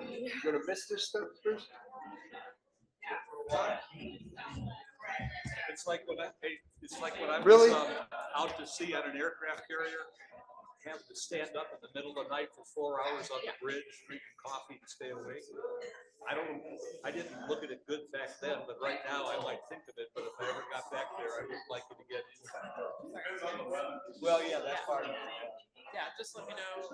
You're gonna miss this stuff first. It's like when I was Really? out to sea on an aircraft carrier, having to stand up in the middle of the night for 4 hours on the bridge, drinking coffee to stay awake. I didn't look at it good back then, but right now I might think of it. But if I ever got back there, I would like it to get in. Well, yeah, that's part of it. Yeah, just let me know.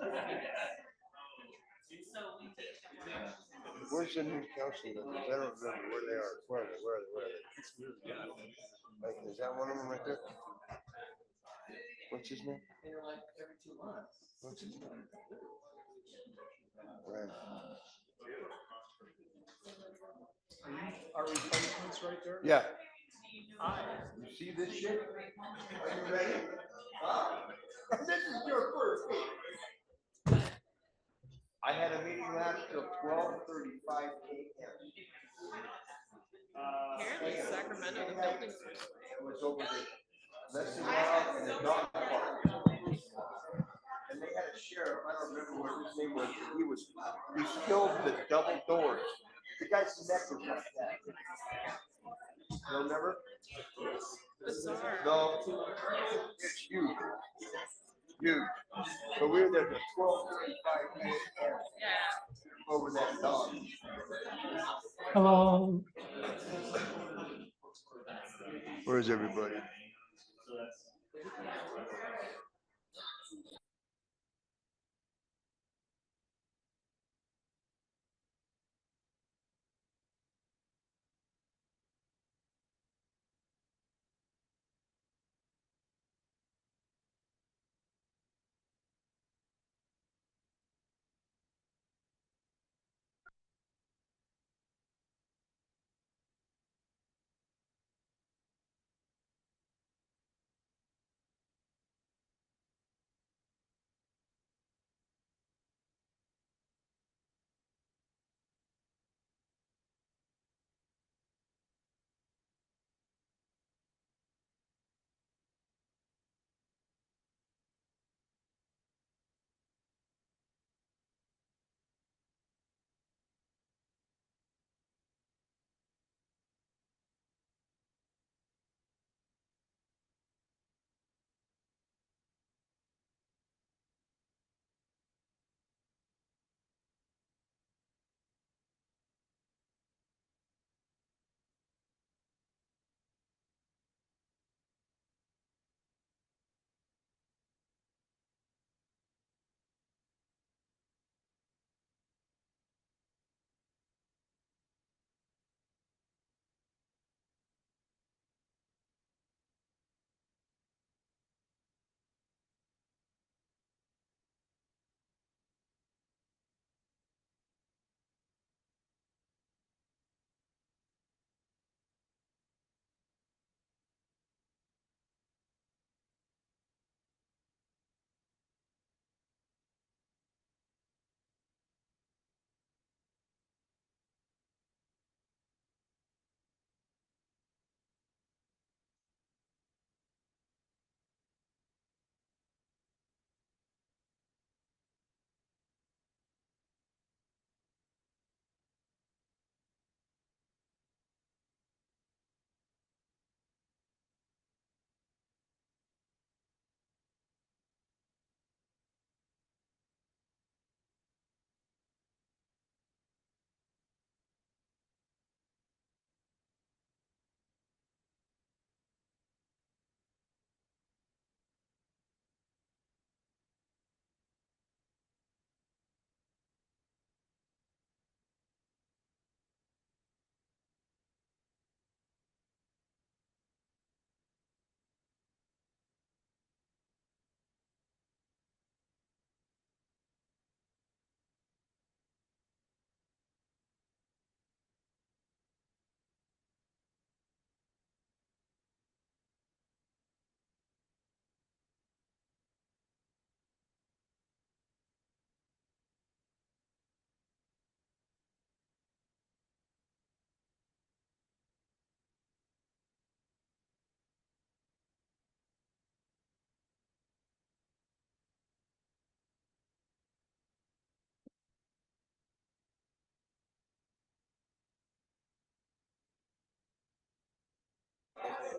Where's the new council members? I don't remember where they are. Where are they? Where are they? Where are they? Like, is that one of them right there? What's his name? What's his name? Right. Our replacements right there? Yeah. You see this shit? Are you ready? This is your first meeting. I had a meeting last till 12:35 a.m. Apparently, Sacramento, the buildings. It was over the lesson hall and the dog park. And they had a sheriff, I don't remember what his name was, but he filled the double doors. The guy's neck was like that. You remember? Bizarre. No, it's huge. Huge. So we were there till 12:35 a.m. Yeah. over that dog. Hello. Where's everybody?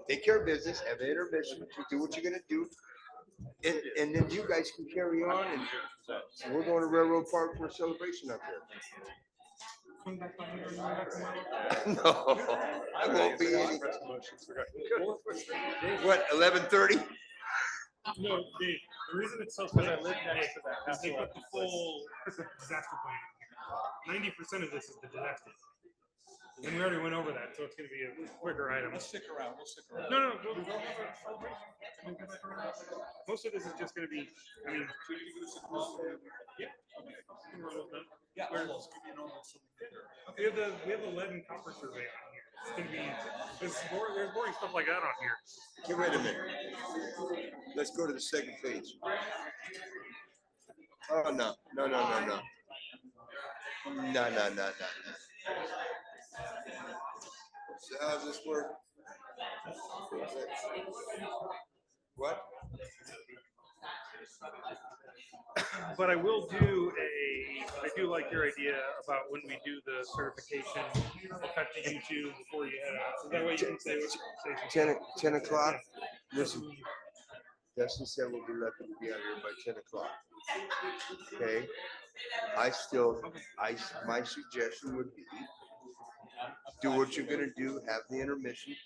take care of business, have an intermission, do what you're gonna do. And then you guys can carry on and we're going to Railroad Park for a celebration up there. No, I won't be any. What, 11:30? No, Dave, the reason it's so quick is they put the full disaster plan. 90% of this is the disaster. And we already went over that, so it's gonna be a quicker item. Let's stick around, we'll stick around. No, most of this is just gonna be, I mean. Yeah. Yeah, We're- almost. We have the lead and copper survey on here. It's gonna be, there's boring stuff like that on here. Okay, wait a minute. Let's go to the second page. Oh, no. No. So how does this work? What? But I will do I do like your idea about when we do the certification, we'll cut to YouTube before you head out. So that way you can say what 10 o'clock? Listen, Justin said we'll be lucky to be out here by 10 o'clock. Okay? My suggestion would be, do what you're gonna do, have the intermission,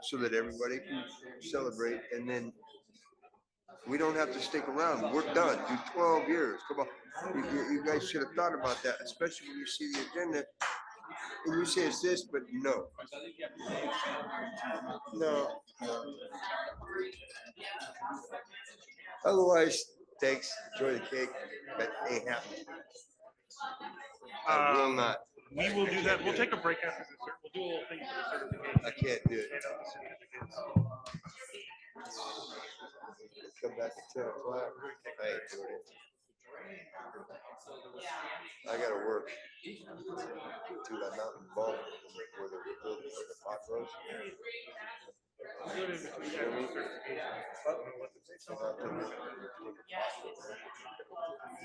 so that everybody can celebrate, and then we don't have to stick around. We're done. Do 12 years. Come on. You guys should have thought about that, especially when you see the agenda and you say it's this, but no. Otherwise, thanks. Enjoy the cake, but ain't happening. I will not. We will do that. We'll take a break after the we'll do a little thing for the certification. I can't do it. Hand out the certificates. Come back at 10 o'clock. I ain't doing it. I gotta work. Dude, I'm out involved where they're building the pot roast. We'll do it in between certifications. I'm out there doing the pot roast.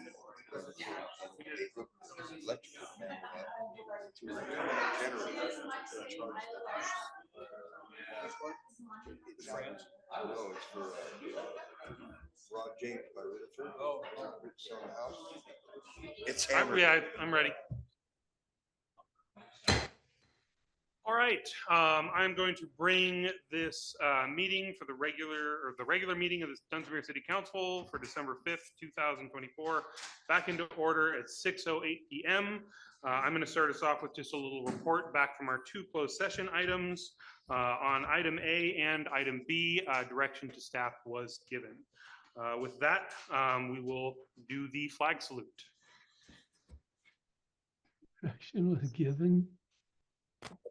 Electrical man to a generator. No, it's for Rod James by Literature. Oh. Selling a house. It's hammered. Yeah, I'm ready. All right, I'm going to bring this meeting for the regular meeting of the Dunsmuir City Council for December 5th, 2024, back into order at 6:08 p.m. I'm going to start us off with just a little report back from our two closed session items. On item A and item B, direction to staff was given. With that, we will do the flag salute. Direction was given.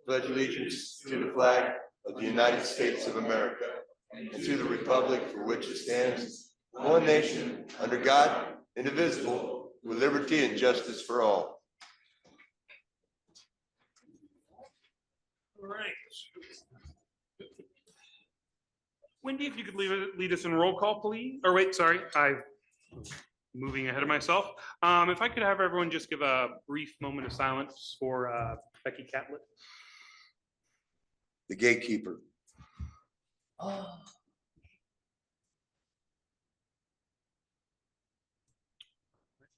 Pledge allegiance to the flag of the United States of America and to the republic for which it stands, one nation, under God, indivisible, with liberty and justice for all. All right. Wendy, if you could lead us in roll call, please. Or wait, sorry, I'm moving ahead of myself. If I could have everyone just give a brief moment of silence for Becky Catlett. The gatekeeper.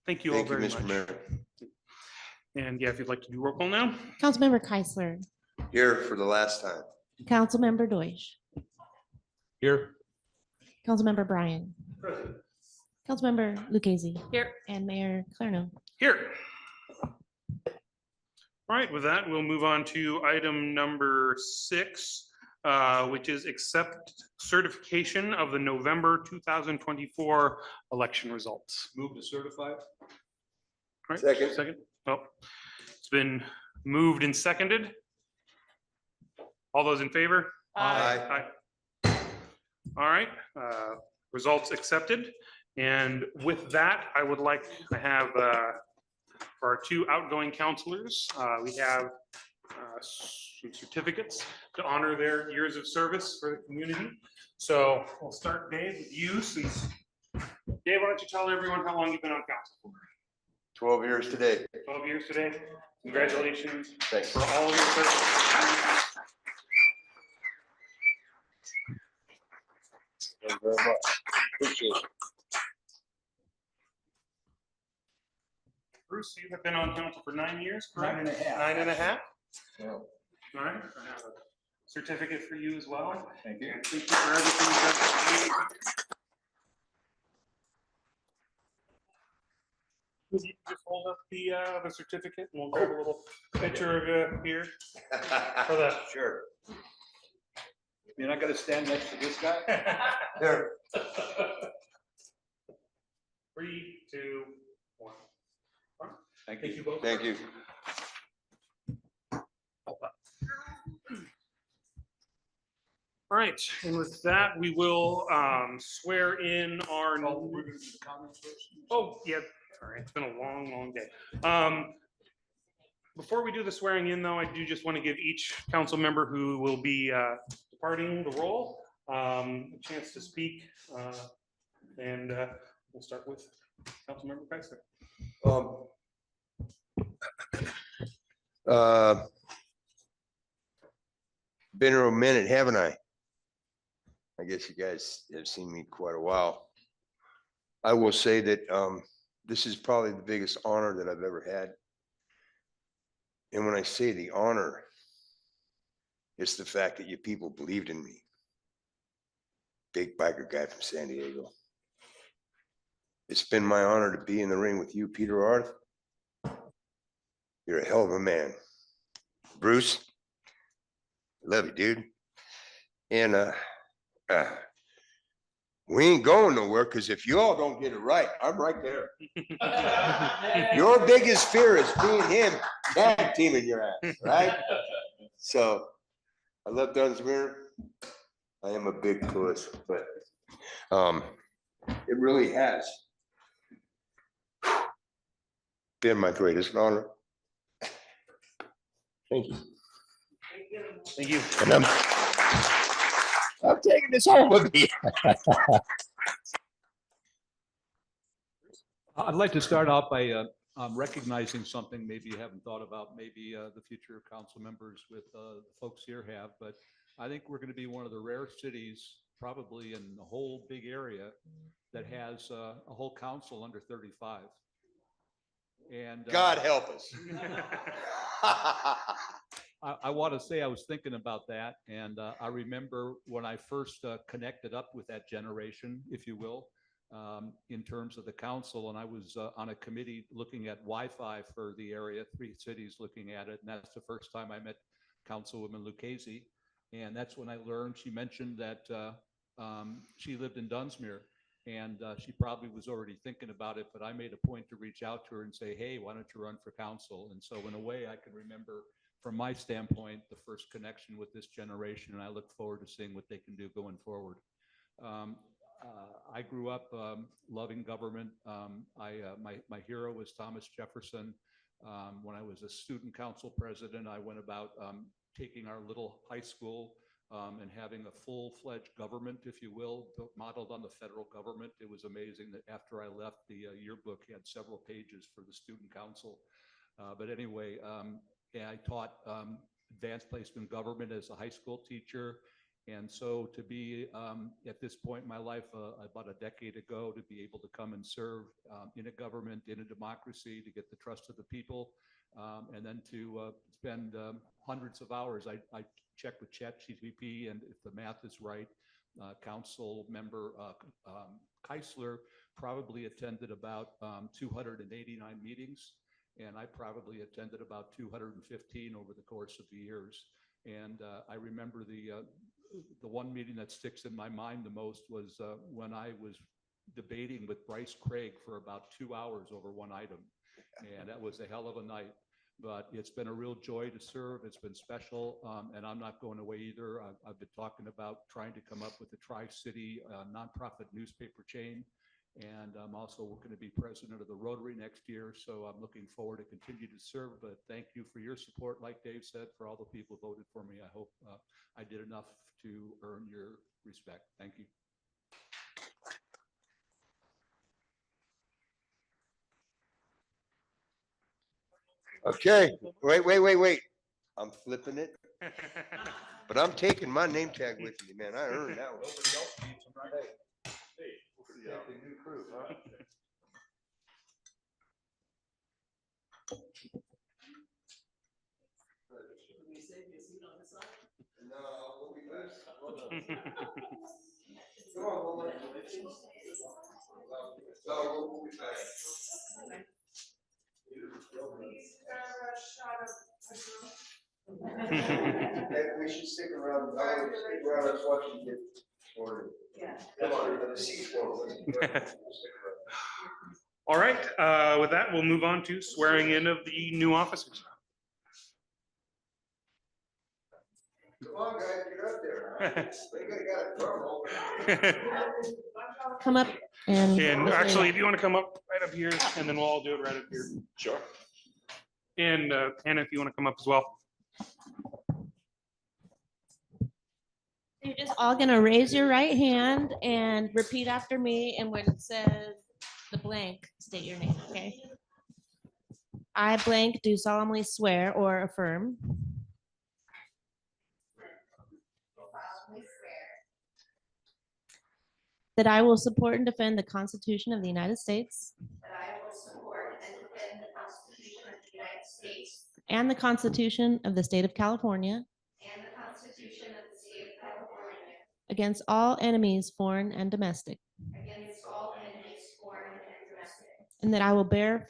Thank you all Thank you, very Mr. much. Mayor. And yeah, if you'd like to do roll call now. Councilmember Keisler, Here for the last time. Councilmember Deutsch, Here. Councilmember Bryan, Councilmember Lucchese, Here. and Mayor Clarno. Here. All right, with that, we'll move on to item number 6, which is accept certification of the November 2024 election results. Move to certify. All right, Second. Oh, it's been moved and seconded. All those in favor? Aye. Aye. All right, results accepted. And with that, I would like to have for our two outgoing counselors, we have some certificates to honor their years of service for the community. So we'll start, Dave, with you, since Dave, why don't you tell everyone how long you've been on council for? 12 years today. 12 years today. Congratulations Thanks. for all of your service. Thank you very much. Appreciate it. Bruce, you have been on council for 9 years, correct? 9.5. 9.5? Yeah. All right. I have a certificate for you as well. Thank you. Thank you for everything you've done for the community. Could you just hold up the certificate and we'll grab a little picture of you here for the. Sure. You're not gonna stand next to this guy? There. 3, 2, 1. Thank Thank you. you both. Thank you. All right, and with that, we will swear in our. Oh, yeah, sorry, it's been a long, long day. Before we do the swearing in, though, I do just want to give each council member who will be departing the role a chance to speak. And we'll start with Councilmember Kreisler. Been here a minute, haven't I? I guess you guys have seen me quite a while. I will say that this is probably the biggest honor that I've ever had. And when I say the honor, it's the fact that you people believed in me. Big biker guy from San Diego. It's been my honor to be in the ring with you, Peter Arth. You're a hell of a man. Bruce, I love you, dude. And we ain't going nowhere, because if you all don't get it right, I'm right there. Your biggest fear is being him tag teaming your ass, right? So I love Dunsmuir. I am a big puss, but it really has been my greatest honor. Thank you. Thank you. And I'm taking this home with me. I'd like to start out by recognizing something maybe you haven't thought about, maybe the future council members with the folks here have, but I think we're going to be one of the rare cities, probably in the whole big area, that has a whole council under 35. And God help us. I want to say I was thinking about that, and I remember when I first connected up with that generation, if you will, in terms of the council, and I was on a committee looking at Wi-Fi for the area, 3 cities looking at it, and that's the first time I met Councilwoman Lucchese, and that's when I learned, she mentioned that she lived in Dunsmuir, and she probably was already thinking about it, but I made a point to reach out to her and say, hey, why don't you run for council? And so in a way, I can remember, from my standpoint, the first connection with this generation, and I look forward to seeing what they can do going forward. I grew up loving government. My hero was Thomas Jefferson. When I was a student council president, I went about taking our little high school and having a full-fledged government, if you will, modeled on the federal government. It was amazing that after I left, the yearbook had several pages for the student council. But anyway, yeah, I taught advanced placement government as a high school teacher. And so to be at this point in my life, about a decade ago, to be able to come and serve in a government, in a democracy, to get the trust of the people, and then to spend hundreds of hours. I checked with ChatGPT, and if the math is right, council member Keisler probably attended about 289 meetings. And I probably attended about 215 over the course of the years. And I remember the one meeting that sticks in my mind the most was when I was debating with Bryce Craig for about 2 hours over one item. And that was a hell of a night. But it's been a real joy to serve. It's been special. And I'm not going away either. I've been talking about trying to come up with a Tri-City nonprofit newspaper chain. And I'm also going to be president of the Rotary next year. So I'm looking forward to continue to serve. But thank you for your support, like Dave said, for all the people who voted for me. I hope I did enough to earn your respect. Thank you. Okay, wait. I'm flipping it, but I'm taking my name tag with me, man. I earned that one. Take the new crew, huh? No, we'll be back. Come on, we'll let you. No, we'll be back. Maybe we should stick around, stick around and watch you get ordered. Yeah. Come on, the seats won't. Stick around. All right, with that, we'll move on to swearing in of the new officers. Come on, guys, get up there. They got a drum roll. Come up and. And actually, if you want to come up right up here, and then we'll all do it right up here. Sure. And Hannah, if you want to come up as well. You're just all gonna raise your right hand and repeat after me, and when it says the blank, state your name, okay? I blank do solemnly swear or affirm. That I will support and defend the Constitution of the United States. That I will support and defend the Constitution of the United States And the Constitution of the State of California. and the Constitution of the State of California Against all enemies, foreign and domestic. against all enemies, foreign and domestic. And that I will bear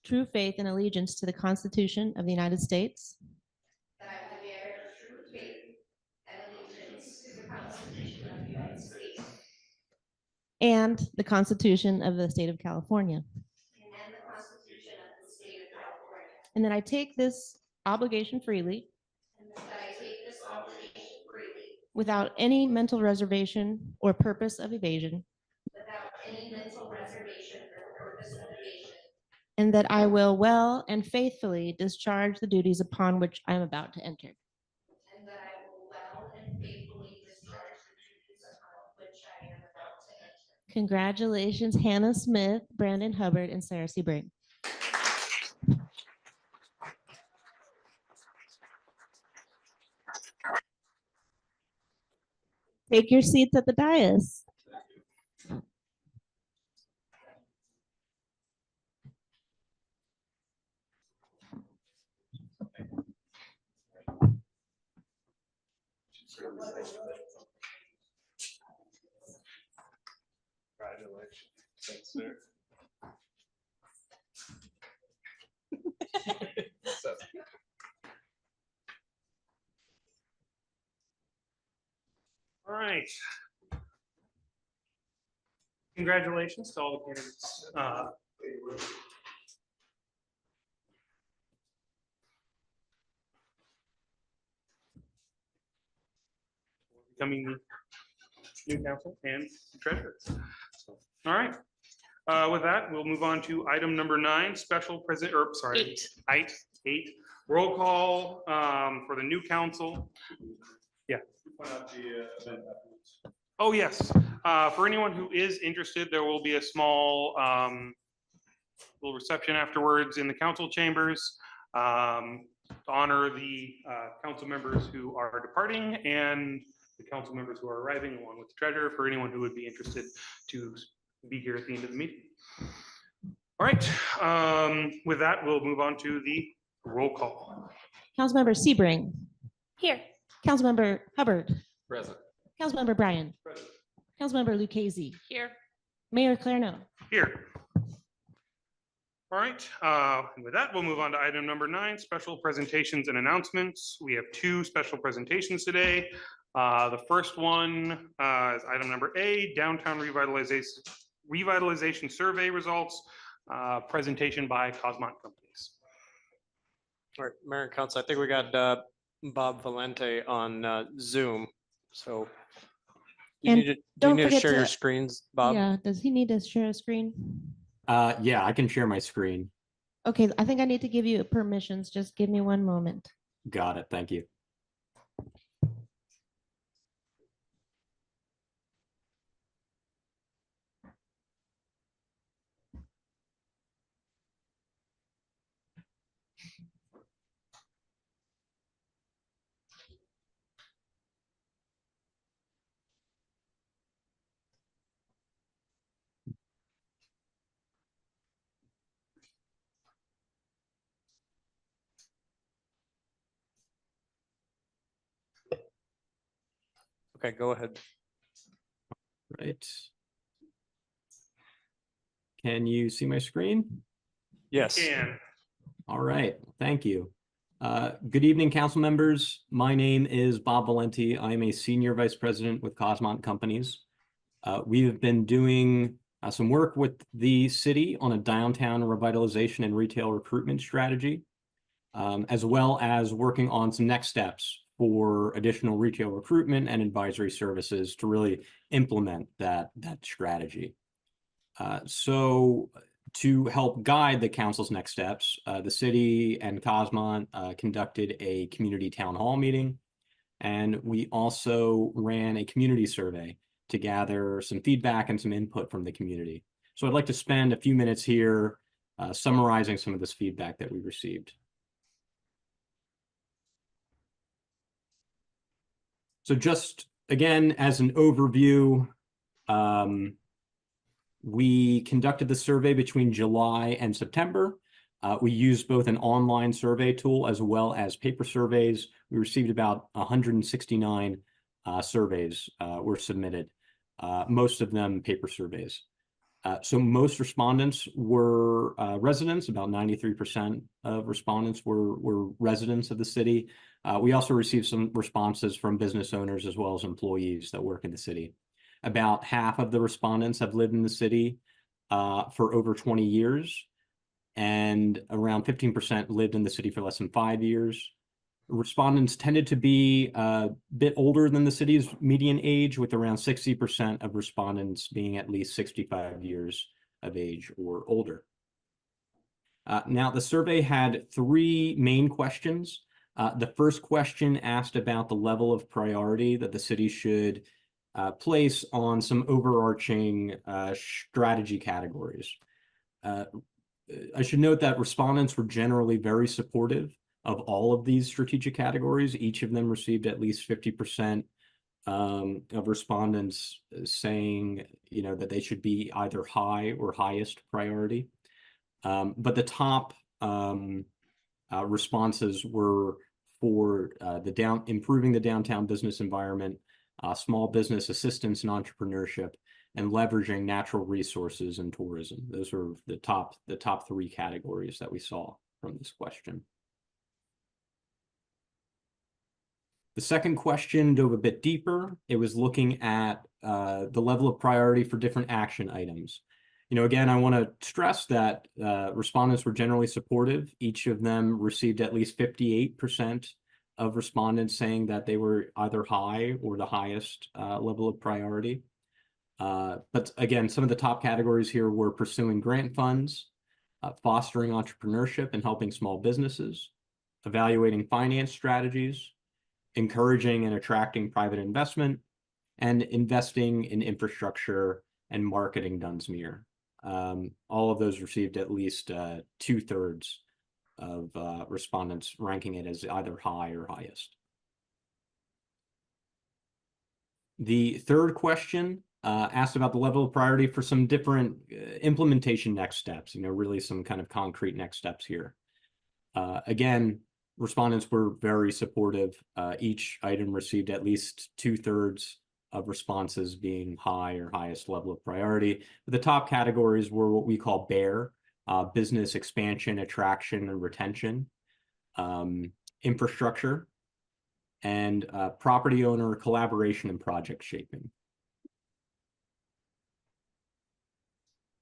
true faith and allegiance to the Constitution of the United States. That I will bear true faith and allegiance to the Constitution of the United States And the Constitution of the State of California. and the Constitution of the State of California. And that I take this obligation freely. And that I take this obligation freely Without any mental reservation or purpose of evasion. without any mental reservation or purpose of evasion. And that I will well and faithfully discharge the duties upon which I am about to enter. And that I will well and faithfully discharge the duties upon which I am about to enter. Congratulations, Hannah Smith, Brandon Hubbard, and Sarah Sebring. Take your seats at the dais. Congratulations. Thanks, sir. All right. Congratulations to all the candidates. Becoming the new council and treasurer. All right. With that, we'll move on to item number 9, special president, or sorry, eight, roll call for the new council. Yeah. Oh, yes. For anyone who is interested, there will be a small little reception afterwards in the council chambers to honor the council members who are departing and the council members who are arriving, along with the treasurer, for anyone who would be interested to be here at the end of the meeting. All right. With that, we'll move on to the roll call. Councilmember Sebring. Here. Councilmember Hubbard. Present. Councilmember Bryan. Councilmember Lucchese. Here. Mayor Clarno. Here. All right, and with that, we'll move on to item number 9, special presentations and announcements. We have 2 special presentations today. The first one is item number A, downtown revitalization survey results, presentation by Cosmont Companies. All right, Mayor and Council, I think we got Bob Valente on Zoom, so you And need to, do you don't need to forget share your to- screens, Bob? Yeah, does he need to share a screen? Yeah, I can share my screen. Okay, I think I need to give you permissions. Just give me one moment. Got it. Thank you. Okay, go ahead. Right. Can you see my screen? Yes. And All right, thank you. Good evening, council members. My name is Bob Valenti. I am a senior vice president with Cosmont Companies. We have been doing some work with the city on a downtown revitalization and retail recruitment strategy, as well as working on some next steps for additional retail recruitment and advisory services to really implement that strategy. So to help guide the council's next steps, the city and Cosmont conducted a community town hall meeting, and we also ran a community survey to gather some feedback and some input from the community. So I'd like to spend a few minutes here summarizing some of this feedback that we received. So just again, as an overview, we conducted the survey between July and September. We used both an online survey tool as well as paper surveys. We received about 169 surveys were submitted, most of them paper surveys. So most respondents were residents. About 93% of respondents were residents of the city. We also received some responses from business owners as well as employees that work in the city. About half of the respondents have lived in the city for over 20 years, and around 15% lived in the city for less than 5 years. Respondents tended to be a bit older than the city's median age, with around 60% of respondents being at least 65 years of age or older. Now, the survey had 3 main questions. The first question asked about the level of priority that the city should place on some overarching strategy categories. I should note that respondents were generally very supportive of all of these strategic categories. Each of them received at least 50% of respondents saying, that they should be either high or highest priority. But the top responses were for improving the downtown business environment, small business assistance and entrepreneurship, and leveraging natural resources and tourism. Those are the top 3 categories that we saw from this question. The second question dove a bit deeper. It was looking at the level of priority for different action items. Again, I want to stress that respondents were generally supportive. Each of them received at least 58% of respondents saying that they were either high or the highest level of priority. But again, some of the top categories here were pursuing grant funds, fostering entrepreneurship and helping small businesses, evaluating finance strategies, encouraging and attracting private investment, and investing in infrastructure and marketing Dunsmuir. All of those received at least 2/3 of respondents ranking it as either high or highest. The third question asked about the level of priority for some different implementation next steps, really some kind of concrete next steps here. Again, respondents were very supportive. Each item received at least 2/3 of responses being high or highest level of priority. The top categories were what we call BEAR, business expansion, attraction, and retention, infrastructure, and property owner collaboration and project shaping.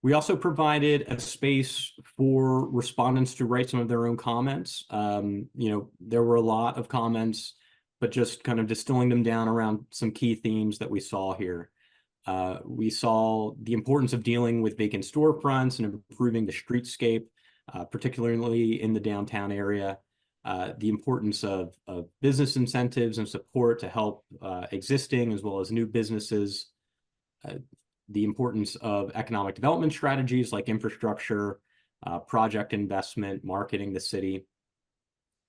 We also provided a space for respondents to write some of their own comments. There were a lot of comments, but just kind of distilling them down around some key themes that we saw here. We saw the importance of dealing with vacant storefronts and improving the streetscape, particularly in the downtown area. The importance of business incentives and support to help existing as well as new businesses. The importance of economic development strategies like infrastructure, project investment, marketing the city.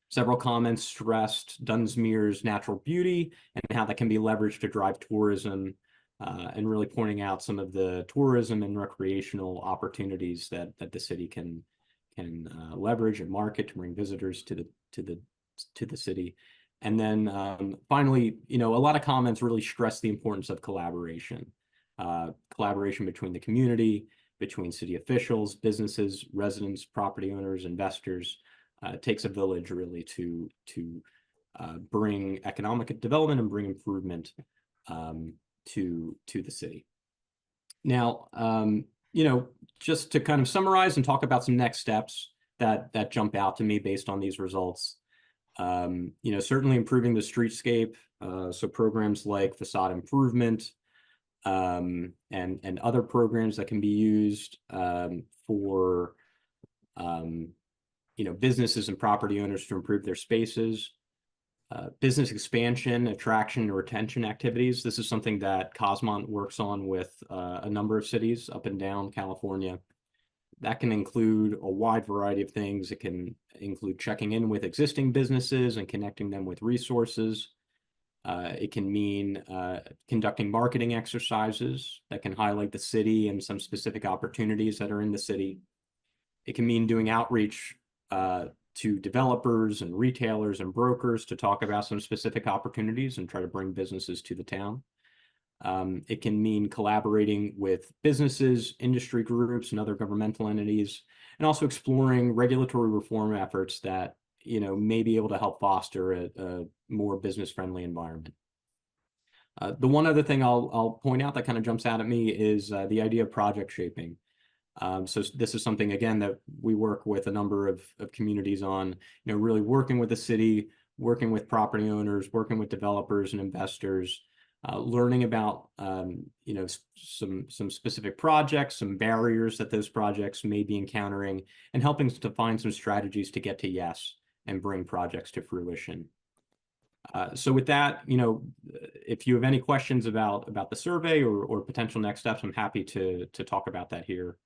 Several comments stressed Dunsmuir's natural beauty and how that can be leveraged to drive tourism, and really pointing out some of the tourism and recreational opportunities that the city can leverage and market to bring visitors to the city. And then finally, a lot of comments really stress the importance of collaboration. Collaboration between the community, between city officials, businesses, residents, property owners, investors. It takes a village really to bring economic development and bring improvement to the city. Now, just to kind of summarize and talk about some next steps that jump out to me based on these results. Certainly improving the streetscape. So programs like facade improvement and other programs that can be used for businesses and property owners to improve their spaces. Business expansion, attraction, and retention activities. This is something that Cosmont works on with a number of cities up and down California. That can include a wide variety of things. It can include checking in with existing businesses and connecting them with resources. It can mean conducting marketing exercises that can highlight the city and some specific opportunities that are in the city. It can mean doing outreach to developers and retailers and brokers to talk about some specific opportunities and try to bring businesses to the town. It can mean collaborating with businesses, industry groups, and other governmental entities, and also exploring regulatory reform efforts that may be able to help foster a more business-friendly environment. The one other thing I'll point out that kind of jumps out at me is the idea of project shaping. So this is something, again, that we work with a number of communities on, really working with the city, working with property owners, working with developers and investors, learning about, some specific projects, some barriers that those projects may be encountering, and helping to find some strategies to get to yes and bring projects to fruition. So with that, if you have any questions about the survey or potential next steps, I'm happy to talk about that here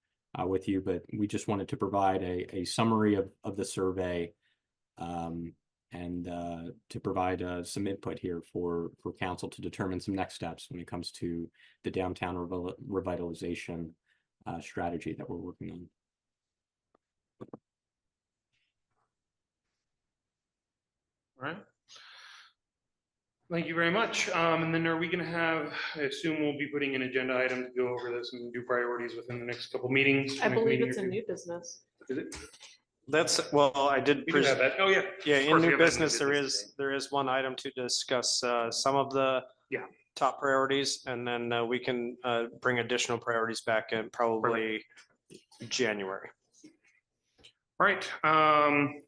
with you, but we just wanted to provide a summary of the survey and to provide some input here for council to determine some next steps when it comes to the downtown revitalization strategy that we're working on. All right. Thank you very much. And then are we going to have, I assume we'll be putting an agenda item to go over this and do priorities within the next couple meetings? I believe meeting it's or a two? new business. Is it? I did. We do have that. Oh, yeah. Yeah, Of in course we new have that in business, there is one item to discuss some of the Yeah. top priorities, and then we can bring additional priorities back in probably January. All right.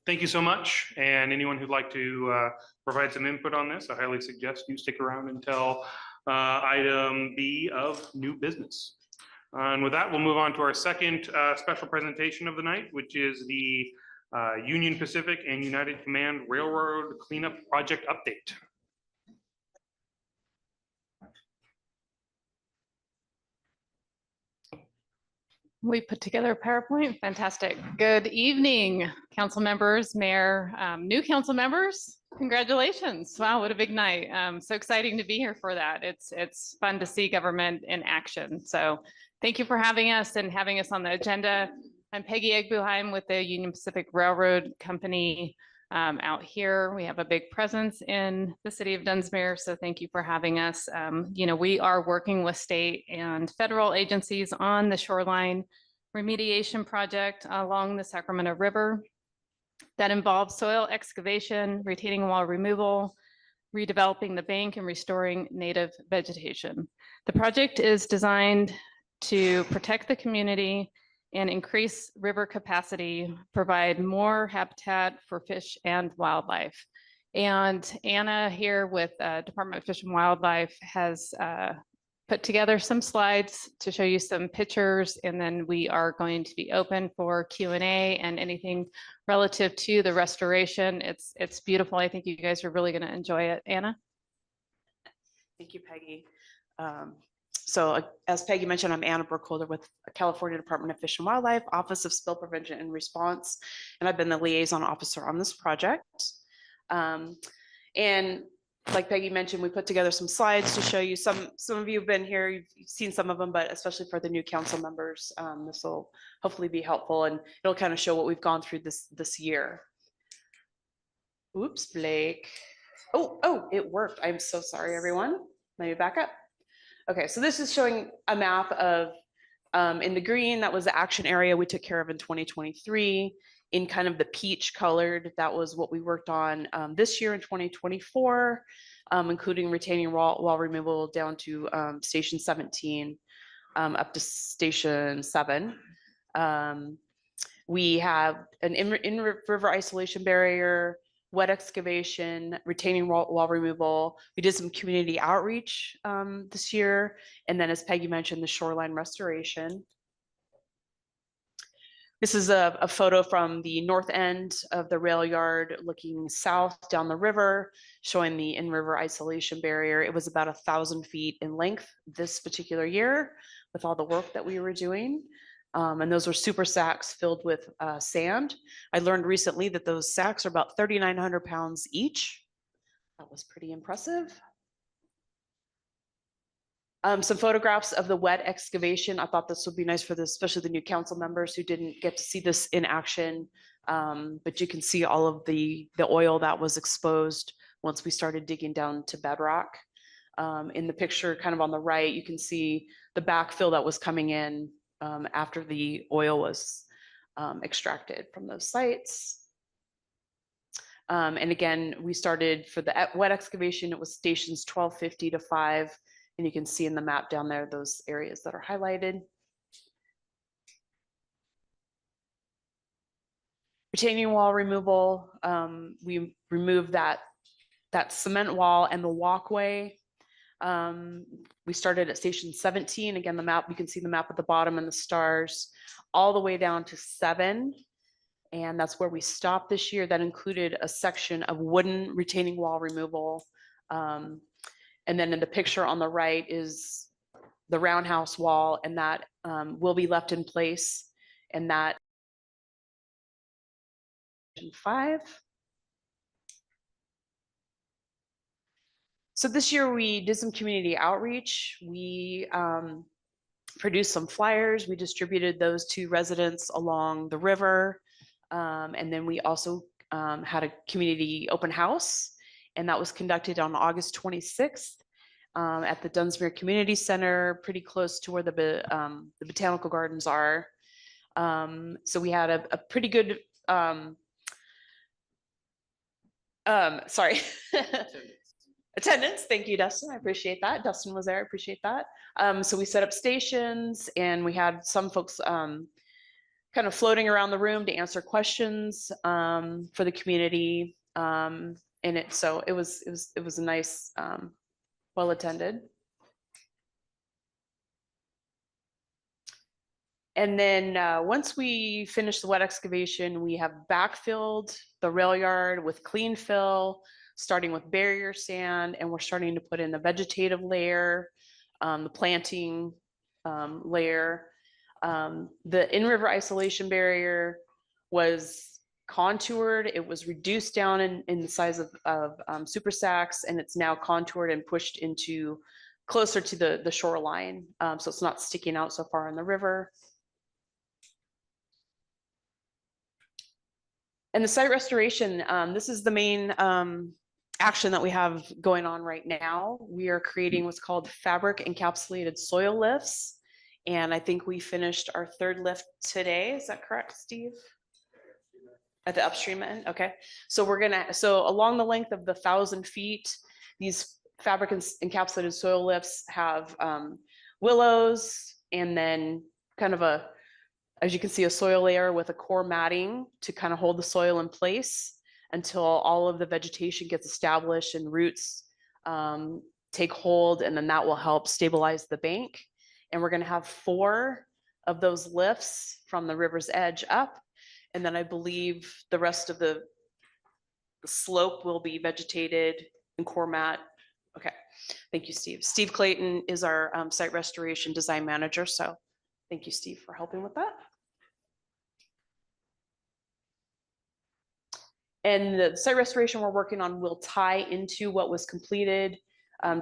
Thank you so much. And anyone who'd like to provide some input on this, I highly suggest you stick around until item B of new business. And with that, we'll move on to our second special presentation of the night, which is the Union Pacific and United Command Railroad Cleanup Project Update. We put together a PowerPoint. Fantastic. Good evening, council members, mayor, new council members. Congratulations. Wow, what a big night. So exciting to be here for that. It's fun to see government in action. So thank you for having us and having us on the agenda. I'm Peggy Egbuheim with the Union Pacific Railroad Company out here. We have a big presence in the city of Dunsmuir, so thank you for having us. We are working with state and federal agencies on the shoreline remediation project along the Sacramento River that involves soil excavation, retaining wall removal, redeveloping the bank, and restoring native vegetation. The project is designed to protect the community and increase river capacity, provide more habitat for fish and wildlife. And Anna here with Department of Fish and Wildlife has put together some slides to show you some pictures, and then we are going to be open for Q&A and anything relative to the restoration. It's beautiful. I think you guys are really going to enjoy it. Anna? Thank you, Peggy. So as Peggy mentioned, I'm Anna Burkholder with California Department of Fish and Wildlife, Office of Spill Prevention and Response, and I've been the liaison officer on this project. And like Peggy mentioned, we put together some slides to show you. Some of you have been here, you've seen some of them, but especially for the new council members, this will hopefully be helpful, and it'll kind of show what we've gone through this year. Oops, Blake. Oh, it worked. I'm so sorry, everyone. Let me back up. Okay, so this is showing a map of, in the green, that was the action area we took care of in 2023. In kind of the peach colored, that was what we worked on this year in 2024, including retaining wall removal down to station 17, up to station 7. We have an in-river isolation barrier, wet excavation, retaining wall removal. We did some community outreach this year. And then, as Peggy mentioned, the shoreline restoration. This is a photo from the north end of the rail yard looking south down the river, showing the in-river isolation barrier. It was about 1,000 feet in length this particular year with all the work that we were doing. And those were super sacks filled with sand. I learned recently that those sacks are about 3,900 pounds each. That was pretty impressive. Some photographs of the wet excavation. I thought this would be nice for this, especially the new council members who didn't get to see this in action. But you can see all of the oil that was exposed once we started digging down to bedrock. In the picture kind of on the right, you can see the backfill that was coming in after the oil was extracted from those sites. And again, we started for the wet excavation, it was stations 1250 to 5. And you can see in the map down there, those areas that are highlighted. Retaining wall removal, we removed that cement wall and the walkway. We started at station 17. Again, the map, you can see the map at the bottom and the stars all the way down to 7. And that's where we stopped this year. That included a section of wooden retaining wall removal. And then in the picture on the right is the roundhouse wall, and that will be left in place. And that 5. So this year we did some community outreach. We produced some flyers. We distributed those to residents along the river. And then we also had a community open house, and that was conducted on August 26th at the Dunsmuir Community Center, pretty close to where the botanical gardens are. So we had a pretty good, sorry, attendance. Thank you, Dustin. I appreciate that. Dustin was there. I appreciate that. So we set up stations, and we had some folks kind of floating around the room to answer questions for the community. So it was a nice, well attended. And then once we finished the wet excavation, we have backfilled the rail yard with clean fill, starting with barrier sand, and we're starting to put in a vegetative layer, the planting layer. The in-river isolation barrier was contoured. It was reduced down in the size of super sacks, and it's now contoured and pushed into closer to the shoreline. So it's not sticking out so far in the river. And the site restoration, this is the main action that we have going on right now. We are creating what's called fabric encapsulated soil lifts. And I think we finished our 3rd lift today. Is that correct, Steve? At the upstream end, okay. So so along the length of the 1,000 feet, these fabric encapsulated soil lifts have willows, and then kind of as you can see, a soil layer with a core matting to kind of hold the soil in place until all of the vegetation gets established and roots take hold, and then that will help stabilize the bank. And we're gonna have 4 of those lifts from the river's edge up. And then I believe the rest of the slope will be vegetated and core mat. Okay, thank you, Steve. Steve Clayton is our site restoration design manager. So thank you, Steve, for helping with that. And the site restoration we're working on will tie into what was completed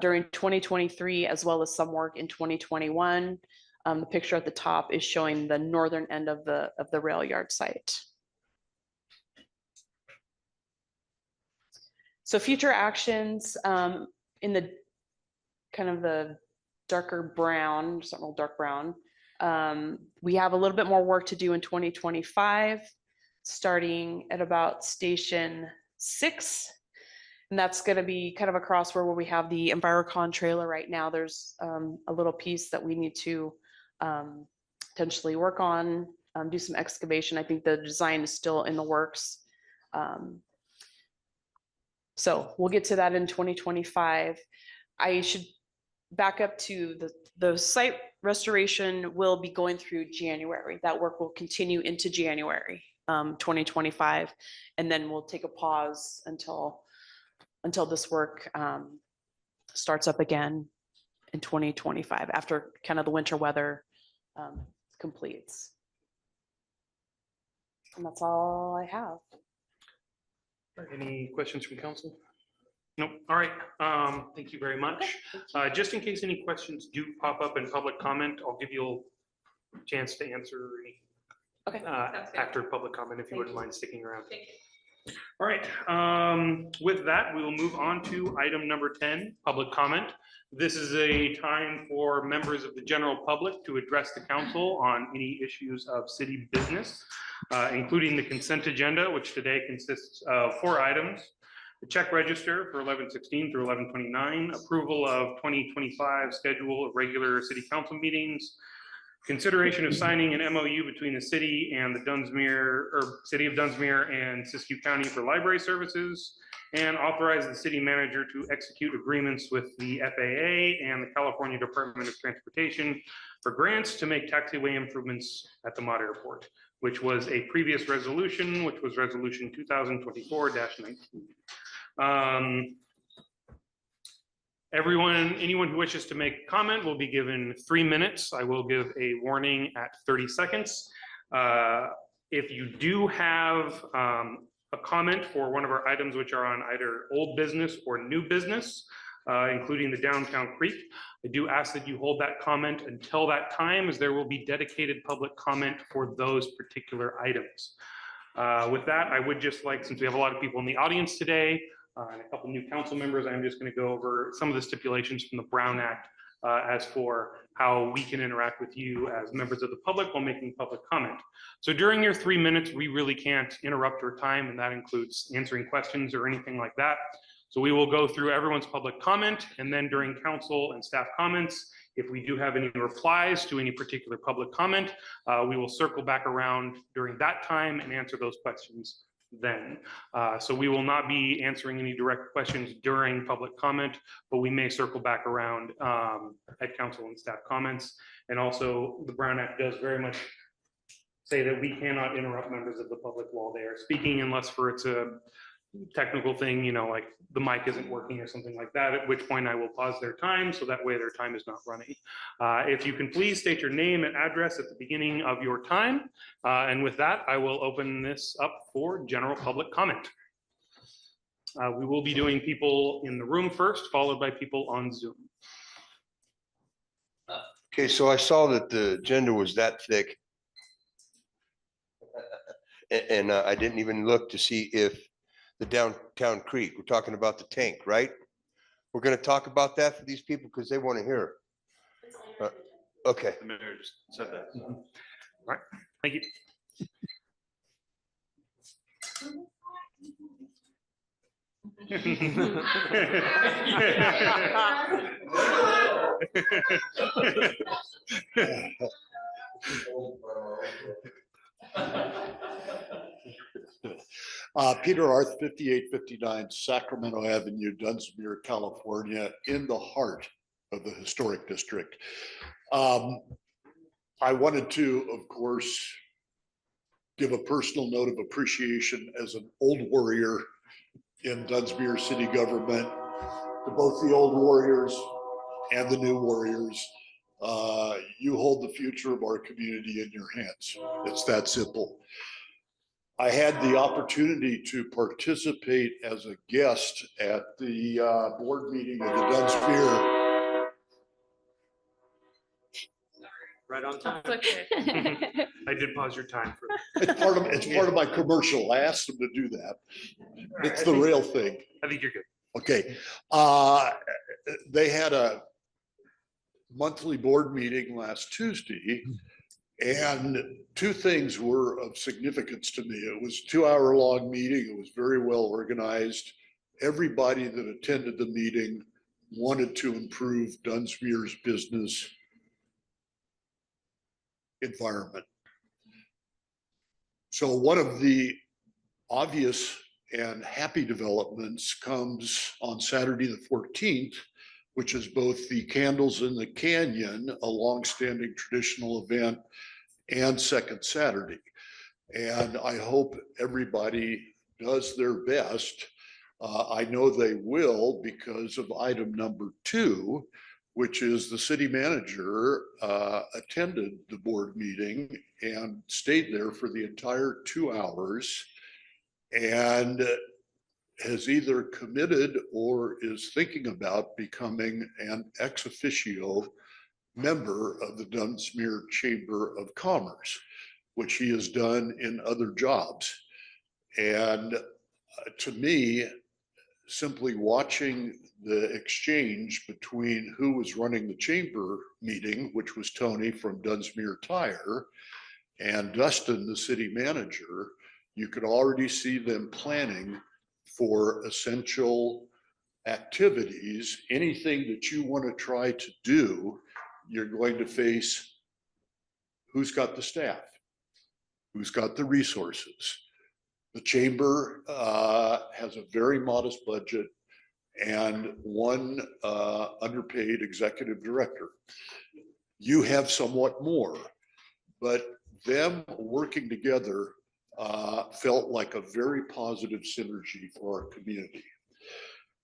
during 2023, as well as some work in 2021. The picture at the top is showing the northern end of the rail yard site. So future actions, in the kind of the darker brown, just a little dark brown. We have a little bit more work to do in 2025, starting at about station 6. And that's going to be kind of across where we have the EnviroCon trailer right now. There's a little piece that we need to potentially work on, do some excavation. I think the design is still in the works. So we'll get to that in 2025. I should back up to the site restoration will be going through January. That work will continue into January 2025. And then we'll take a pause until this work starts up again in 2025 after kind of the winter weather completes. And that's all I have. Any questions from council? Nope. All right. Thank you very much. Just in case any questions do pop up in public comment, I'll give you a chance to answer any Okay. after public comment, if you wouldn't mind sticking around. Thank you. All right. With that, we will move on to item number 10, public comment. This is a time for members of the general public to address the council on any issues of city business, including the consent agenda, which today consists of 4 items. The check register for 11/16 through 11/29, approval of 2025 schedule of regular city council meetings, consideration of signing an MOU between the city and the Dunsmuir, or City of Dunsmuir and Siskiyou County for library services, and authorize the city manager to execute agreements with the FAA and the California Department of Transportation for grants to make taxiway improvements at the Mott Airport, which was a previous resolution, which was resolution 2024-19. Anyone who wishes to make a comment will be given 3 minutes. I will give a warning at 30 seconds. If you do have a comment for one of our items which are on either old business or new business, including the Downtown Creek, I do ask that you hold that comment until that time, as there will be dedicated public comment for those particular items. With that, I would just like, since we have a lot of people in the audience today, and a couple new council members, I'm just going to go over some of the stipulations from the Brown Act as for how we can interact with you as members of the public while making public comment. So during your 3 minutes, we really can't interrupt your time, and that includes answering questions or anything like that. So we will go through everyone's public comment, and then during council and staff comments, if we do have any replies to any particular public comment, we will circle back around during that time and answer those questions then. So we will not be answering any direct questions during public comment, but we may circle back around at council and staff comments. And also the Brown Act does very much say that we cannot interrupt members of the public while they are speaking unless it's a technical thing, you know, like the mic isn't working or something like that, at which point I will pause their time so that way their time is not running. If you can please state your name and address at the beginning of your time. And with that, I will open this up for general public comment. We will be doing people in the room first, followed by people on Zoom. Okay, so I saw that the agenda was that thick. And I didn't even look to see if the Downtown Creek, we're talking about the tank, right? We're going to talk about that for these people because they want to hear. Okay. The mayor just said that. All right, thank you. Peter Arth, 5859 Sacramento Avenue, Dunsmuir, California, in the heart of the historic district. I wanted to, of course, give a personal note of appreciation as an old warrior in Dunsmuir city government to both the old warriors and the new warriors. You hold the future of our community in your hands. It's that simple. I had the opportunity to participate as a guest at the board meeting of the Dunsmuir. Right on time. I did pause your time for. It's part of my commercial. I asked them to do that. It's the real thing. I think you're good. Okay. They had a monthly board meeting last Tuesday, and two things were of significance to me. It was a 2-hour-long meeting. It was very well organized. Everybody that attended the meeting wanted to improve Dunsmuir's business environment. So one of the obvious and happy developments comes on Saturday the 14th, which is both the Candles in the Canyon, a longstanding traditional event, and Second Saturday. And I hope everybody does their best. I know they will because of item number 2, which is the city manager attended the board meeting and stayed there for the entire 2 hours and has either committed or is thinking about becoming an ex officio member of the Dunsmuir Chamber of Commerce, which he has done in other jobs. And to me, simply watching the exchange between who was running the chamber meeting, which was Tony from Dunsmuir Tire, and Dustin, the city manager, you could already see them planning for essential activities. Anything that you want to try to do, you're going to face who's got the staff, who's got the resources. The chamber has a very modest budget and one underpaid executive director. You have somewhat more, but them working together felt like a very positive synergy for our community.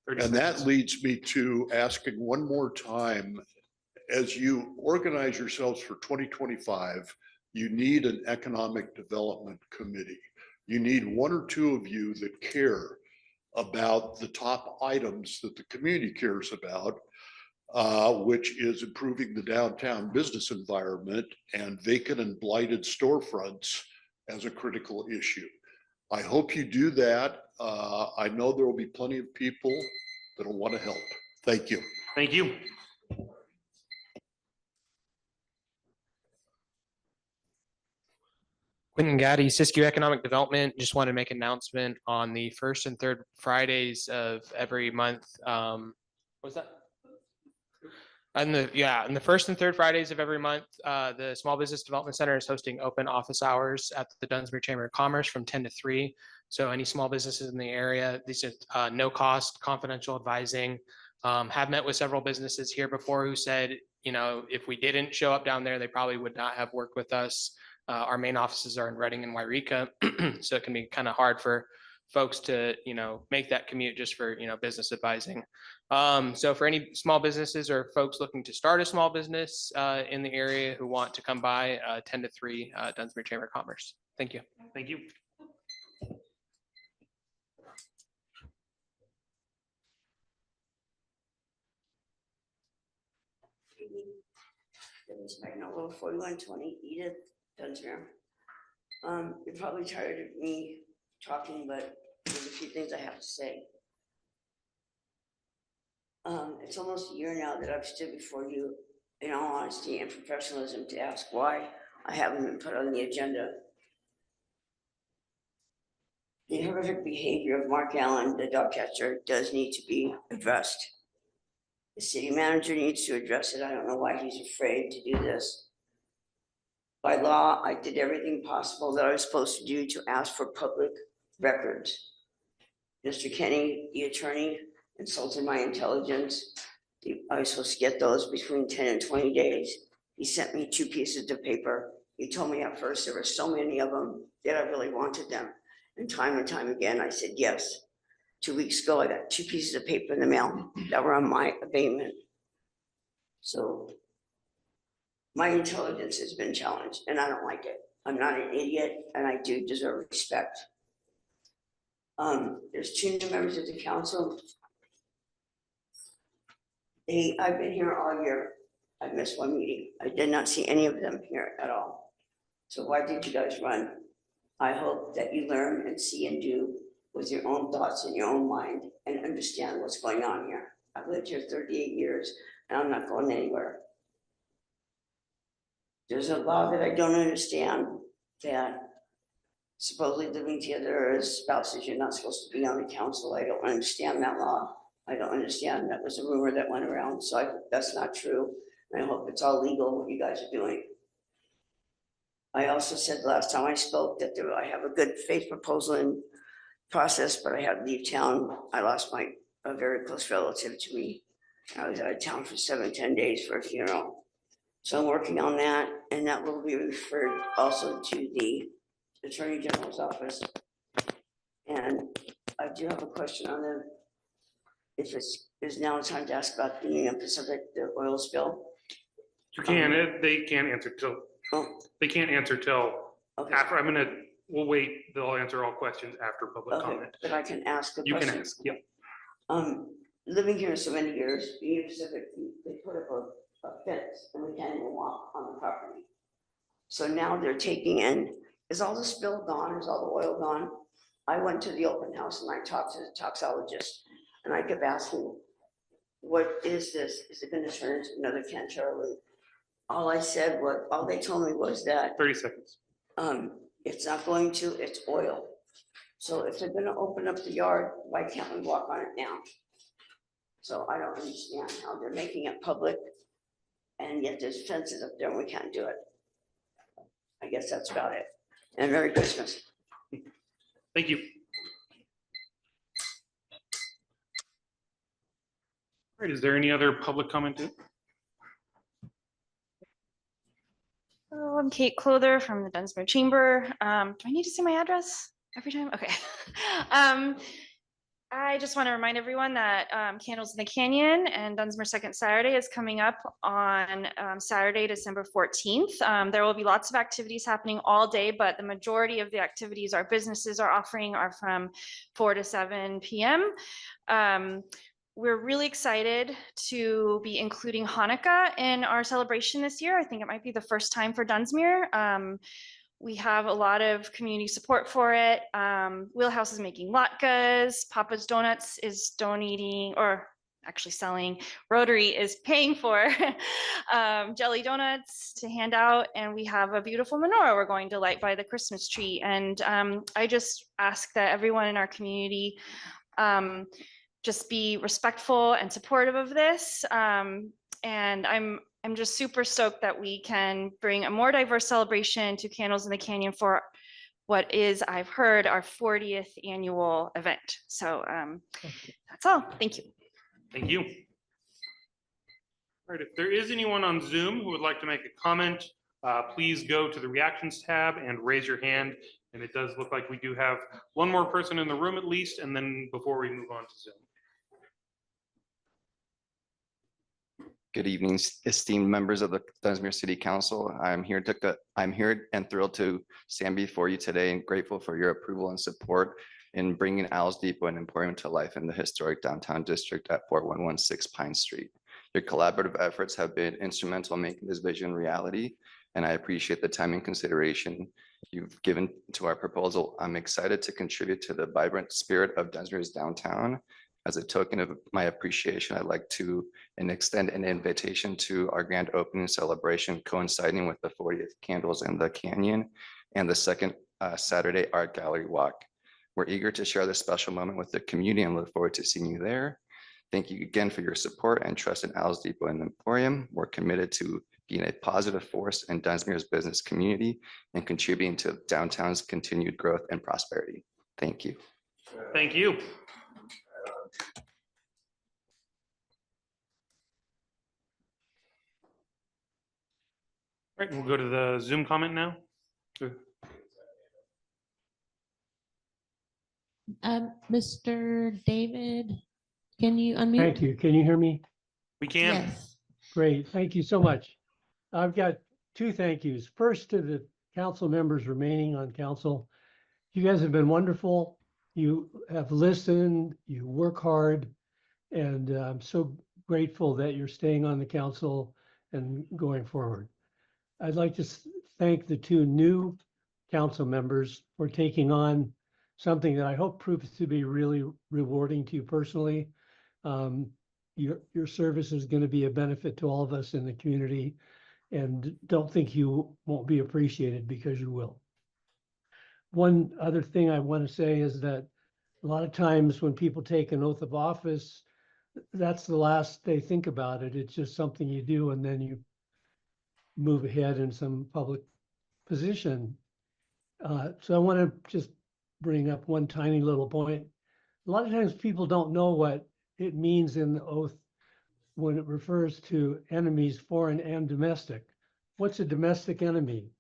And that leads me to asking one more time, as you organize yourselves for 2025, you need an economic development committee. You need 1 or 2 of you that care about the top items that the community cares about, which is improving the downtown business environment and vacant and blighted storefronts as a critical issue. I hope you do that. I know there will be plenty of people that will want to help. Thank you. Thank you. Quentin Gaddy, Siskiyou Economic Development. Just want to make an announcement on the 1st and 3rd Fridays of every month. What's that? And the 1st and 3rd Fridays of every month, the Small Business Development Center is hosting open office hours at the Dunsmuir Chamber of Commerce from 10 to 3. So any small businesses in the area, these are no cost, confidential advising. Have met with several businesses here before who said, you know, if we didn't show up down there, they probably would not have worked with us. Our main offices are in Reading and Wairika, so it can be kind of hard for folks to, you know, make that commute just for, you know, business advising. So for any small businesses or folks looking to start a small business in the area who want to come by, 10 to 3, Dunsmuir Chamber of Commerce. Thank you. Thank you. Magnolia 4120 Edith Dunsmuir. You're probably tired of me talking, but there's a few things I have to say. It's almost a year now that I've stood before you in all honesty and professionalism to ask why I haven't been put on the agenda. The horrific behavior of Mark Allen, the dog catcher, does need to be addressed. The city manager needs to address it. I don't know why he's afraid to do this. By law, I did everything possible that I was supposed to do to ask for public records. Mr. Kenny, the attorney, insulted my intelligence. I was supposed to get those between 10 and 20 days. He sent me 2 pieces of paper. He told me at first there were so many of them that I really wanted them. And time again, I said yes. 2 weeks ago, I got 2 pieces of paper in the mail that were on my abatement. So my intelligence has been challenged and I don't like it. I'm not an idiot and I do deserve respect. There's 2 new members of the council. I've been here all year. I missed one meeting. I did not see any of them here at all. So why did you guys run? I hope that you learn and see and do with your own thoughts in your own mind and understand what's going on here. I've lived here 38 years and I'm not going anywhere. There's a law that I don't understand, that supposedly living together as spouses, you're not supposed to be on the council. I don't understand that law. I don't understand. That was a rumor that went around, so I hope that's not true. And I hope it's all legal, what you guys are doing. I also said the last time I spoke that I have a good faith proposal in process, but I had to leave town. I lost a very close relative to me. I was out of town for 7-10 days for a funeral. So I'm working on that, and that will be referred also to the Attorney General's office. And I do have a question on the, if is now time to ask about the Union Pacific, the oil spill. You can, they can't answer till, they can't answer till after, we'll wait, they'll answer all questions after public Okay, comment. but I can ask a You question. can ask, yep. Living here so many years, the Union Pacific, they put up a fence and we can't even walk on the property. So now they're taking in, is all the spill gone? Is all the oil gone? I went to the open house and I talked to the toxologist and I kept asking, what is this? Is it gonna turn into another Canchara loop? All they told me was that 30 seconds. it's not going to, it's oil. So if they're gonna open up the yard, why can't we walk on it now? So I don't understand how they're making it public and yet there's fences up there and we can't do it. I guess that's about it. And Merry Christmas. Thank you. All right, is there any other public comment? Hello, I'm Kate Clother from the Dunsmuir Chamber. Do I need to say my address every time? Okay. I just want to remind everyone that Candles in the Canyon and Dunsmuir Second Saturday is coming up on Saturday, December 14th. There will be lots of activities happening all day, but the majority of the activities our businesses are offering are from 4 to 7 p.m. We're really excited to be including Hanukkah in our celebration this year. I think it might be the first time for Dunsmuir. We have a lot of community support for it. Wheelhouse is making latkes. Papa's Donuts is donating, or actually selling. Rotary is paying for jelly donuts to hand out. And we have a beautiful menorah we're going to light by the Christmas tree. And I just ask that everyone in our community just be respectful and supportive of this. And I'm just super stoked that we can bring a more diverse celebration to Candles in the Canyon for what is, I've heard, our 40th annual event. So that's all. Thank you. Thank you. All right, if there is anyone on Zoom who would like to make a comment, please go to the reactions tab and raise your hand. And it does look like we do have one more person in the room at least, and then before we move on to Zoom. Good evening, esteemed members of the Dunsmuir City Council. I'm here and thrilled to stand before you today and grateful for your approval and support in bringing Al's Depot and Emporium to life in the historic downtown district at 4116 Pine Street. Your collaborative efforts have been instrumental in making this vision reality, and I appreciate the time and consideration you've given to our proposal. I'm excited to contribute to the vibrant spirit of Dunsmuir's downtown. As a token of my appreciation, I'd like to extend an invitation to our grand opening celebration coinciding with the 40th Candles in the Canyon and the second Saturday Art Gallery Walk. We're eager to share this special moment with the community and look forward to seeing you there. Thank you again for your support and trust in Al's Depot and Emporium. We're committed to being a positive force in Dunsmuir's business community and contributing to downtown's continued growth and prosperity. Thank you. Thank you. All right, we'll go to the Zoom comment now. Mr. David, can you unmute? Thank you. Can you hear me? We can. Yes. Great. Thank you so much. I've got two thank yous. First, to the council members remaining on council. You guys have been wonderful. You have listened, you work hard, and I'm so grateful that you're staying on the council and going forward. I'd like to thank the two new council members for taking on something that I hope proves to be really rewarding to you personally. Your service is going to be a benefit to all of us in the community, and don't think you won't be appreciated, because you will. One other thing I want to say is that a lot of times when people take an oath of office, that's the last they think about it. It's just something you do, and then you move ahead in some public position. So I want to just bring up one tiny little point. A lot of times people don't know what it means in the oath when it refers to enemies, foreign and domestic. What's a domestic enemy?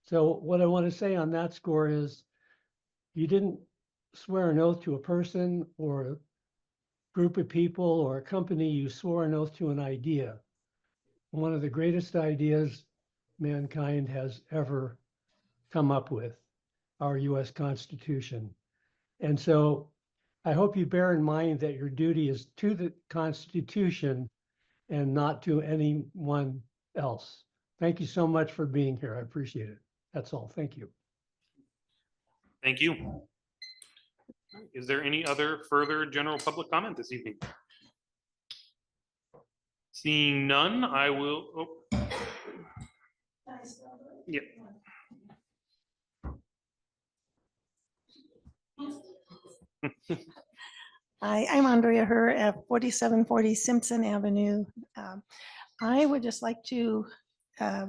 So what I want to say on that score is, you didn't swear an oath to a person or a group of people or a company, you swore an oath to an idea. One of the greatest ideas mankind has ever come up with, our US Constitution. And so I hope you bear in mind that your duty is to the Constitution and not to anyone else. Thank you so much for being here. I appreciate it. That's all. Thank you. Thank you. Is there any other further general public comment this evening? Seeing none, I will, yeah. Hi, I'm Andrea Herr at 4740 Simpson Avenue. I would just like to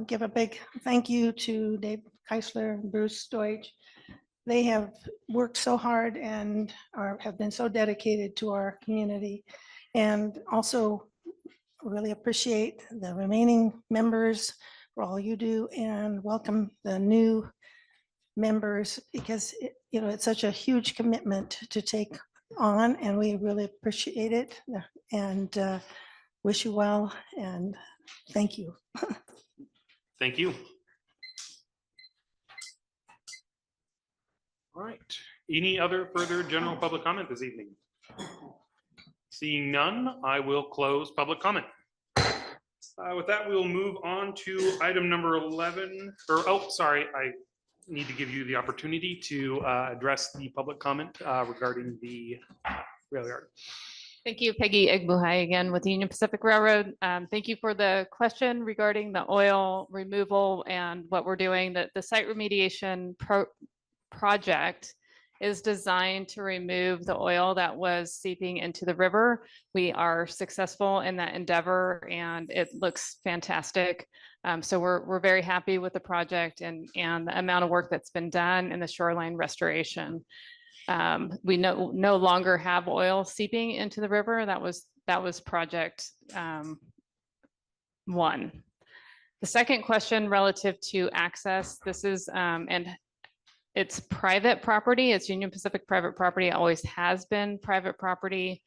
give a big thank you to Dave Keisler and Bruce Deutsch. They have worked so hard and have been so dedicated to our community, and also really appreciate the remaining members for all you do, and welcome the new members, because it's such a huge commitment to take on, and we really appreciate it, and wish you well, and thank you. Thank you. All right. Any other further general public comment this evening? Seeing none, I will close public comment. With that, we'll move on to item number 11, or, oh, sorry, I need to give you the opportunity to address the public comment regarding the rail yard. Thank you, Peggy Egbuhai again with the Union Pacific Railroad. Thank you for the question regarding the oil removal and what we're doing. The site remediation project is designed to remove the oil that was seeping into the river. We are successful in that endeavor, and it looks fantastic. So we're very happy with the project and the amount of work that's been done in the shoreline restoration. We no longer have oil seeping into the river. That was project 1. The second question relative to access, this is and it's private property. It's Union Pacific private property. It always has been private property.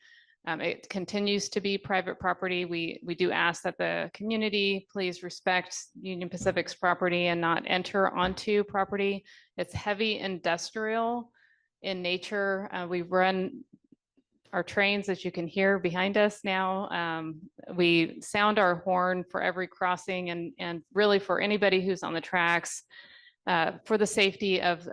It continues to be private property. We do ask that the community please respect Union Pacific's property and not enter onto property. It's heavy industrial in nature. We run our trains, as you can hear behind us now. We sound our horn for every crossing and really for anybody who's on the tracks, for the safety of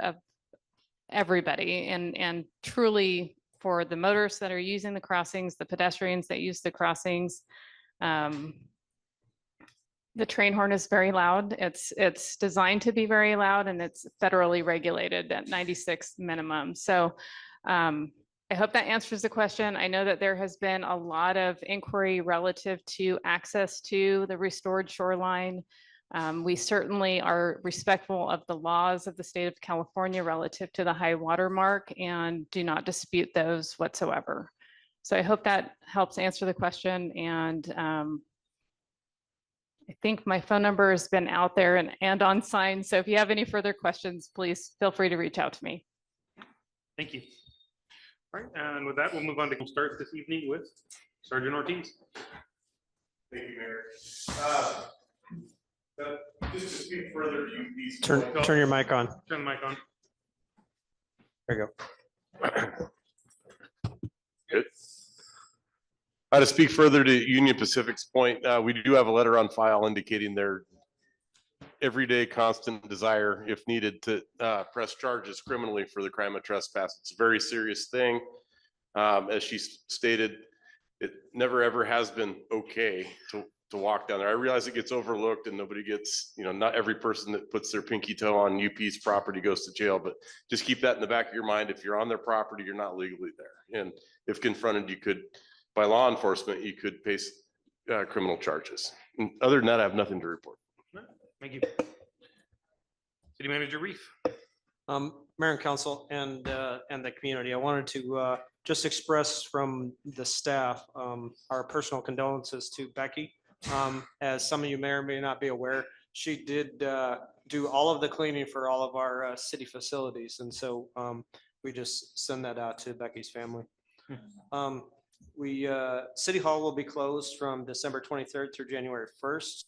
everybody, and truly for the motorists that are using the crossings, the pedestrians that use the crossings. The train horn is very loud. It's designed to be very loud, and it's federally regulated at 96 minimum. So I hope that answers the question. I know that there has been a lot of inquiry relative to access to the restored shoreline. We certainly are respectful of the laws of the state of California relative to the high water mark and do not dispute those whatsoever. So I hope that helps answer the question. And I think my phone number has been out there and on sign. So if you have any further questions, please feel free to reach out to me. Thank you. All right, and with that, we'll move on to start this evening with Sergeant Ortiz. Thank you, Mayor. Just to speak further to these. Turn your mic on. Turn the mic on. There you go. Good. To speak further to Union Pacific's point, we do have a letter on file indicating their everyday constant desire, if needed, to press charges criminally for the crime of trespass. It's a very serious thing. As she stated, it never ever has been okay to walk down there. I realize it gets overlooked and nobody gets, not every person that puts their pinky toe on UP's property goes to jail, but just keep that in the back of your mind. If you're on their property, you're not legally there. And if confronted, you could, by law enforcement, you could face criminal charges. And other than that, I have nothing to report. Thank you. City Manager Reef. Mayor and council and the community, I wanted to just express from the staff our personal condolences to Becky. As some of you may or may not be aware, she did do all of the cleaning for all of our city facilities. And so we just send that out to Becky's family. City Hall will be closed from December 23rd through January 1st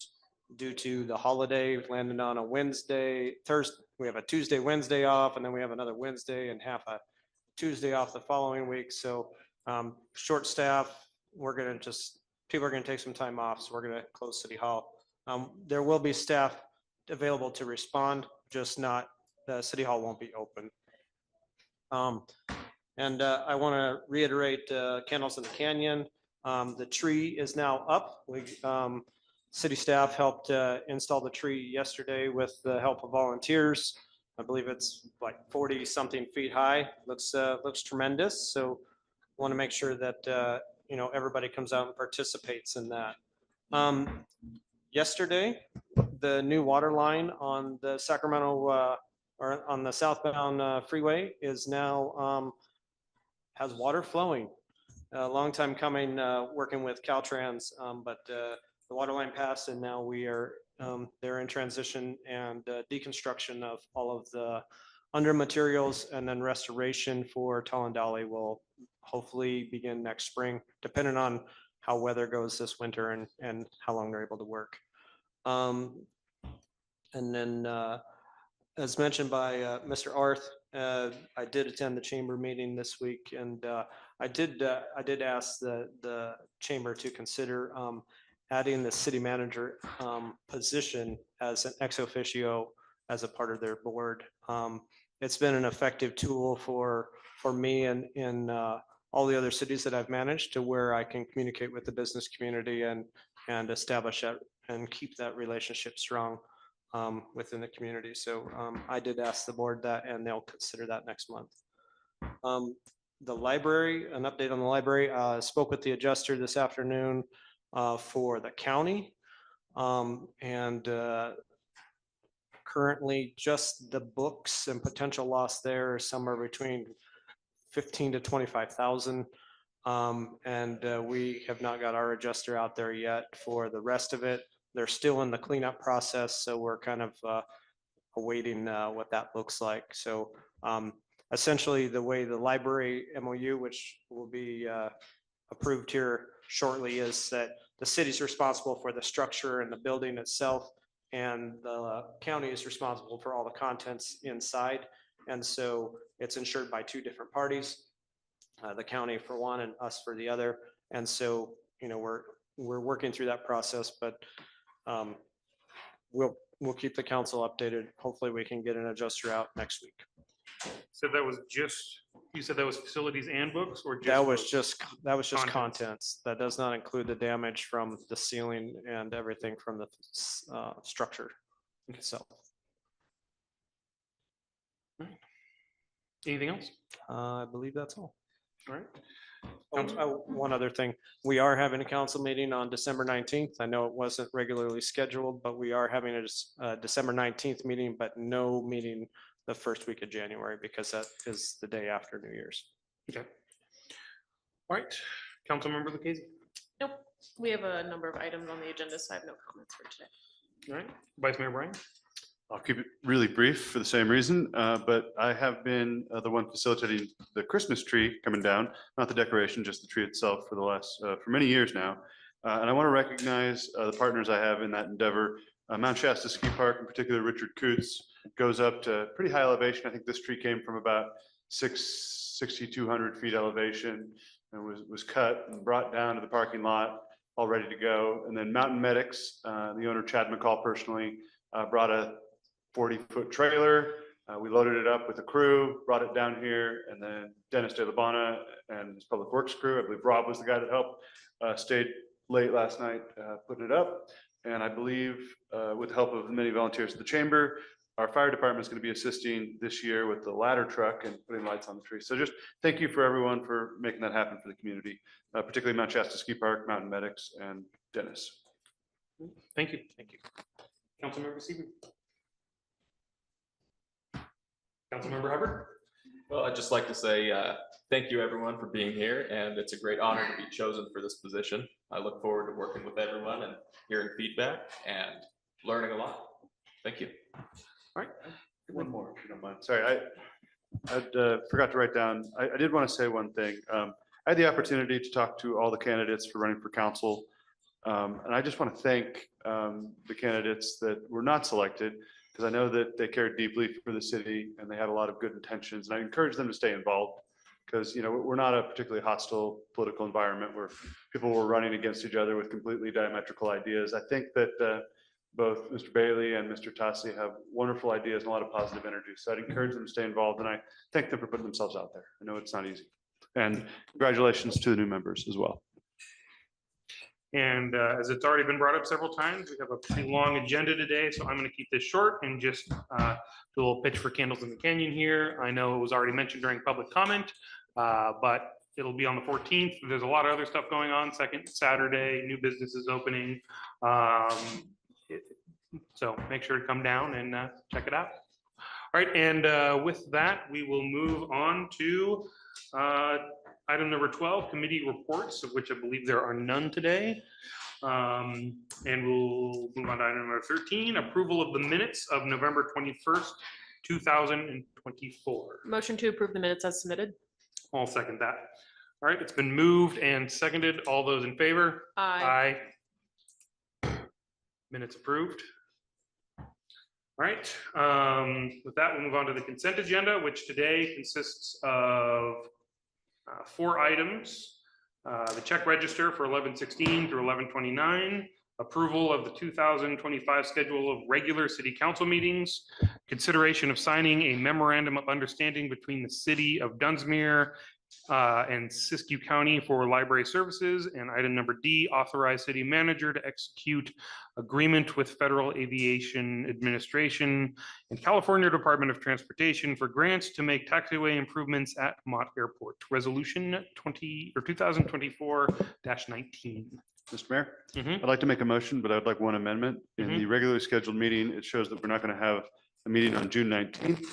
due to the holiday landing on a Wednesday, Thursday. We have a Tuesday, Wednesday off, and then we have another Wednesday and half a Tuesday off the following week. So short staff, people are gonna take some time off, so we're gonna close City Hall. There will be staff available to respond, just not, the City Hall won't be open. And I wanna reiterate Candles in the Canyon. The tree is now up. City staff helped install the tree yesterday with the help of volunteers. I believe it's like 40 something feet high. Looks tremendous. So want to make sure that everybody comes out and participates in that. Yesterday, the new water line on the Sacramento or on the southbound freeway is now has water flowing. A long time coming, working with Caltrans, but the water line passed and now they're in transition and deconstruction of all of the under materials, and then restoration for Tollendali will hopefully begin next spring, depending on how weather goes this winter and how long they're able to work. And then as mentioned by Mr. Arth, I did attend the chamber meeting this week, and I did ask the chamber to consider adding the city manager position as an ex officio as a part of their board. It's been an effective tool for me and in all the other cities that I've managed, to where I can communicate with the business community and establish that and keep that relationship strong within the community. So I did ask the board that, and they'll consider that next month. The library, an update on the library, spoke with the adjuster this afternoon for the county. And currently just the books and potential loss there are somewhere between 15 to 25,000. And we have not got our adjuster out there yet for the rest of it. They're still in the cleanup process, so we're kind of awaiting what that looks like. So essentially the way the library MOU, which will be approved here shortly, is that the city's responsible for the structure and the building itself, and the county is responsible for all the contents inside. And so it's insured by two different parties, the county for one and us for the other. And so, we're working through that process, but we'll keep the council updated. Hopefully we can get an adjuster out next week. So you said that was facilities and books, or just? That was just contents? That does not include the damage from the ceiling and everything from the structure itself. Anything else? I believe that's all. All right. One other thing, we are having a council meeting on December 19th. I know it wasn't regularly scheduled, but we are having a December 19th meeting, but no meeting the first week of January, because that is the day after New Year's. Okay. All right, Councilmember Lucchese. Nope, we have a number of items on the agenda, so I have no comments for today. All right, Vice Mayor Bryan. I'll keep it really brief for the same reason, but I have been the one facilitating the Christmas tree coming down, not the decoration, just the tree itself for the last, for many years now. And I want to recognize the partners I have in that endeavor. Mount Shasta Ski Park, in particular, Richard Coots, goes up to pretty high elevation. I think this tree came from about 6,200 feet elevation and was cut and brought down to the parking lot, all ready to go. And then Mountain Medics, the owner Chad McCall personally brought a 40-foot trailer. We loaded it up with a crew, brought it down here, and then Dennis De Labana and his public works crew, I believe Rob was the guy that helped, stayed late last night putting it up. And I believe with the help of many volunteers at the chamber, our fire department is going to be assisting this year with the ladder truck and putting lights on the tree. So just thank you for everyone for making that happen for the community, particularly Mount Shasta Ski Park, Mountain Medics, and Dennis. Thank you. Thank you. Councilmember Seaver. Councilmember Hubbard. Well, I'd just like to say thank you everyone for being here, and it's a great honor to be chosen for this position. I look forward to working with everyone and hearing feedback and learning a lot. Thank you. All right. One more, if you don't mind. Sorry, I forgot to write down. I did want to say one thing. I had the opportunity to talk to all the candidates for running for council. And I just want to thank the candidates that were not selected, because I know that they cared deeply for the city and they had a lot of good intentions. And I encourage them to stay involved, because we're not a particularly hostile political environment where people were running against each other with completely diametrical ideas. I think that both Mr. Bailey and Mr. Tassi have wonderful ideas and a lot of positive energy. So I'd encourage them to stay involved, and I thank them for putting themselves out there. I know it's not easy. And congratulations to the new members as well. And as it's already been brought up several times, we have a pretty long agenda today, so I'm going to keep this short and just do a little pitch for Candles in the Canyon here. I know it was already mentioned during public comment, but it'll be on the 14th. There's a lot of other stuff going on. Second Saturday, new businesses opening. So make sure to come down and check it out. All right, and with that, we will move on to item number 12, committee reports, of which I believe there are none today. And we'll move on to item number 13, approval of the minutes of November 21st, 2024. Motion to approve the minutes as submitted. I'll second that. All right, it's been moved and seconded. All those in favor? Aye. Minutes approved. All right, with that, we'll move on to the consent agenda, which today consists of 4 items. The check register for 11/16 through 11/29, approval of the 2025 schedule of regular city council meetings, consideration of signing a memorandum of understanding between the city of Dunsmuir and Siskiyou County for library services, and item number D, authorize city manager to execute agreement with Federal Aviation Administration and California Department of Transportation for grants to make taxiway improvements at Mott Airport. Resolution 2024-19. Mr. Mayor, I'd like to make a motion, but I'd like one amendment. In the regularly scheduled meeting, it shows that we're not going to have a meeting on June 19th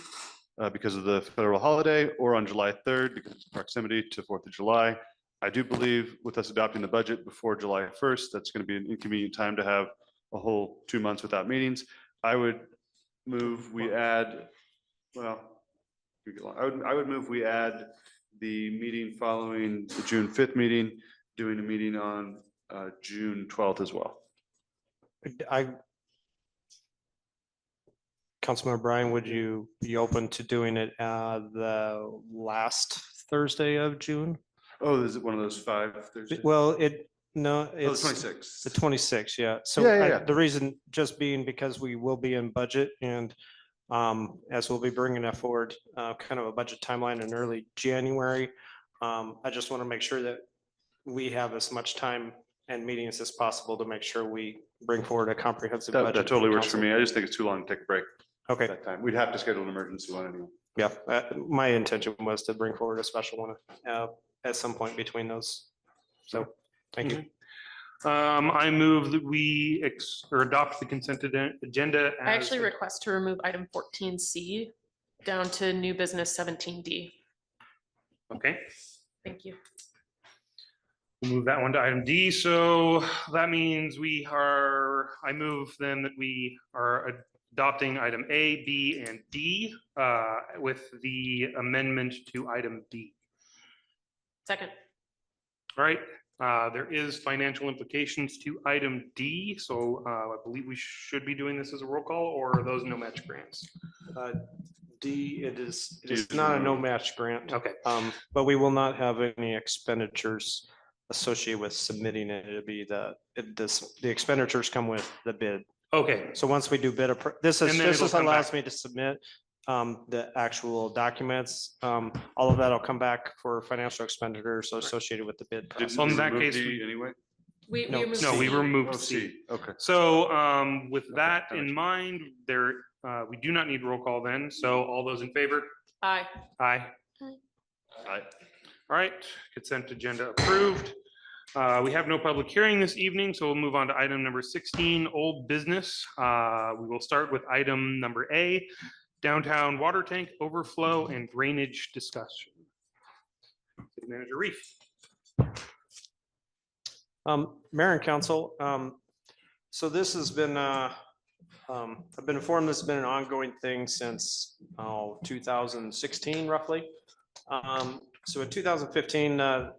because of the federal holiday, or on July 3rd because of proximity to 4th of July. I do believe with us adopting the budget before July 1st, that's going to be an inconvenient time to have a whole 2 months without meetings. I would move we add, well, I would move we add the meeting following the June 5th meeting, doing a meeting on June 12th as well. Councilmember Brian, would you be open to doing it the last Thursday of June? Oh, is it one of those 5 Thursdays? Well, no, it's 26th. The 26th, yeah. So Yeah. the reason just being because we will be in budget, and as we'll be bringing that forward, kind of a budget timeline in early January. I just want to make sure that we have as much time and meetings as possible to make sure we bring forward a comprehensive budget. That totally works for me. I just think it's too long to take a break. Okay. That time. We'd have to schedule an emergency one anyway. Yeah, my intention was to bring forward a special one at some point between those. So, thank you. I move that we adopt the consent agenda. I actually request to remove item 14C down to new business 17D. Okay. Thank you. We'll move that one to item D. So that means I move then that we are adopting item A, B, and D with the amendment to item D. Second. All right, There is financial implications to item D, so I believe we should be doing this as a roll call, or are those no match grants? D, it is D is not a no removed. match grant. Okay. But we will not have any expenditures associated with submitting it. It'll be the expenditures come with the bid. Okay, So once we do this And is, then this it'll just come allows back. me to submit the actual documents. All of that will come back for financial expenditures associated with the bid process. Didn't we in that remove case, D anyway? We No, removed no, we C. removed Oh, C. Okay. So with that that in makes mind, we do not need roll call then. So all those in favor? Aye. Aye. Aye. All right, consent agenda approved. We have no public hearing this evening, so we'll move on to item number 16, old business. We will start with item number A, downtown water tank overflow and drainage discussion. City Manager Reef. Mayor and council, so this has been, I've been informed this has been an ongoing thing since 2016 roughly. So in 2015,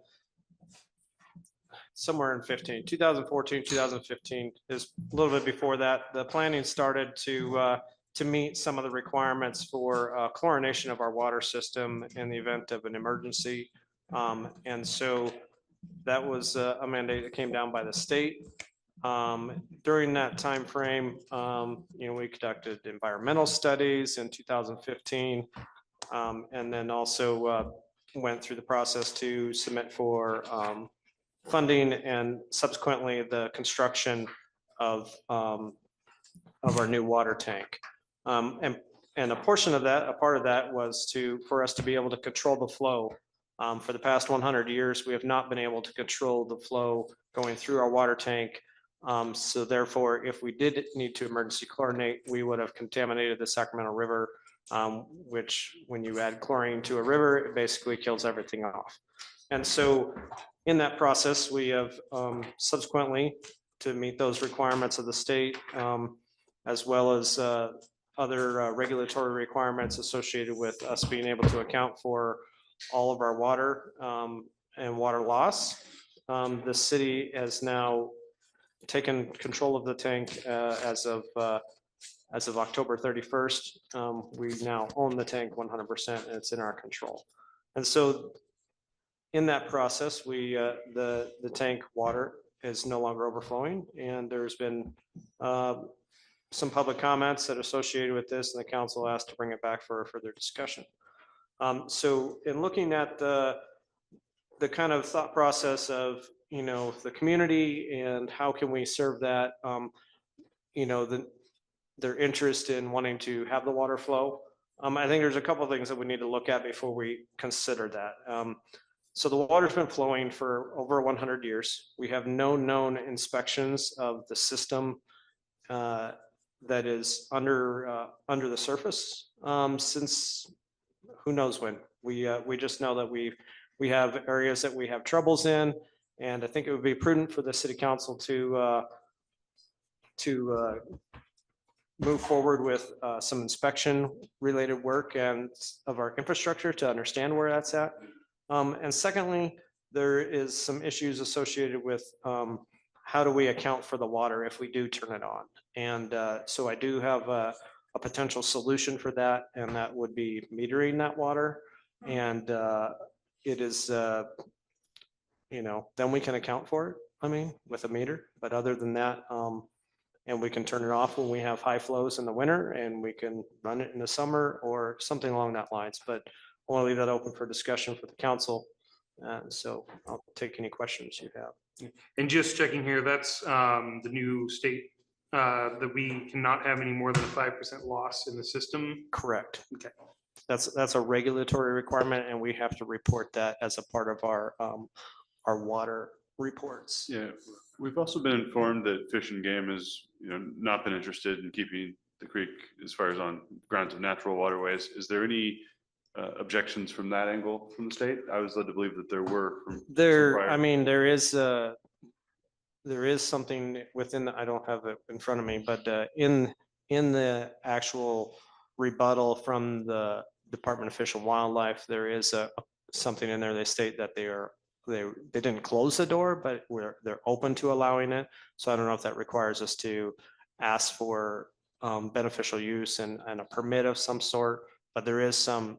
somewhere in 2014, 2015 is a little bit before that, the planning started to meet some of the requirements for chlorination of our water system in the event of an emergency. And so that was a mandate that came down by the state. During that timeframe, we conducted environmental studies in 2015, and then also went through the process to submit for funding and subsequently the construction of our new water tank. And a portion of that, a part of that was for us to be able to control the flow. For the past 100 years, we have not been able to control the flow going through our water tank. So therefore, if we did need to emergency chlorinate, we would have contaminated the Sacramento River, which when you add chlorine to a river, it basically kills everything off. And so in that process, we have subsequently, to meet those requirements of the state, as well as other regulatory requirements associated with us being able to account for all of our water and water loss. The city has now taken control of the tank as of October 31st. We now own the tank 100% and it's in our control. And so in that process, the tank water is no longer overflowing, and there's been some public comments that are associated with this, and the council asked to bring it back for further discussion. So in looking at the kind of thought process of, the community and how can we serve that, their interest in wanting to have the water flow. I think there's a couple of things that we need to look at before we consider that. So the water's been flowing for over 100 years. We have no known inspections of the system that is under the surface since who knows when. We just know that we have areas that we have troubles in, and I think it would be prudent for the city council to move forward with some inspection related work and of our infrastructure to understand where that's at. And secondly, there is some issues associated with how do we account for the water if we do turn it on? And so I do have a potential solution for that, and that would be metering that water. And it is, then we can account for it, with a meter. But other than that, and we can turn it off when we have high flows in the winter, and we can run it in the summer or something along that lines. But I want to leave that open for discussion for the council. So I'll take any questions you have. And just checking here, that's the new state that we cannot have any more than a 5% loss in the system. Correct. Okay. That's a regulatory requirement, and we have to report that as a part of our water reports. Yeah, we've also been informed that Fish and Game has, not been interested in keeping the creek as far as on grounds of natural waterways. Is there any objections from that angle from the state? I was led to believe that there were. There is something within I don't have it in front of me, but in the actual rebuttal from the Department of Fish and Wildlife, there is something in there. They state that they are they didn't close the door, but they're open to allowing it. So I don't know if that requires us to ask for beneficial use and a permit of some sort, but there is some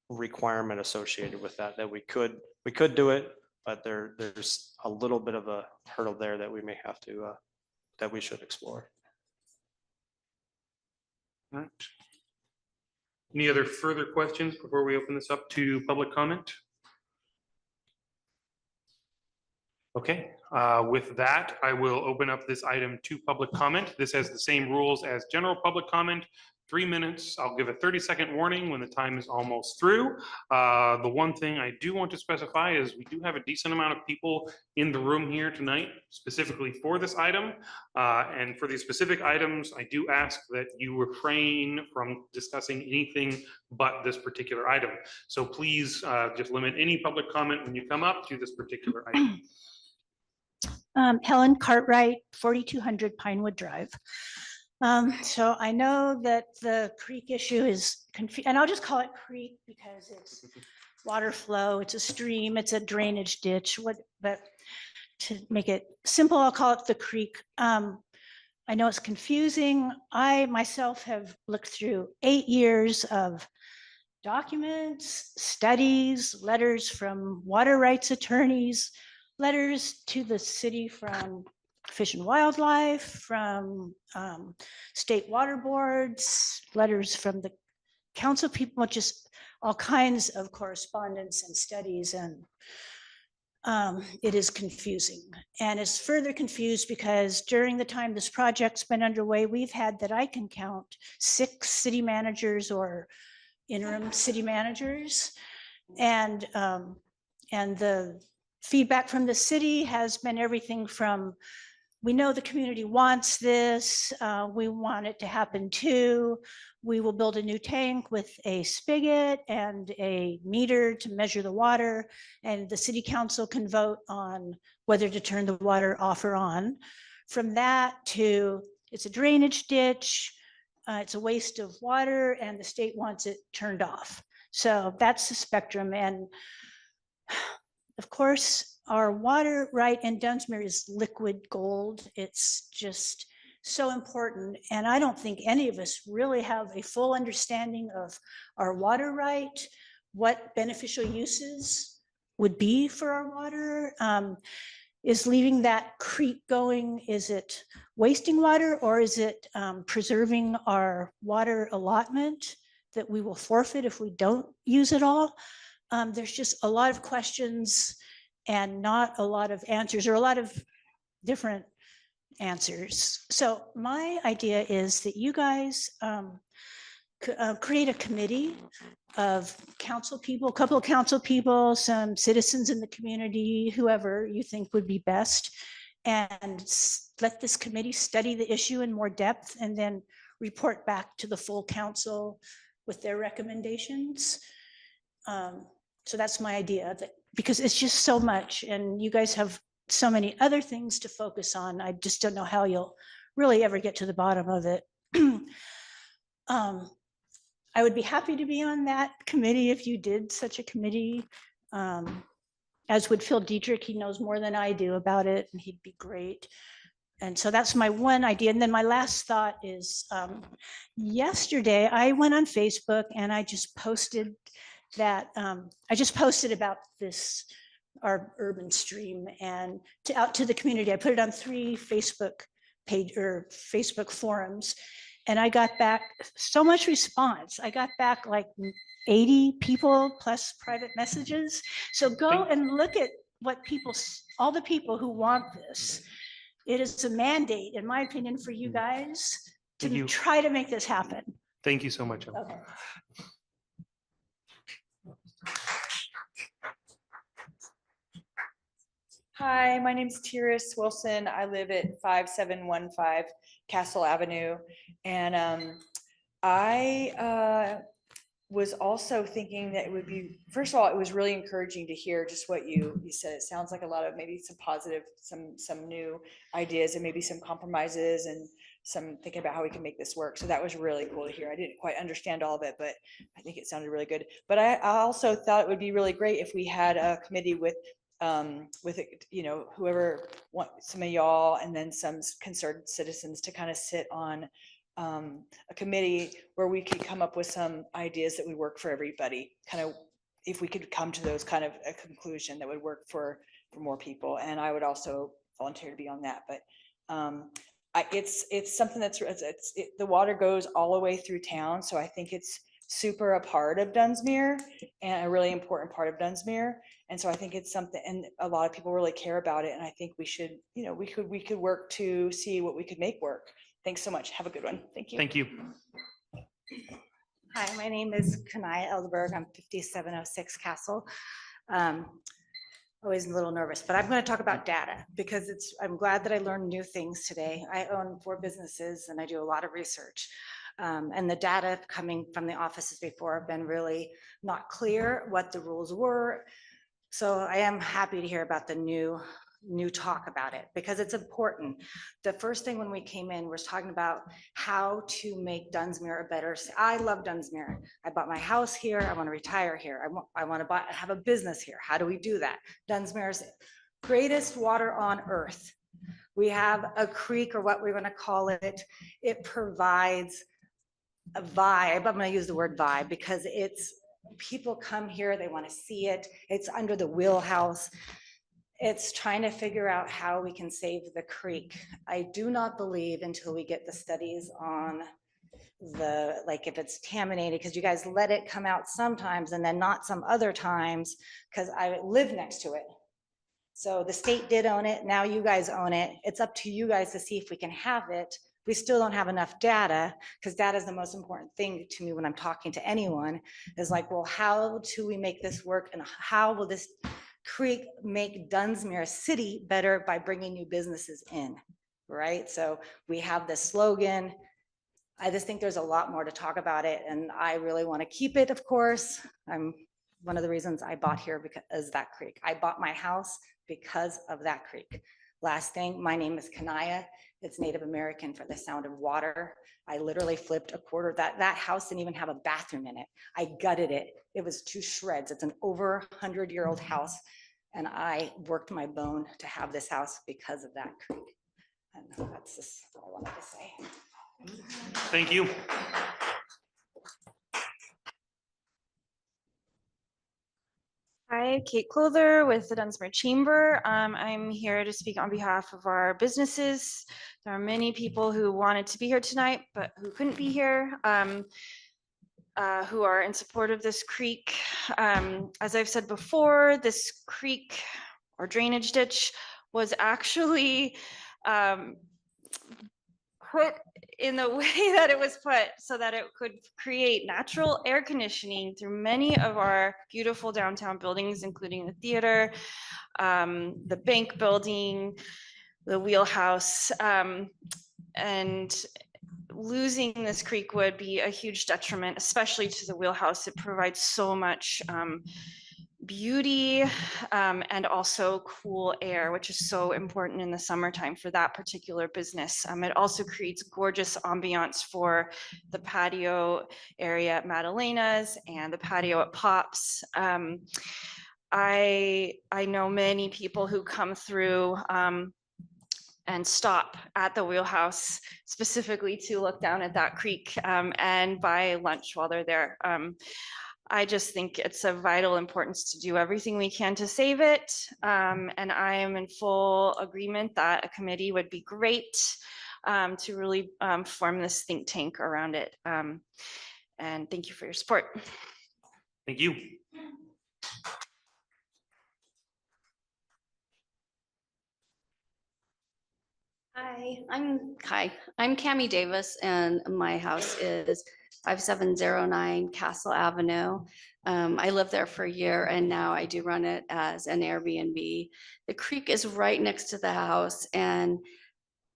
requirement associated with that we could do it, but there's a little bit of a hurdle there that we may have to that we should explore. All right. Any other further questions before we open this up to public comment? Okay, with that, I will open up this item to public comment. This has the same rules as general public comment. 3 minutes. I'll give a 30-second warning when the time is almost through. The one thing I do want to specify is we do have a decent amount of people in the room here tonight, specifically for this item. And for these specific items, I do ask that you refrain from discussing anything but this particular item. So please just limit any public comment when you come up to this particular item. Helen Cartwright, 4200 Pinewood Drive. So I know that the creek issue is and I'll just call it creek because it's water flow, it's a stream, it's a drainage ditch. But to make it simple, I'll call it the creek. I know it's confusing. I myself have looked through 8 years of documents, studies, letters from water rights attorneys, letters to the city from Fish and Wildlife, from state water boards, letters from the council people, just all kinds of correspondence and studies. And it is confusing. And it's further confused because during the time this project's been underway, we've had, that I can count, 6 city managers or interim city managers. And the feedback from the city has been everything from, we know the community wants this, we want it to happen too. We will build a new tank with a spigot and a meter to measure the water, and the city council can vote on whether to turn the water off or on. From that to, it's a drainage ditch, it's a waste of water, and the state wants it turned off. So that's the spectrum. And of course, our water right in Dunsmuir is liquid gold. It's just so important. And I don't think any of us really have a full understanding of our water right, what beneficial uses would be for our water. Is leaving that creek going, is it wasting water, or is it preserving our water allotment that we will forfeit if we don't use it all? There's just a lot of questions and not a lot of answers, or a lot of different answers. So my idea is that you guys create a committee of council people, a couple of council people, some citizens in the community, whoever you think would be best, and let this committee study the issue in more depth and then report back to the full council with their recommendations. So that's my idea, that because it's just so much and you guys have so many other things to focus on. I just don't know how you'll really ever get to the bottom of it. I would be happy to be on that committee if you did such a committee. As would Phil Dietrich, he knows more than I do about it, and he'd be great. And so that's my one idea. And then my last thought is, yesterday I went on Facebook and I just posted that, I just posted about this, our urban stream, and out to the community. I put it on 3 Facebook page or Facebook forums. And I got back so much response. I got back like 80 people plus private messages. So go and look at what people, all the people who want this. It is a mandate, in my opinion, for you guys to try to make this happen. Thank you so much. Okay. Hi, my name's Tiris Wilson. I live at 5715 Castle Avenue. And I was also thinking that it would be, first of all, it was really encouraging to hear just what you said. It sounds like a lot of maybe some positive, some new ideas and maybe some compromises. And some thinking about how we can make this work. So that was really cool to hear. I didn't quite understand all of it, but I think it sounded really good. But I also thought it would be really great if we had a committee with whoever some of y'all and then some concerned citizens to kind of sit on a committee where we could come up with some ideas that would work for everybody. Kind of, if we could come to those kind of a conclusion that would work for more people. And I would also volunteer to be on that. But it's something that's the water goes all the way through town. So I think it's super a part of Dunsmuir and a really important part of Dunsmuir. And so I think it's something, and a lot of people really care about it. And I think we should, we could work to see what we could make work. Thanks so much. Have a good one. Thank you. Thank you. Hi, my name is Kanaya Elderberg. I'm 5706 Castle. Always a little nervous, but I'm going to talk about data because I'm glad that I learned new things today. I own 4 businesses and I do a lot of research. And the data coming from the offices before have been really not clear what the rules were. So I am happy to hear about the new talk about it because it's important. The first thing when we came in was talking about how to make Dunsmuir a better. I love Dunsmuir. I bought my house here. I want to retire here. I want to have a business here. How do we do that? Dunsmuir's greatest water on earth. We have a creek, or what we're going to call it. It provides a vibe. I'm going to use the word vibe because people come here, they want to see it. It's under the wheelhouse. It's trying to figure out how we can save the creek. I do not believe until we get the studies on if it's contaminated, because you guys let it come out sometimes and then not some other times, because I live next to it. So the state did own it. Now you guys own it. It's up to you guys to see if we can have it. We still don't have enough data, because data is the most important thing to me when I'm talking to anyone, is like, well, how do we make this work? And how will this creek make Dunsmuir City better by bringing new businesses in, right? So we have this slogan. I just think there's a lot more to talk about it, and I really want to keep it, of course. One of the reasons I bought here is that creek. I bought my house because of that creek. Last thing, my name is Kanaya. It's Native American for the sound of water. I literally flipped a quarter. That house didn't even have a bathroom in it. I gutted it. It was to shreds. It's an over 100-year-old house. And I worked my bone to have this house because of that creek. And that's just what I wanted to say. Thank you. Hi, Kate Clother with the Dunsmuir Chamber. I'm here to speak on behalf of our businesses. There are many people who wanted to be here tonight, but who couldn't be here, who are in support of this creek. As I've said before, this creek or drainage ditch was actually put in the way that it was put so that it could create natural air conditioning through many of our beautiful downtown buildings, including the theater, the bank building, the wheelhouse, and losing this creek would be a huge detriment, especially to the wheelhouse. It provides so much beauty and also cool air, which is so important in the summertime for that particular business. It also creates gorgeous ambiance for the patio area at Madalena's and the patio at Pops. I know many people who come through and stop at the wheelhouse specifically to look down at that creek and buy lunch while they're there. I just think it's of vital importance to do everything we can to save it. And I am in full agreement that a committee would be great to really form this think tank around it. And thank you for your support. Thank you. Hi, I'm Cammie Davis, and my house is 5709 Castle Avenue. I lived there for a year, and now I do run it as an Airbnb. The creek is right next to the house, and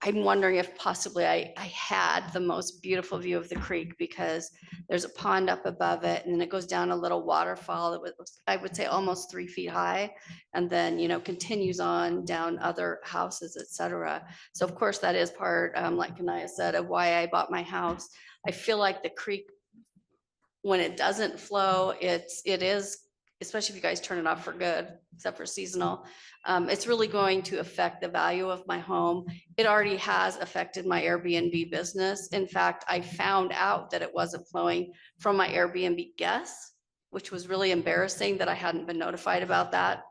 I'm wondering if possibly I had the most beautiful view of the creek because there's a pond up above it and then it goes down a little waterfall that was, I would say, almost 3 feet high. And then, you know, continues on down other houses, et cetera. So of course, that is part, like Kanaya said, of why I bought my house. I feel like the creek, when it doesn't flow, it is, especially if you guys turn it off for good, except for seasonal, it's really going to affect the value of my home. It already has affected my Airbnb business. In fact, I found out that it wasn't flowing from my Airbnb guests, which was really embarrassing that I hadn't been notified about that.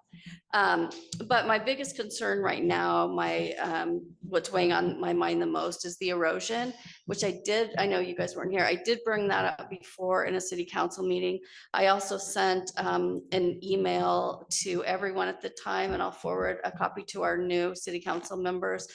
But my biggest concern right now, what's weighing on my mind the most is the erosion, which I know you guys weren't here. I did bring that up before in a city council meeting. I also sent an email to everyone at the time, and I'll forward a copy to our new city council members,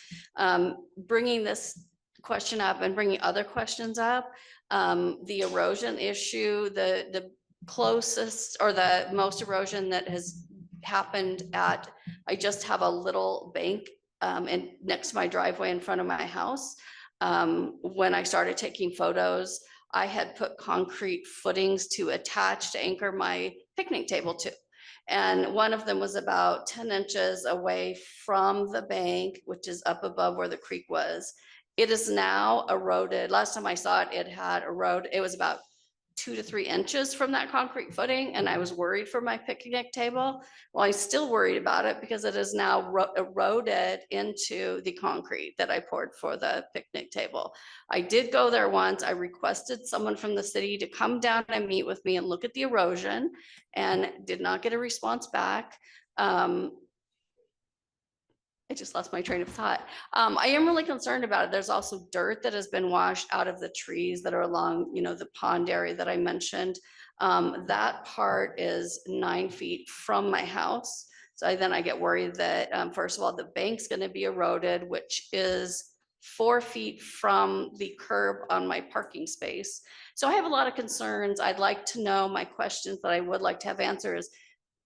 bringing this question up and bringing other questions up. The erosion issue, the closest or the most erosion that has happened at, I just have a little bank and next to my driveway in front of my house. When I started taking photos, I had put concrete footings to attach to anchor my picnic table to. And one of them was about 10 inches away from the bank, which is up above where the creek was. It is now eroded. Last time I saw it, it had eroded. It was about 2 to 3 inches from that concrete footing, and I was worried for my picnic table. Well, I'm still worried about it because it is now eroded into the concrete that I poured for the picnic table. I did go there once. I requested someone from the city to come down and meet with me and look at the erosion, and did not get a response back. I just lost my train of thought. I am really concerned about it. There's also dirt that has been washed out of the trees that are along, you know, the pond area that I mentioned. That part is 9 feet from my house. So then I get worried that, first of all, the bank's gonna be eroded, which is 4 feet from the curb on my parking space. So I have a lot of concerns. I'd like to know, my questions that I would like to have answers.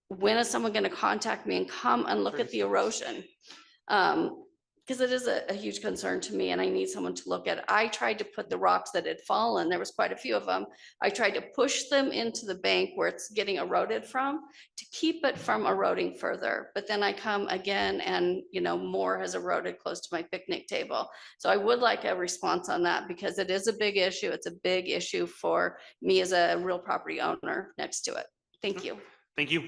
When is someone gonna contact me and come and look at the erosion? Because it is a huge concern to me and I need someone to look at it. I tried to put the rocks that had fallen, there was quite a few of them. I tried to push them into the bank where it's getting eroded from to keep it from eroding further. But then I come again and, you know, more has eroded close to my picnic table. So I would like a response on that because it is a big issue. It's a big issue for me as a real property owner next to it. Thank you. Thank you.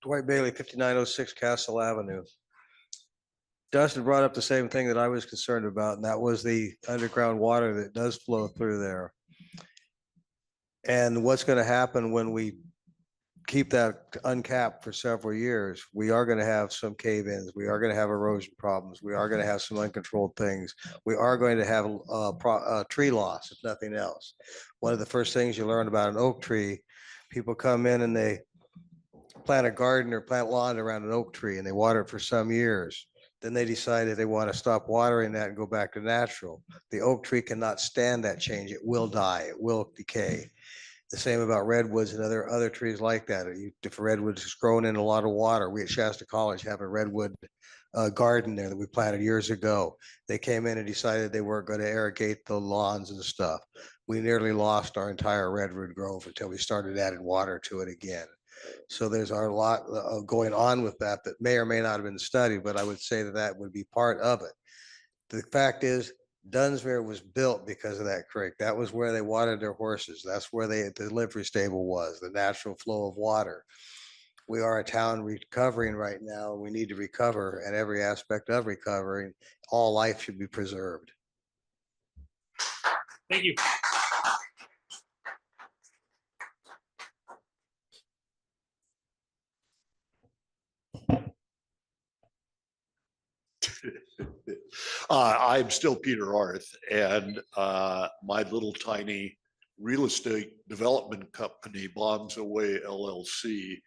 Dwight Bailey, 5906 Castle Avenue. Dustin brought up the same thing that I was concerned about, and that was the underground water that does flow through there. And what's going to happen when we keep that uncapped for several years? We are going to have some cave-ins. We are going to have erosion problems. We are going to have some uncontrolled things. We are going to have tree loss, if nothing else. One of the first things you learn about an oak tree, people come in and they plant a garden or plant lawn around an oak tree and they water it for some years. Then they decided they want to stop watering that and go back to natural. The oak tree cannot stand that change. It will die. It will decay. The same about redwoods and other trees like that. If redwoods is growing in a lot of water, we at Shasta College have a redwood garden there that we planted years ago. They came in and decided they weren't going to irrigate the lawns and stuff. We nearly lost our entire redwood grove until we started adding water to it again. So there's a lot going on with that may or may not have been studied, but I would say that that would be part of it. The fact is, Dunsmuir was built because of that creek. That was where they watered their horses. That's where the livery stable was, the natural flow of water. We are a town recovering right now. We need to recover, and every aspect of recovering, all life should be preserved. Thank you. I'm still Peter Arth, and my little tiny real estate development company, Bonds Away LLC,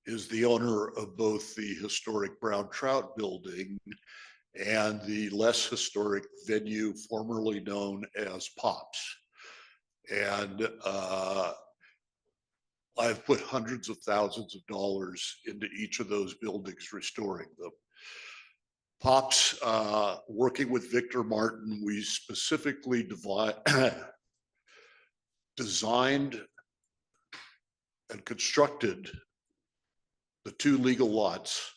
is the owner of both the historic Brown Trout building and the less historic venue formerly known as Pops. And I've put hundreds of thousands of dollars into each of those buildings, restoring them. Pops, working with Victor Martin, we specifically designed and constructed the 2 legal lots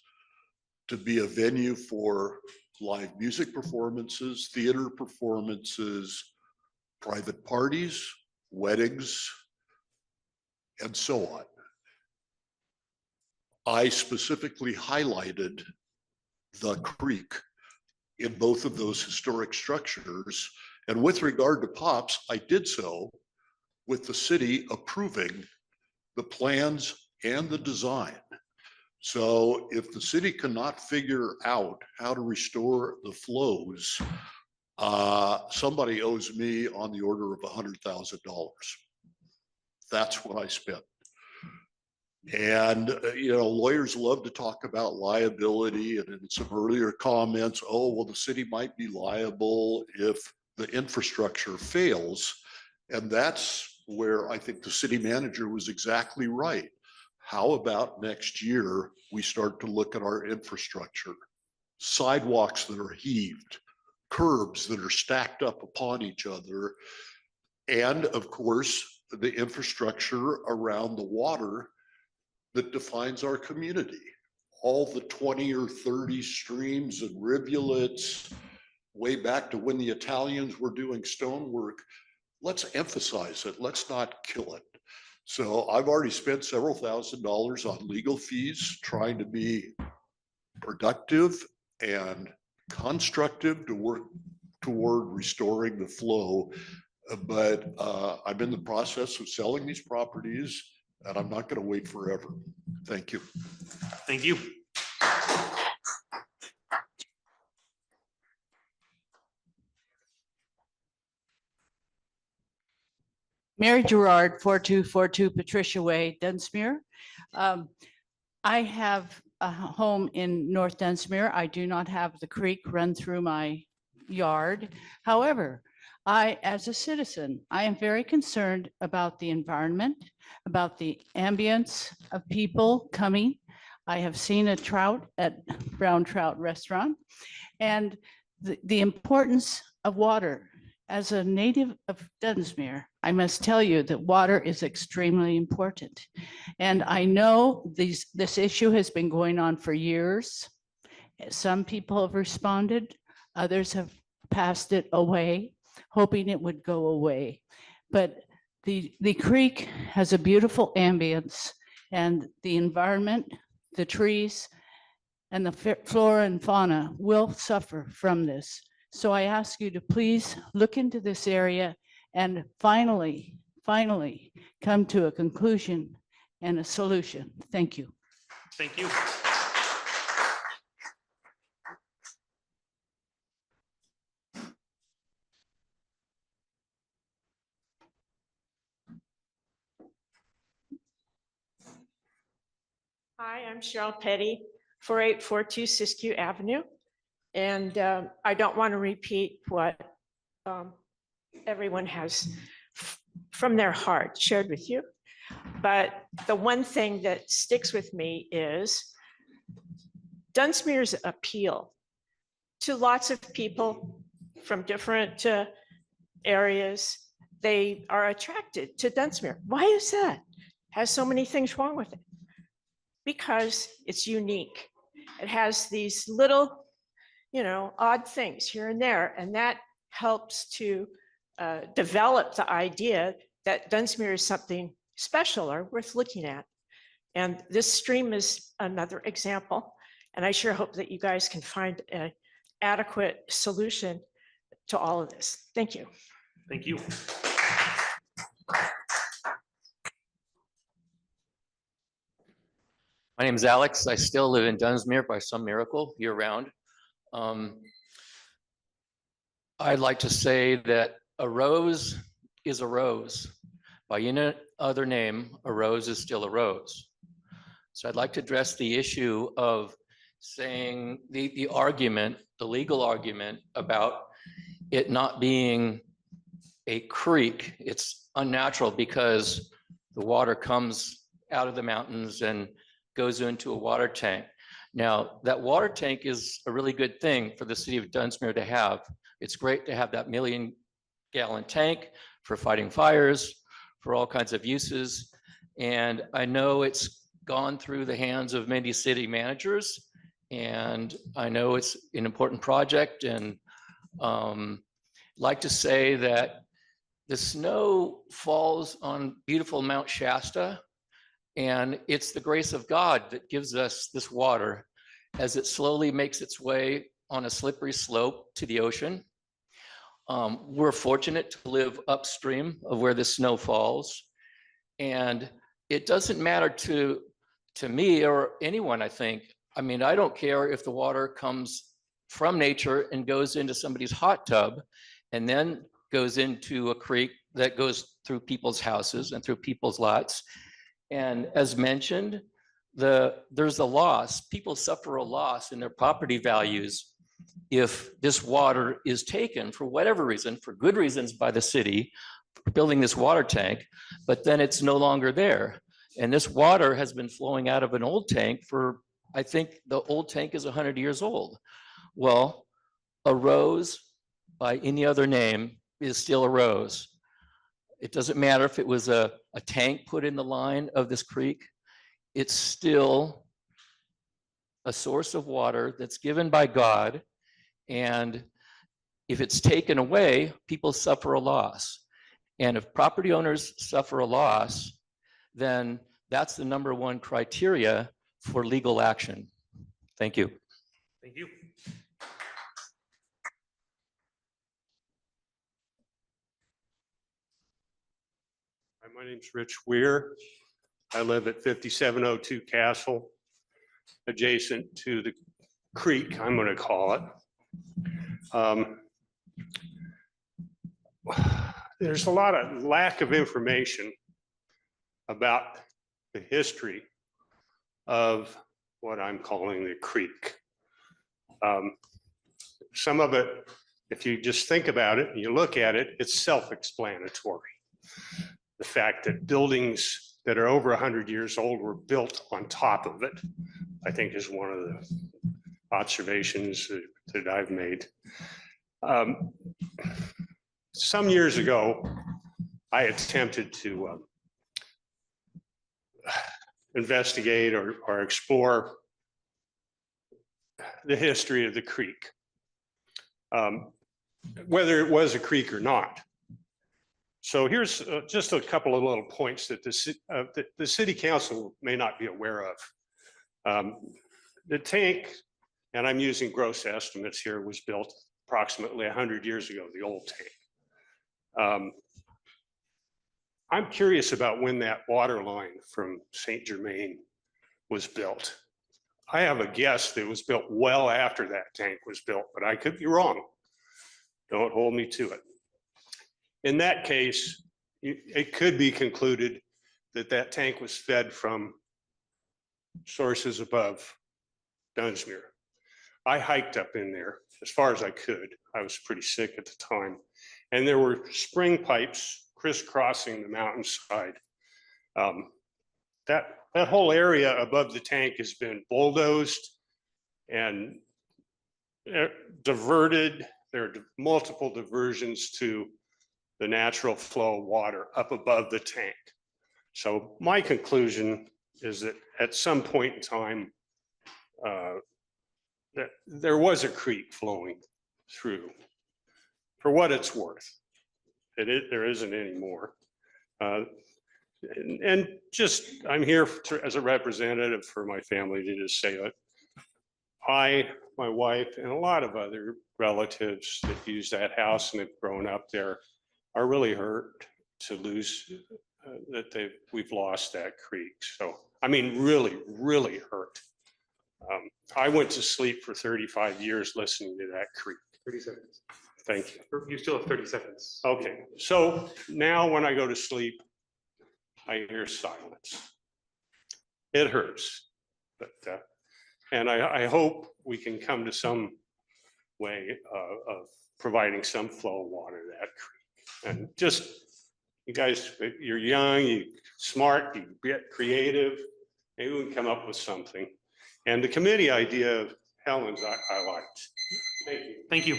to be a venue for live music performances, theater performances, private parties, weddings, and so on. I specifically highlighted the creek in both of those historic structures. And with regard to Pops, I did so with the city approving the plans and the design. So if the city cannot figure out how to restore the flows, somebody owes me on the order of $100,000. That's what I spent. And, lawyers love to talk about liability, and in some earlier comments, oh, well, the city might be liable if the infrastructure fails. And that's where I think the city manager was exactly right. How about next year, we start to look at our infrastructure, sidewalks that are heaved, curbs that are stacked up upon each other, and of course, the infrastructure around the water that defines our community. All the 20 or 30 streams and rivulets, way back to when the Italians were doing stonework. Let's emphasize it. Let's not kill it. So I've already spent several $1,000s on legal fees, trying to be productive and constructive to work toward restoring the flow. But I'm in the process of selling these properties, and I'm not going to wait forever. Thank you. Thank you. Mary Gerard, 4242 Patricia Way, Dunsmuir. I have a home in North Dunsmuir. I do not have the creek run through my yard. However, as a citizen, I am very concerned about the environment, about the ambience of people coming. I have seen a trout at Brown Trout Restaurant, and the importance of water. As a native of Dunsmuir, I must tell you that water is extremely important. And I know this issue has been going on for years. Some people have responded, others have passed it away, hoping it would go away. But the creek has a beautiful ambience, and the environment, the trees, and the flora and fauna will suffer from this. So I ask you to please look into this area and finally come to a conclusion and a solution. Thank you. Thank you. Hi, I'm Cheryl Petty, 4842 Siskiyou Avenue. And I don't want to repeat what everyone has from their heart shared with you. But the one thing that sticks with me is Dunsmuir's appeal to lots of people from different areas. They are attracted to Dunsmuir. Why is that? Has so many things wrong with it. Because it's unique. It has these little, odd things here and there, and that helps to develop the idea that Dunsmuir is something special or worth looking at. And this stream is another example. And I sure hope that you guys can find an adequate solution to all of this. Thank you. Thank you. My name is Alex. I still live in Dunsmuir by some miracle year round. I'd like to say that a rose is a rose. By any other name, a rose is still a rose. So I'd like to address the issue of saying the argument, the legal argument about it not being a creek. It's unnatural because the water comes out of the mountains and goes into a water tank. Now, that water tank is a really good thing for the city of Dunsmuir to have. It's great to have that 1 million-gallon tank for fighting fires, for all kinds of uses. And I know it's gone through the hands of many city managers, and I know it's an important project, and like to say that the snow falls on beautiful Mount Shasta, and it's the grace of God that gives us this water as it slowly makes its way on a slippery slope to the ocean. We're fortunate to live upstream of where the snow falls. And it doesn't matter to me or anyone, I think. I mean, I don't care if the water comes from nature and goes into somebody's hot tub and then goes into a creek that goes through people's houses and through people's lots. And as mentioned, there's a loss. People suffer a loss in their property values if this water is taken for whatever reason, for good reasons by the city, for building this water tank, but then it's no longer there. And this water has been flowing out of an old tank for, I think the old tank is 100 years old. Well, a rose by any other name is still a rose. It doesn't matter if it was a tank put in the line of this creek, it's still a source of water that's given by God. And if it's taken away, people suffer a loss. And if property owners suffer a loss, then that's the #1 criteria for legal action. Thank you. Thank you. Hi, my name's Rich Weir. I live at 5702 Castle, adjacent to the creek, I'm going to call it. There's a lot of lack of information about the history of what I'm calling the creek. Some of it, if you just think about it and you look at it, it's self-explanatory. The fact that buildings that are over 100 years old were built on top of it, I think is one of the observations that I've made. Some years ago, I attempted to investigate or explore the history of the creek, whether it was a creek or not. So here's just a couple of little points that the city council may not be aware of. The tank, and I'm using gross estimates here, was built approximately 100 years ago, the old tank. I'm curious about when that water line from St. Germain was built. I have a guess that it was built well after that tank was built, but I could be wrong. Don't hold me to it. In that case, it could be concluded that that tank was fed from sources above Dunsmuir. I hiked up in there as far as I could. I was pretty sick at the time. And there were spring pipes crisscrossing the mountainside. That whole area above the tank has been bulldozed and diverted. There are multiple diversions to the natural flow of water up above the tank. So my conclusion is that at some point in time, that there was a creek flowing through. For what it's worth, there isn't anymore. And just, I'm here as a representative for my family to just say that I, my wife, and a lot of other relatives that use that house and have grown up there are really hurt to lose that we've lost that creek. So, I mean, really, really hurt. I went to sleep for 35 years listening to that creek. 30 seconds. Thank you. You still have 30 seconds. Okay, so now when I go to sleep, I hear silence. It hurts, but and I hope we can come to some way of providing some flow of water to that creek. And just, you guys, you're young, you smart, you get creative, maybe we can come up with something. And the committee idea of Helen's, I liked. Thank you. Thank you.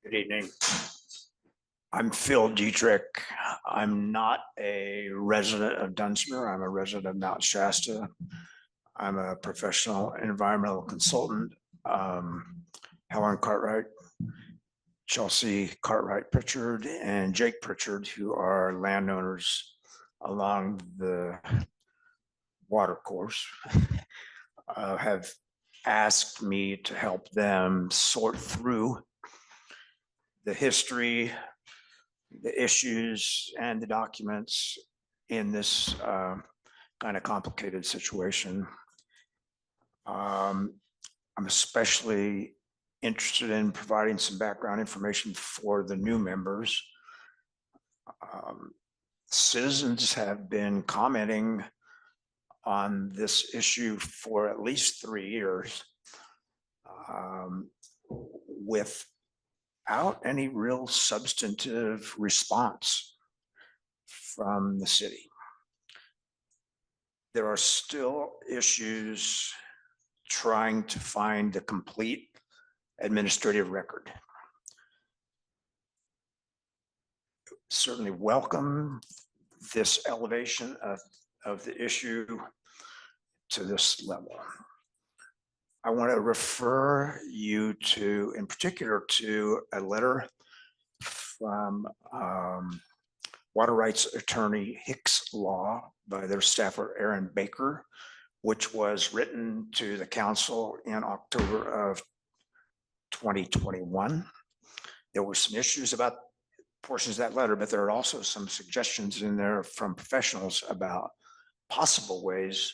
Good evening. I'm Phil Dietrich. I'm not a resident of Dunsmuir. I'm a resident of Mount Shasta. I'm a professional environmental consultant. Helen Cartwright, Chelsea Cartwright Pritchard, and Jake Pritchard, who are landowners along the water course, have asked me to help them sort through the history, the issues, and the documents in this kind of complicated situation. I'm especially interested in providing some background information for the new members. Citizens have been commenting on this issue for at least 3 years without any real substantive response from the city. There are still issues trying to find the complete administrative record. Certainly welcome this elevation of the issue to this level. I want to refer you to, in particular, to a letter from water rights attorney Hicks Law by their staffer Aaron Baker, which was written to the council in October of 2021. There were some issues about portions of that letter, but there are also some suggestions in there from professionals about possible ways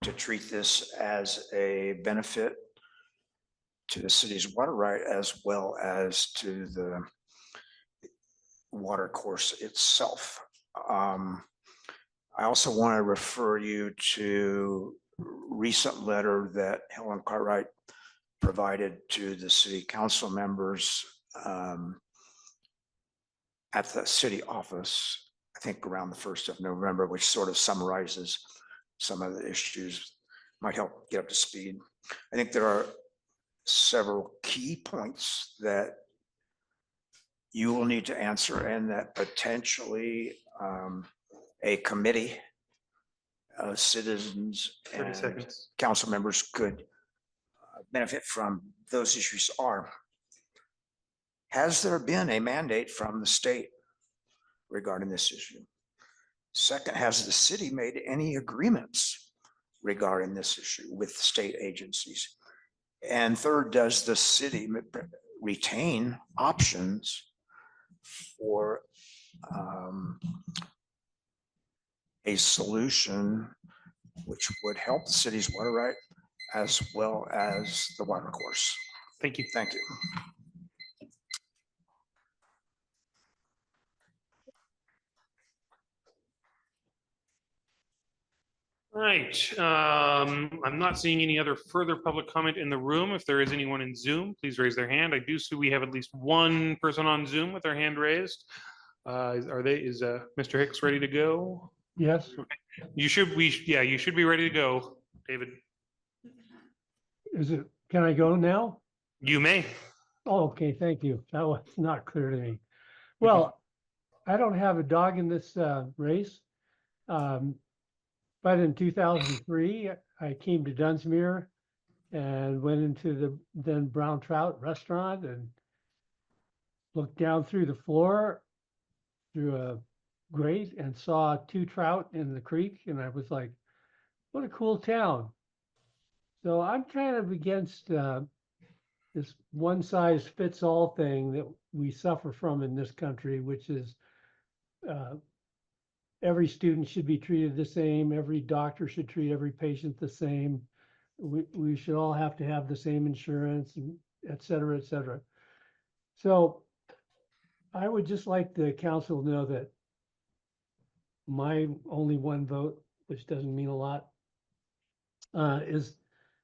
to treat this as a benefit to the city's water right as well as to the water course itself. I also want to refer you to a recent letter that Helen Cartwright provided to the city council members at the city office, I think around the 1st of November, which sort of summarizes some of the issues, might help get up to speed. I think there are several key points that you will need to answer and that potentially a committee of citizens 30 and seconds. council members could benefit from. Those issues are: has there been a mandate from the state regarding this issue? Second, has the city made any agreements regarding this issue with state agencies? And third, does the city retain options for a solution which would help the city's water right as well as the water course? Thank you. Thank you. All right. I'm not seeing any other further public comment in the room. If there is anyone in Zoom, please raise their hand. I do see we have at least one person on Zoom with their hand raised. Is Mr. Hicks ready to go? Yes. You should be ready to go, David. Can I go now? You may. Oh, okay, thank you. That was not clear to me. Well, I don't have a dog in this race. But in 2003, I came to Dunsmuir and went into the then Brown Trout restaurant and looked down through the floor through a grate and saw 2 trout in the creek. And I was like, what a cool town. So I'm kind of against this one size fits all thing that we suffer from in this country, which is every student should be treated the same. Every doctor should treat every patient the same. We should all have to have the same insurance, and et cetera, et cetera. So I would just like the council to know that my only one vote, which doesn't mean a lot, is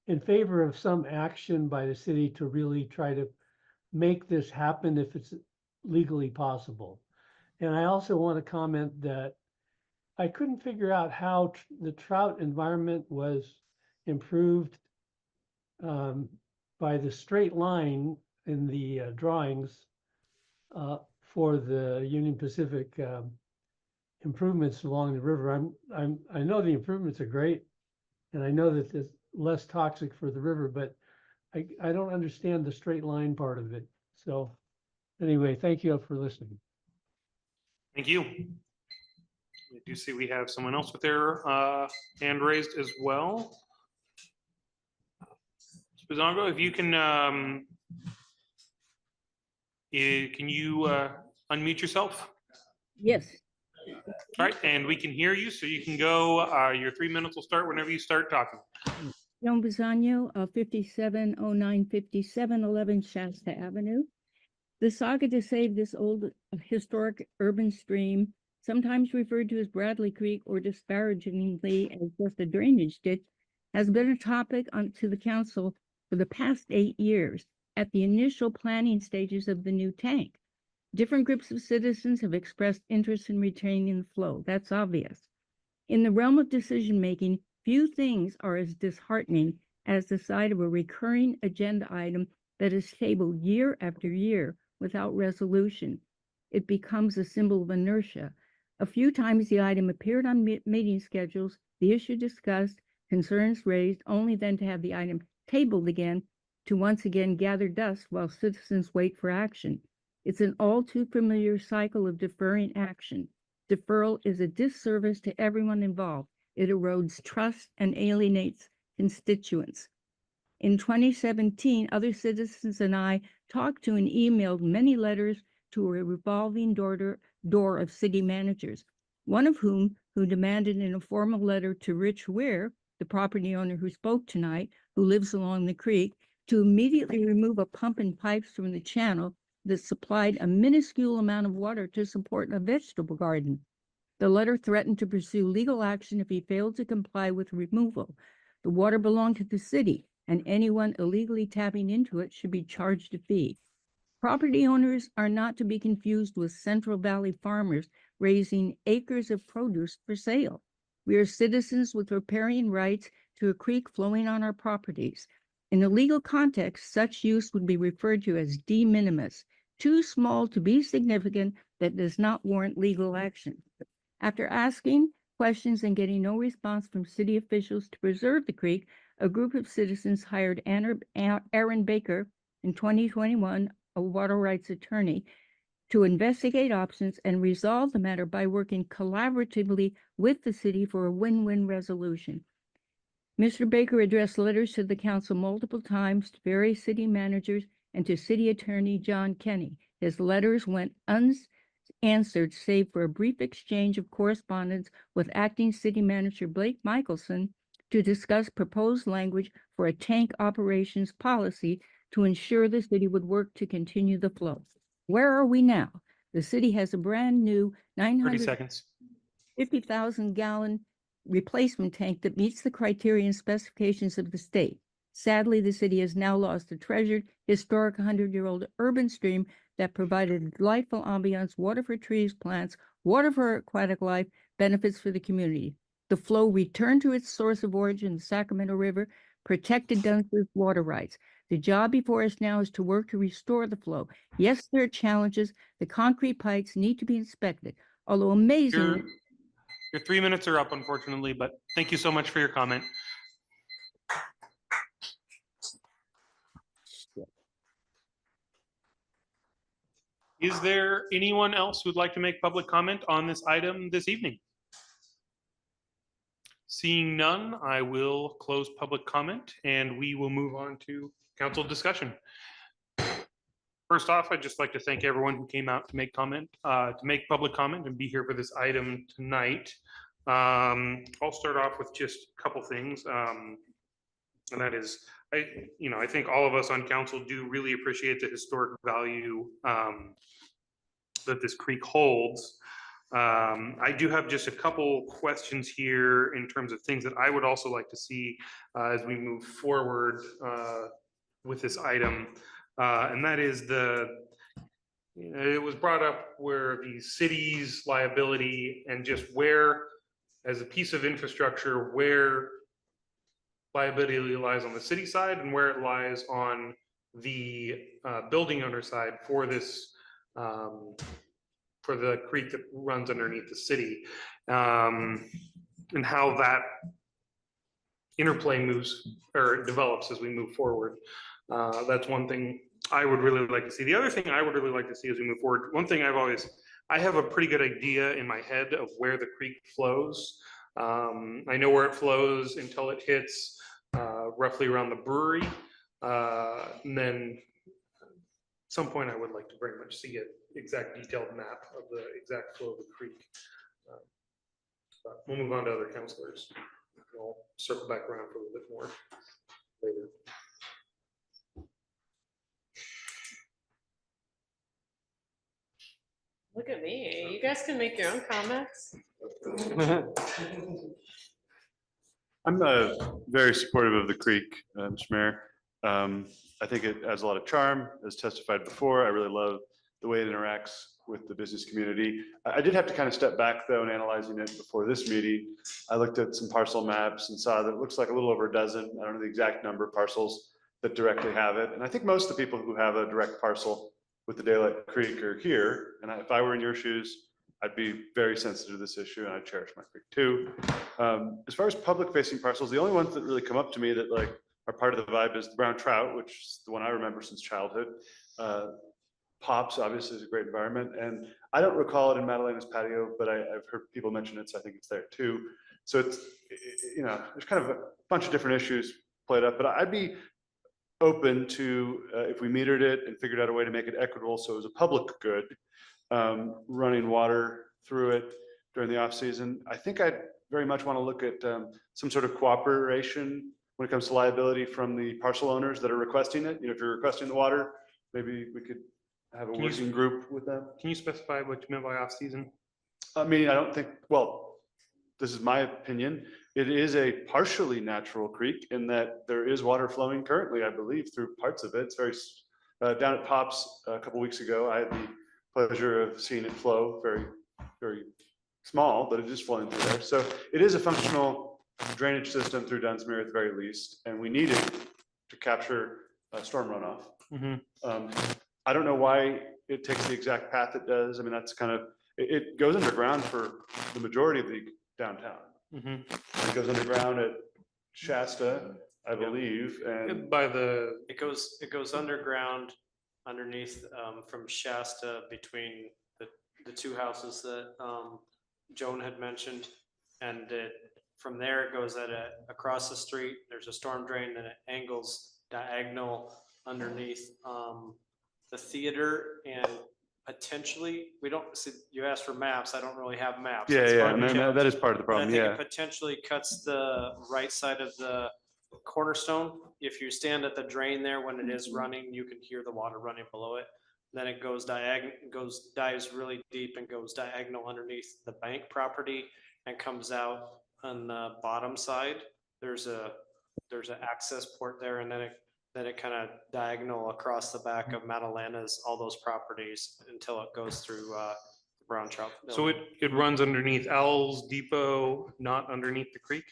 in favor of some action by the city to really try to make this happen if it's legally possible. And I also want to comment that I couldn't figure out how the trout environment was improved by the straight line in the drawings for the Union Pacific improvements along the river. I know the improvements are great, and I know that it's less toxic for the river, but I don't understand the straight line part of it. So anyway, thank you for listening. Thank you. I do see we have someone else with their hand raised as well. Spizongo, if you can unmute yourself? Yes. All right, and we can hear you, so you can go. Your 3 minutes will start whenever you start talking. Joan Bisagno, 57095711 Shasta Avenue. The saga to save this old historic urban stream, sometimes referred to as Bradley Creek or disparagingly as just a drainage ditch, has been a topic to the council for the past 8 years at the initial planning stages of the new tank. Different groups of citizens have expressed interest in retaining the flow. That's obvious. In the realm of decision-making, few things are as disheartening as the sight of a recurring agenda item that is tabled year after year without resolution. It becomes a symbol of inertia. A few times the item appeared on meeting schedules, the issue discussed, concerns raised, only then to have the item tabled again to once again gather dust while citizens wait for action. It's an all too familiar cycle of deferring action. Deferral is a disservice to everyone involved. It erodes trust and alienates constituents. In 2017, other citizens and I talked to and emailed many letters to a revolving door of city managers, one of who demanded in a formal letter to Rich Weir, the property owner who spoke tonight, who lives along the creek, to immediately remove a pump and pipes from the channel that supplied a minuscule amount of water to support a vegetable garden. The letter threatened to pursue legal action if he failed to comply with removal. The water belonged to the city, and anyone illegally tapping into it should be charged a fee. Property owners are not to be confused with Central Valley farmers raising acres of produce for sale. We are citizens with riparian rights to a creek flowing on our properties. In a legal context, such use would be referred to as de minimis, too small to be significant that does not warrant legal action. After asking questions and getting no response from city officials to preserve the creek, a group of citizens hired Aaron Baker in 2021, a water rights attorney, to investigate options and resolve the matter by working collaboratively with the city for a win-win resolution. Mr. Baker addressed letters to the council multiple times to various city managers and to city attorney John Kenny. His letters went unanswered, save for a brief exchange of correspondence with acting city manager Blake Michelson to discuss proposed language for a tank operations policy to ensure the city would work to continue the flow. Where are we now? The city has a brand new 950,000 gallon replacement tank that meets the criteria and specifications of the state. Sadly, the city has now lost a treasured, historic 100-year-old urban stream that provided delightful ambiance, water for trees, plants, water for aquatic life, benefits for the community. The flow returned to its source of origin, the Sacramento River, protected Dunsmuir's water rights. The job before us now is to work to restore the flow. Yes, there are challenges. The concrete pipes need to be inspected, although amazingly, Your 3 minutes are up, unfortunately, but thank you so much for your comment. Is there anyone else who'd like to make public comment on this item this evening? Seeing none, I will close public comment and we will move on to council discussion. First off, I'd just like to thank everyone who came out to make public comment and be here for this item tonight. I'll start off with just a couple things. And that is, I think all of us on council do really appreciate the historic value that this creek holds. I do have just a couple questions here in terms of things that I would also like to see as we move forward with this item. And that is it was brought up where the city's liability and just where, as a piece of infrastructure, where liability lies on the city side and where it lies on the building owner side for this, for the creek that runs underneath the city, and how that interplay moves or develops as we move forward. That's one thing I would really like to see. The other thing I would really like to see as we move forward, one thing I have a pretty good idea in my head of where the creek flows. I know where it flows until it hits roughly around the brewery. And then at some point I would like to very much see an exact detailed map of the exact flow of the creek. But we'll move on to other councilors. I'll circle back around for a little bit more later. Look at me. You guys can make your own comments. I'm very supportive of the creek, Mr. Mayor. I think it adds a lot of charm, as testified before. I really love the way it interacts with the business community. I did have to kind of step back though in analyzing it before this meeting. I looked at some parcel maps and saw that it looks like a little over a dozen, I don't know the exact number of parcels that directly have it. And I think most of the people who have a direct parcel with the Daylight Creek are here. And if I were in your shoes, I'd be very sensitive to this issue and I cherish my creek too. As far as public facing parcels, the only ones that really come up to me that like are part of the vibe is the brown trout, which is the one I remember since childhood. Pops obviously is a great environment. And I don't recall it in Madalena's patio, but I've heard people mention it, so I think it's there too. So it's, you know, there's kind of a bunch of different issues played up, but I'd be open to, if we metered it and figured out a way to make it equitable so it was a public good, running water through it during the off season. I think I'd very much want to look at some sort of cooperation when it comes to liability from the parcel owners that are requesting it. You know, if you're requesting the water, maybe we could have a working group with them. Can you specify what you meant by off season? I mean, I don't think, well, this is my opinion. It is a partially natural creek in that there is water flowing currently, I believe, through parts of it. It's very, down at Pops a couple weeks ago, I had the pleasure of seeing it flow, very, very small, but it is flowing through there. So it is a functional drainage system through Dunsmuir at the very least, and we need it to capture storm runoff. I don't know why it takes the exact path it does. I mean, that's kind of, it goes underground for the majority of the downtown. It goes underground at Shasta, I believe, and by the, it goes underground underneath from Shasta between the two houses that Joan had mentioned. And from there it goes across the street. There's a storm drain, then it angles diagonal underneath the theater, and potentially, we don't see, you asked for maps. I don't really have maps. yeah, It's yeah, part of the and challenge. that is part of the But I problem. think Yeah. it potentially cuts the right side of the cornerstone. If you stand at the drain there when it is running, you can hear the water running below it. Then it goes dives really deep and goes diagonal underneath the bank property and comes out on the bottom side. There's an access port there, and then it kind of diagonal across the back of Madalena's, all those properties until it goes through the Brown Trout. so it runs underneath Al's Depot, not underneath the creek?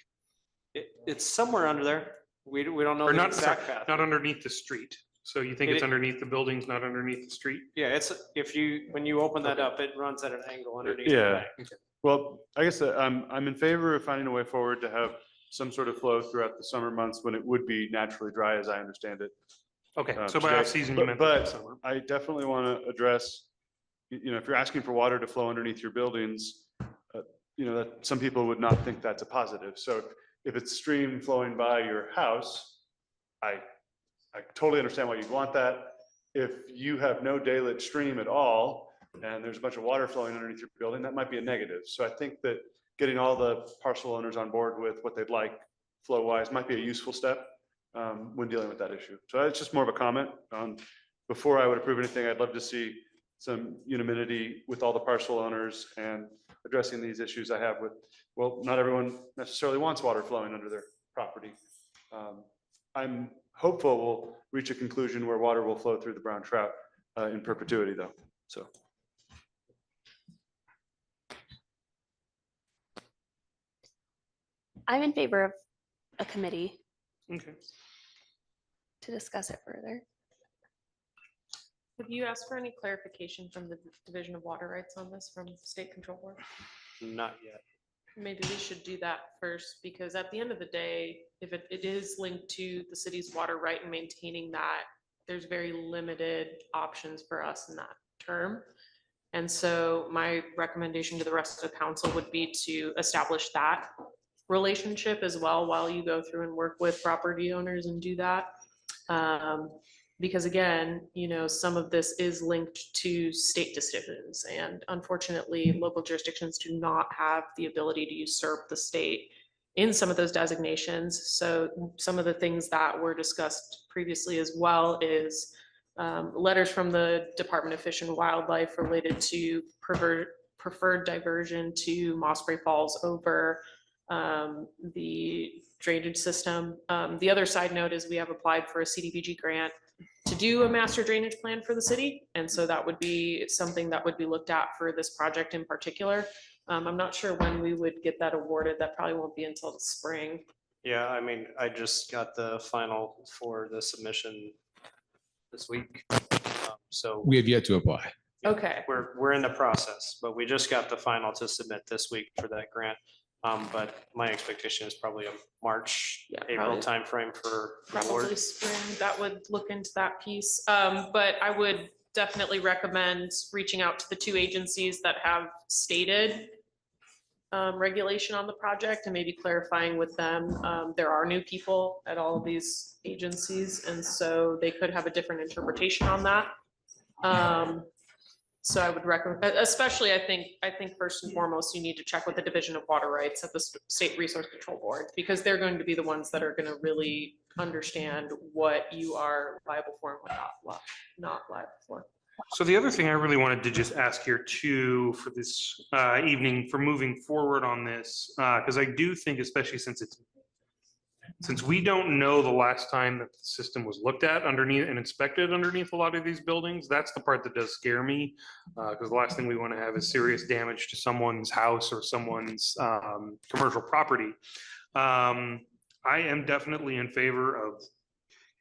It's somewhere under there. We don't know Or the not, exact sorry, path. not underneath the street. So you think it's underneath the buildings, not underneath the street? Yeah, it's, when you open that up, it runs at an angle underneath the Yeah. bank. Well, I guess I'm in favor of finding a way forward to have some sort of flow throughout the summer months when it would be naturally dry, as I understand it. Okay, so by today. off season, you meant the But summer. I definitely want to address, you know, if you're asking for water to flow underneath your buildings, you know, that some people would not think that's a positive. So if it's stream flowing by your house, I totally understand why you'd want that. If you have no daylit stream at all, and there's a bunch of water flowing underneath your building, that might be a negative. So I think that getting all the parcel owners on board with what they'd like flow wise might be a useful step when dealing with that issue. So it's just more of a comment. Before I would approve anything, I'd love to see some unanimity with all the parcel owners and addressing these issues I have with, well, not everyone necessarily wants water flowing under their property. I'm hopeful we'll reach a conclusion where water will flow through the brown trout in perpetuity though, so. I'm in favor of a committee Okay. to discuss it further. Have you asked for any clarification from the Division of Water Rights on this from State Control Board? Not yet. Maybe we should do that first, because at the end of the day, if it is linked to the city's water right and maintaining that, there's very limited options for us in that term. And so my recommendation to the rest of the council would be to establish that relationship as well while you go through and work with property owners and do that. Because again, you know, some of this is linked to state decisions, and unfortunately, local jurisdictions do not have the ability to usurp the state in some of those designations. So some of the things that were discussed previously as well is letters from the Department of Fish and Wildlife related to preferred diversion to Mossbury Falls over the drainage system. The other side note is we have applied for a CDBG grant to do a master drainage plan for the city. And so that would be something that would be looked at for this project in particular. I'm not sure when we would get that awarded. That probably won't be until the spring. Yeah, I mean, I just got the final for the submission this week. So We have yet to apply. Okay. we're in the process, but we just got the final to submit this week for that grant. But my expectation is probably a March, April probably. timeframe for Probably award. spring, that would look into that piece. But I would definitely recommend reaching out to the two agencies that have stated regulation on the project and maybe clarifying with them. There are new people at all of these agencies, and so they could have a different interpretation on that. So I would recommend, especially I think first and foremost, you need to check with the Division of Water Rights at the State Resource Control Board, because they're going to be the ones that are going to really understand what you are liable for and what not liable for. So the other thing I really wanted to just ask here too for this evening, for moving forward on this, because I do think, especially since we don't know the last time that the system was looked at underneath and inspected underneath a lot of these buildings, that's the part that does scare me. Because the last thing we want to have is serious damage to someone's house or someone's commercial property. I am definitely in favor of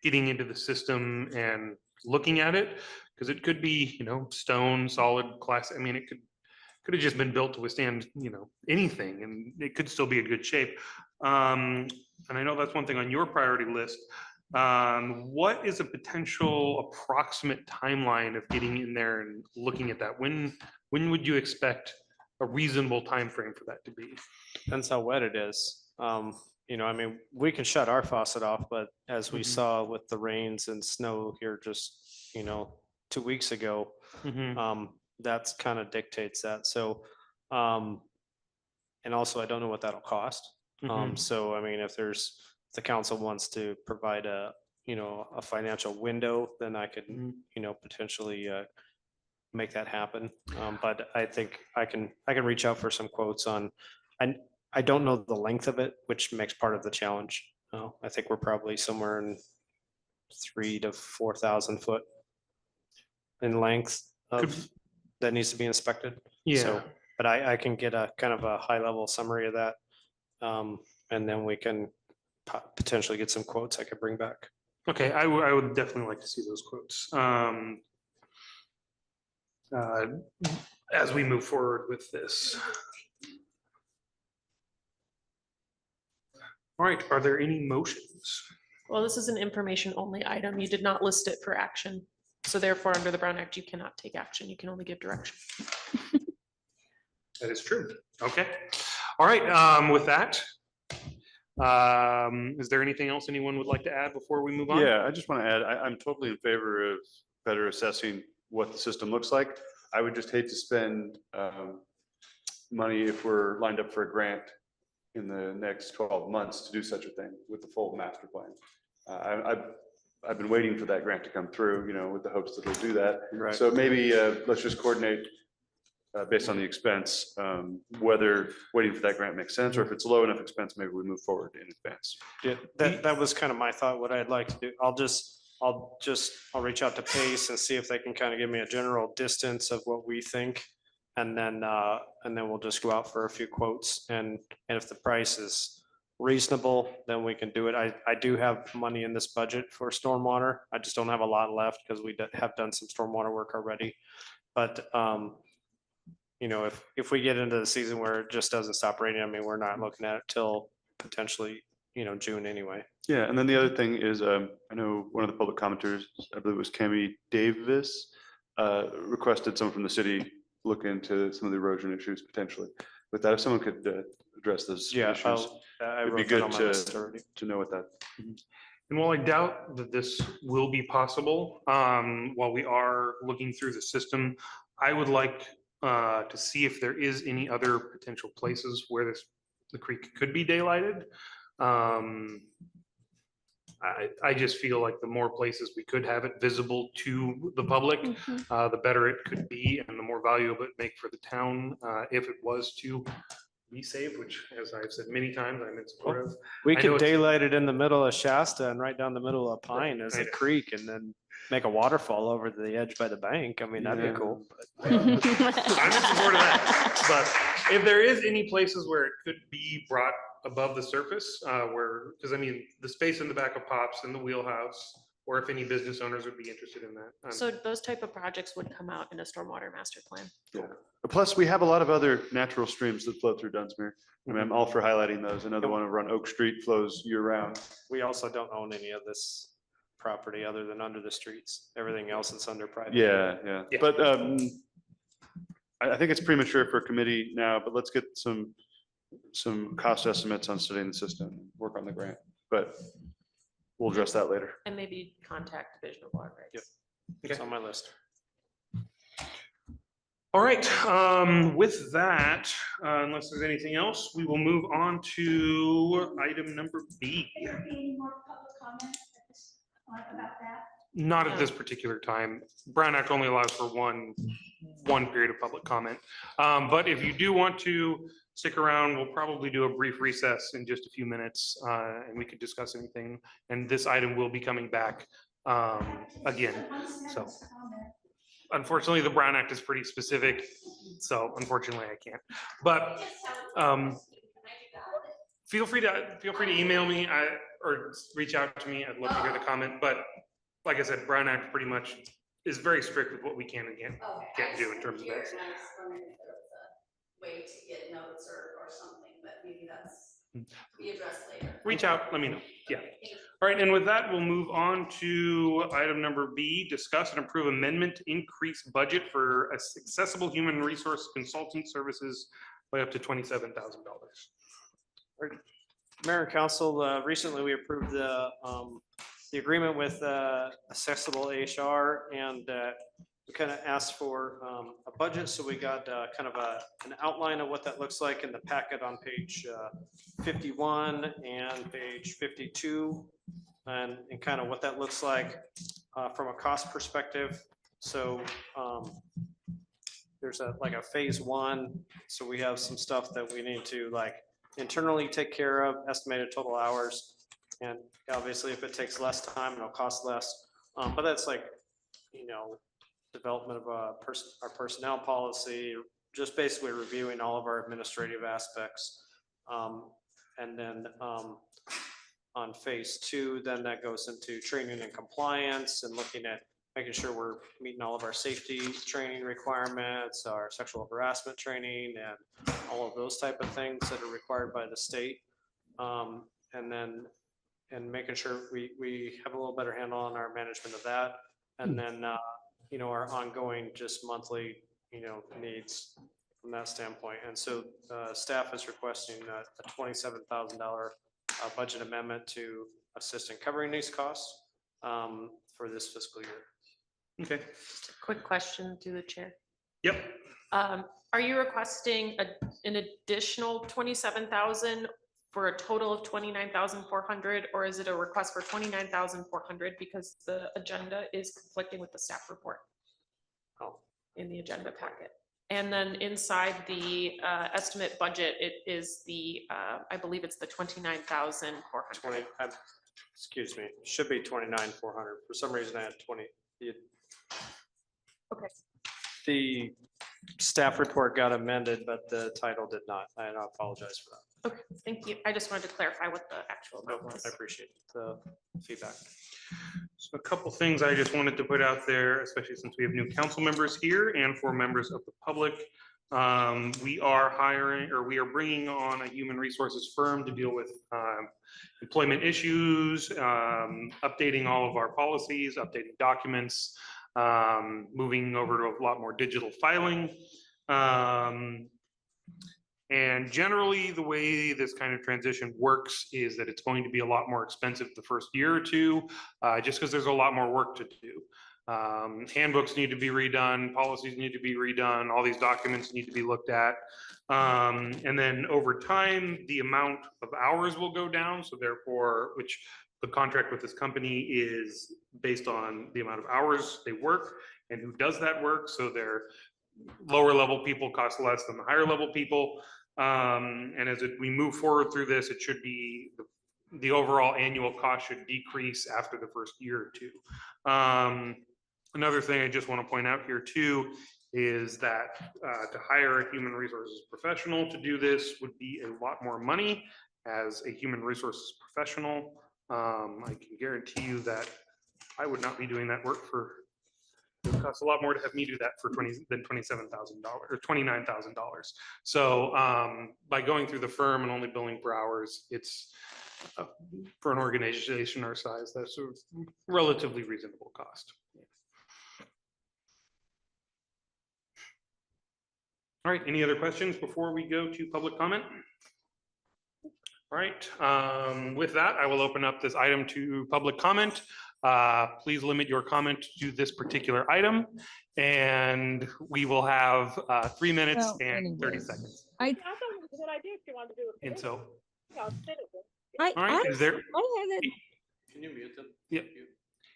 getting into the system and looking at it, because it could be, you know, stone, solid, class. I mean, it could have just been built to withstand, you know, anything, and it could still be in good shape. And I know that's one thing on your priority list. What is a potential approximate timeline of getting in there and looking at that? When would you expect a reasonable time frame for that to be? Depends how wet it is. You know, I mean, we can shut our faucet off, but as we saw with the rains and snow here just, you know, 2 weeks ago, that's kind of dictates that. So, and also I don't know what that'll cost. So, I mean, if the council wants to provide a, you know, a financial window, then I could, you know, potentially make that happen. But I think I can reach out for some quotes on, I don't know the length of it, which makes part of the challenge. I think we're probably somewhere in 3,000 to 4,000 foot in length of that needs to be inspected. Yeah. So, but I can get a kind of a high level summary of that. And then we can potentially get some quotes I could bring back. Okay, I would definitely like to see those quotes. As we move forward with this. All right, are there any motions? Well, this is an information only item. You did not list it for action. So therefore, under the Brown Act, you cannot take action. You can only give direction. That is true. Okay. All right, with that, is there anything else anyone would like to add before we move on? Yeah, I just want to add, I'm totally in favor of better assessing what the system looks like. I would just hate to spend money if we're lined up for a grant in the next 12 months to do such a thing with the full master plan. I've been waiting for that grant to come through, with the hopes that they'll do that. Right. So maybe let's just coordinate based on the expense, whether waiting for that grant makes sense, or if it's low enough expense, maybe we move forward in advance. Yeah, that was kind of my thought, what I'd like to do. I'll reach out to Pace and see if they can kind of give me a general distance of what we think. And then we'll just go out for a few quotes, and if the price is reasonable, then we can do it. I do have money in this budget for stormwater. I just don't have a lot left because we have done some stormwater work already. But, if we get into the season where it just doesn't stop raining, I mean, we're not looking at it till potentially, June anyway. Yeah, and then the other thing is, I know one of the public commenters, I believe it was Cami Davis, requested someone from the city look into some of the erosion issues potentially. With that, if someone could address those Yeah, issues, I it'd be wrote that good on my list already. to know what that. And while I doubt that this will be possible, while we are looking through the system, I would like to see if there is any other potential places where the creek could be daylighted. I just feel like the more places we could have it visible to the public, the better it could be, and the more valuable it make for the town if it was to be saved, which, as I've said many times, I'm in support of. We I know could it's- daylight it in the middle of Shasta and right down the middle of Pine as a Right. creek, and then make a waterfall over to the edge by the bank. I mean, that'd be Yeah. cool. I'm in support of that. But if there is any places where it could be brought above the surface, because I mean, the space in the back of Pops and the wheelhouse, or if any business owners would be interested in that. So those type of projects would come out in a stormwater master plan. Yeah. Plus, we have a lot of other natural streams that flow through Dunsmuir. I mean, I'm all for highlighting those. Another one over on Oak Street flows year round. We also don't own any of this property other than under the streets. Everything else is under private. Yeah. But I think it's premature for a committee now, but let's get some cost estimates on studying the system, and work on the grant. But we'll address that later. And maybe contact Division of Water Rights. It's on my list. All right, with that, unless there's anything else, we will move on to item number B. Not at this particular time. Brown Act only allows for one period of public comment. But if you do want to stick around, we'll probably do a brief recess in just a few minutes, and we could discuss anything. And this item will be coming back again, so. Unfortunately, the Brown Act is pretty specific, so unfortunately I can't. But feel free to email me or reach out to me. I'd love to hear the comment. But like I said, Brown Act pretty much is very strict with what we can and can't do in terms of that. Way to get notes or something, but maybe that's be addressed later. Reach out, let me know. Yeah. All right, and with that, we'll move on to item number B, discuss and approve amendment to increase budget for accessible human resource consultant services by up to $27,000. Mayor and Council, recently we approved the agreement with Accessible HR, and we kind of asked for a budget, so we got kind of an outline of what that looks like in the packet on page 51 and page 52, and kind of what that looks like from a cost perspective. So there's like a phase one, so we have some stuff that we need to internally take care of, estimated total hours, and obviously if it takes less time, it'll cost less. But that's development of our personnel policy, just basically reviewing all of our administrative aspects. And then on phase two, then that goes into training and compliance and looking at making sure we're meeting all of our safety training requirements, our sexual harassment training, and all of those type of things that are required by the state. And making sure we have a little better handle on our management of that. And then our ongoing just monthly, needs from that standpoint. And so staff is requesting a $27,000 budget amendment to assist in covering these costs for this fiscal year. Okay. Just a quick question through the chair. Yep. Are you requesting an additional 27,000 for a total of 29,400, or is it a request for 29,400 because the agenda is conflicting with the staff report? Oh. In the agenda packet. And then inside the estimate budget, it is the, I believe it's the 29,400. Excuse me, should be 29,400. For some reason I had 20. Okay. The staff report got amended, but the title did not. I apologize for that. Okay, thank you. I just wanted to clarify what the actual amount was. I appreciate the feedback. So a couple things I just wanted to put out there, especially since we have new council members here and for members of the public. We are hiring, or we are bringing on a human resources firm to deal with employment issues, updating all of our policies, updating documents, moving over to a lot more digital filing. And generally, the way this kind of transition works is that it's going to be a lot more expensive the first year or two, just because there's a lot more work to do. Handbooks need to be redone, policies need to be redone, all these documents need to be looked at. And then over time, the amount of hours will go down. So therefore, which the contract with this company is based on the amount of hours they work and who does that work. So their lower level people cost less than the higher level people. And as we move forward through this, it should be the overall annual cost should decrease after the first year or two. Another thing I just want to point out here too is that to hire a human resources professional to do this would be a lot more money. As a human resources professional, I can guarantee you that I would not be doing that work for. It would cost a lot more to have me do that for $27,000 or $29,000. So by going through the firm and only billing per hours, it's for an organization our size, that's a relatively reasonable cost. All right, any other questions before we go to public comment? All right, with that, I will open up this item to public comment. Please limit your comment to this particular item, and we will have 3 minutes Well, and 30 anyways. seconds. I, I thought it was a good idea if you wanted to do it. And so, I, all right, is there, I had it. can you mute them? Yeah.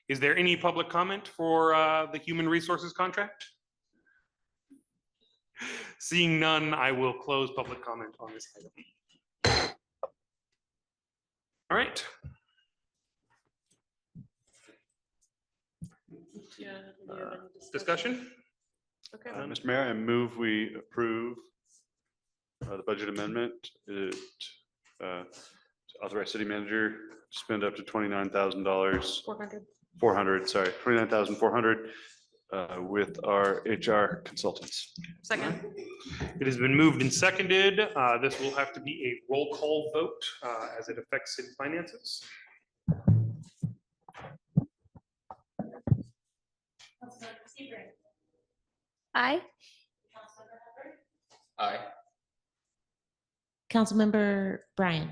Is there any public comment for the human resources contract? Seeing none, I will close public comment on this item. All right. Discussion? Okay. Mr. Mayor, I move we approve the budget amendment. It to authorize city manager to spend up to $29,000. 400, sorry, 29,400 with our HR consultants. Second. It has been moved and seconded. This will have to be a roll call vote as it affects city finances. Aye. Aye. Councilmember Bryan.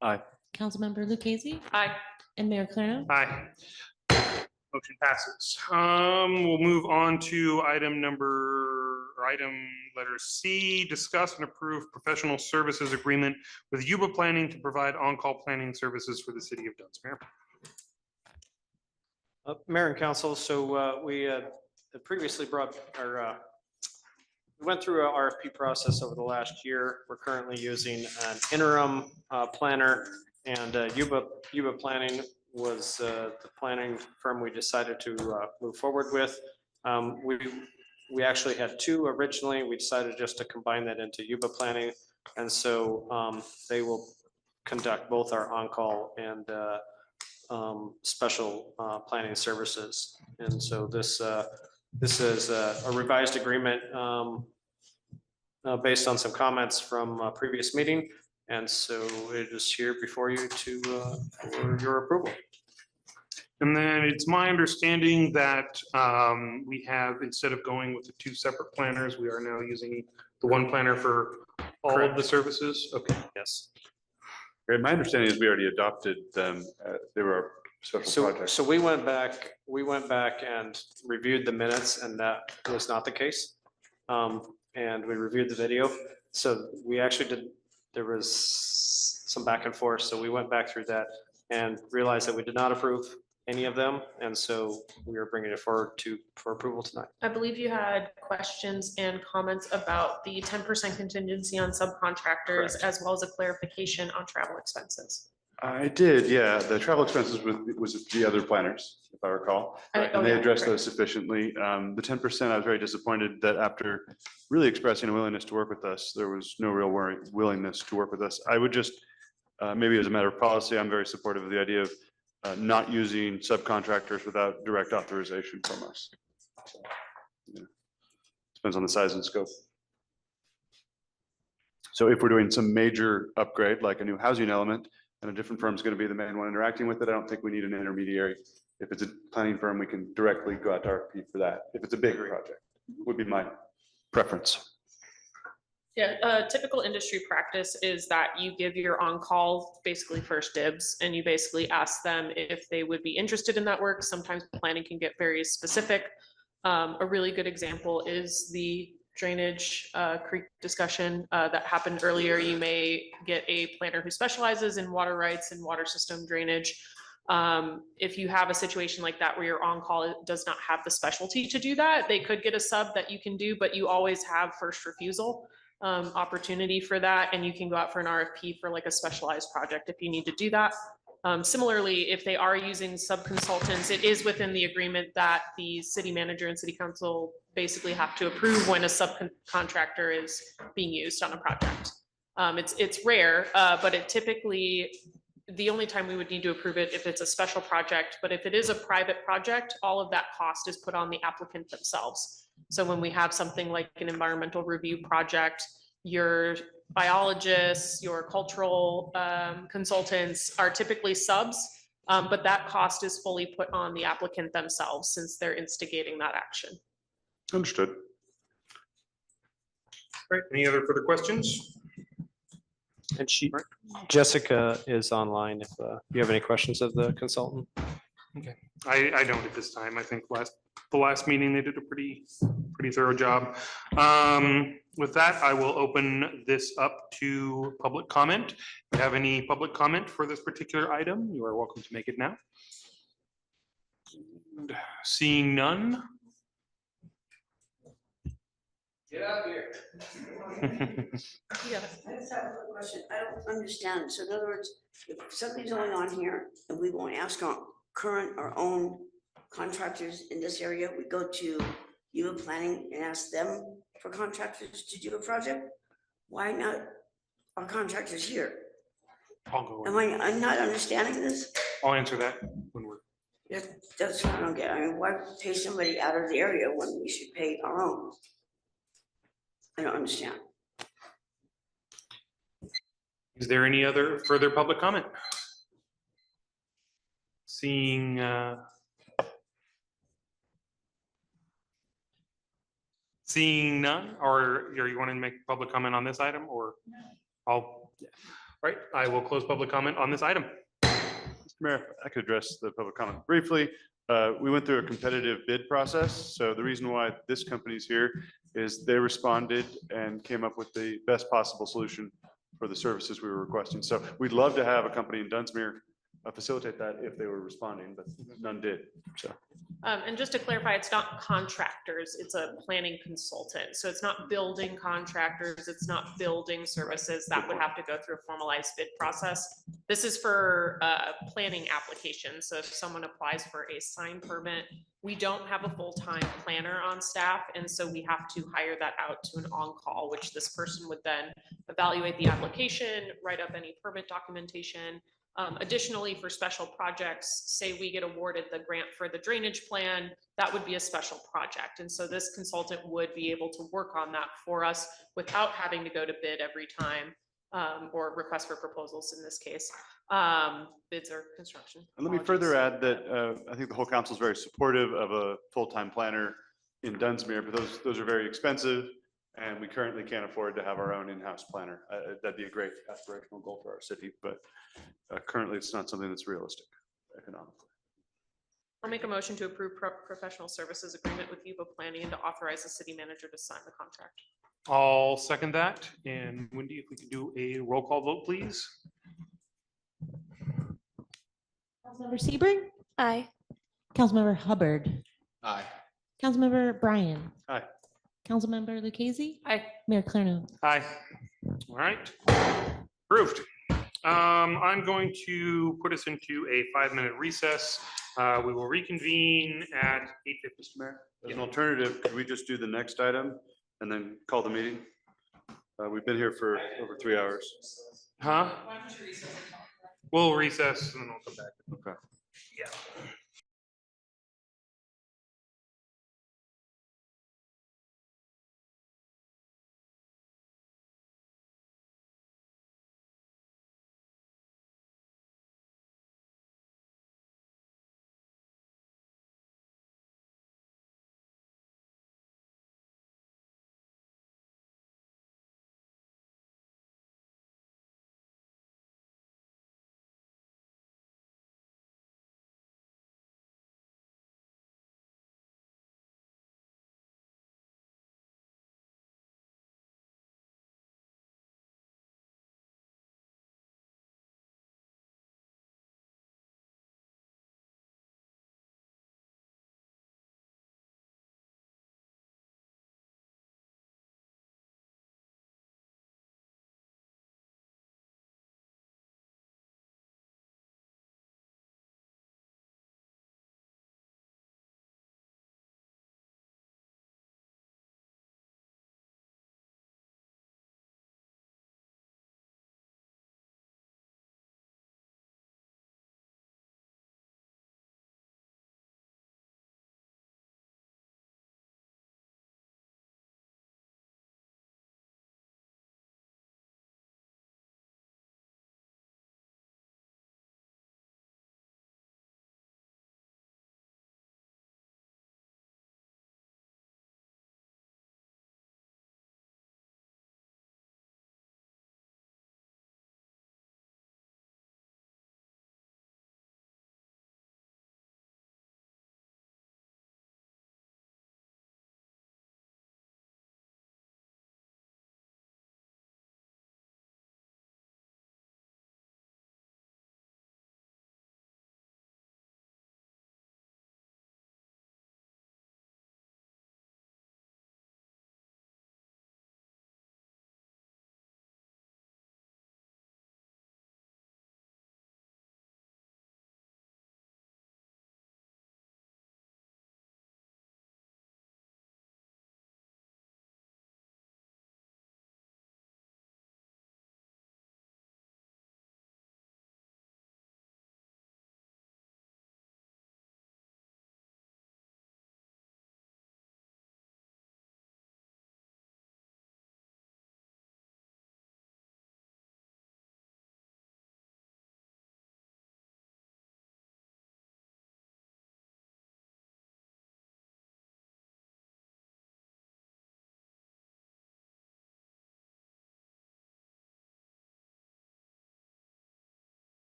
Aye. Councilmember Lucchese. Aye. And Mayor Clarno. Aye. Motion passes. We'll move on to item letter C, discuss and approve professional services agreement with Yuba Planning to provide on-call planning services for the city of Dunsmuir. Mayor and council, so we had previously brought our, we went through our RFP process over the last year. We're currently using an interim planner, and Yuba Planning was the planning firm we decided to move forward with. We actually had two originally. We decided just to combine that into Yuba Planning, and so they will conduct both our on-call and special planning services. And so this is a revised agreement based on some comments from a previous meeting. And so it is here before you to for your approval. And then it's my understanding that we have, instead of going with the two separate planners, we are now using the one planner for all of the services. Okay. Yes. Great. My understanding is we already adopted them. They were our special projects. So we went back and reviewed the minutes, and that was not the case. And we reviewed the video. So we actually did, there was some back and forth. So we went back through that and realized that we did not approve any of them. And so we are bringing it forward for approval tonight. I believe you had questions and comments about the 10% contingency on subcontractors, Correct. as well as a clarification on travel expenses. I did, yeah. The travel expenses was the other planners, if I recall. And they yeah, addressed correct. those sufficiently. The 10%, I was very disappointed that after really expressing a willingness to work with us, there was no real willingness to work with us. I would just, maybe as a matter of policy, I'm very supportive of the idea of not using subcontractors without direct authorization from us. So, yeah. Depends on the size and scope. So if we're doing some major upgrade, like a new housing element, and a different firm is going to be the main one interacting with it, I don't think we need an intermediary. If it's a planning firm, we can directly go out to RFP for that. If it's a big project, would be my preference. Yeah, typical industry practice is that you give your on-call basically first dibs, and you basically ask them if they would be interested in that work. Sometimes planning can get very specific. A really good example is the drainage creek discussion that happened earlier. You may get a planner who specializes in water rights and water system drainage. If you have a situation like that where your on-call does not have the specialty to do that, they could get a sub that you can do, but you always have first refusal opportunity for that, and you can go out for an RFP for like a specialized project if you need to do that. Similarly, if they are using sub-consultants, it is within the agreement that the city manager and city council basically have to approve when a subcontractor is being used on a project. It's rare, but it typically, the only time we would need to approve it if it's a special project, but if it is a private project, all of that cost is put on the applicant themselves. So when we have something like an environmental review project, your biologists, your cultural consultants are typically subs, but that cost is fully put on the applicant themselves since they're instigating that action. Understood. Right, any other further questions? And Jessica is online if you have any questions of the consultant. Okay, I don't at this time. I think the last meeting, they did a pretty thorough job. With that, I will open this up to public comment. If you have any public comment for this particular item, you are welcome to make it now. And seeing none. Get out here. Yeah. I just have a quick question. I don't understand. So in other words, if something's going on here and we won't ask our current or own contractors in this area, we go to you planning and ask them for contractors to do a project? Why not our contractors here? I'll go. I'm not understanding this. I'll answer that when we're. That's what I don't get. I mean, why pay somebody out of the area when we should pay our own? I don't understand. Is there any other further public comment? Seeing none, or you want to make public comment on this item, or right, I will close public comment on this item. Mr. Mayor, I could address the public comment briefly. We went through a competitive bid process. So the reason why this company's here is they responded and came up with the best possible solution for the services we were requesting. So we'd love to have a company in Dunsmuir facilitate that if they were responding, but none did. So. And just to clarify, it's not contractors, it's a planning consultant. So it's not building contractors, it's not building services that would have to go through a formalized bid process. This is for planning applications. So if someone applies for a sign permit, we don't have a full-time planner on staff. And so we have to hire that out to an on-call, which this person would then evaluate the application, write up any permit documentation. Additionally, for special projects, say we get awarded the grant for the drainage plan, that would be a special project. And so this consultant would be able to work on that for us without having to go to bid every time, or request for proposals in this case. Bids or construction. And let me further add that I think the whole council is very supportive of a full-time planner in Dunsmuir, but those are very expensive. And we currently can't afford to have our own in-house planner. That'd be a great aspirational goal for our city, but currently it's not something that's realistic economically. I'll make a motion to approve professional services agreement with Yuba Planning and to authorize the city manager to sign the contract. I'll second that. And Wendy, if we could do a roll call vote, please. Councilmember Sebring, Aye. Councilmember Hubbard, Aye. Councilmember Bryan, Aye. Councilmember Lucchese, Aye. Mayor Clarno. Aye. All right, approved. I'm going to put us into a 5-minute recess. We will reconvene at 8:50. Mr. Mayor, as an alternative, could we just do the next item and then call the meeting? We've been here for over 3 hours. Huh? We'll recess and then we'll come back. Okay. Yeah.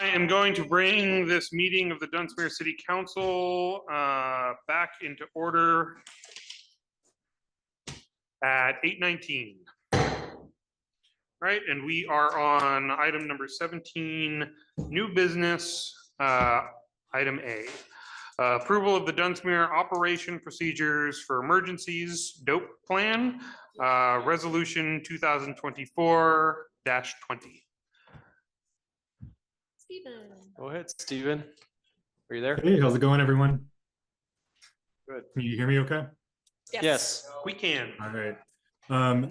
I am going to bring this meeting of the Dunsmuir City Council back into order at 8:19. Right, and we are on item number 17, new business, item A. Approval of the Dunsmuir Operation Procedures for Emergencies DOPE Plan, Resolution 2024-20. Stephen. Go ahead, Stephen. Are you there? Hey, how's it going, everyone? Good. Can you hear me okay? Yes. We can. All right.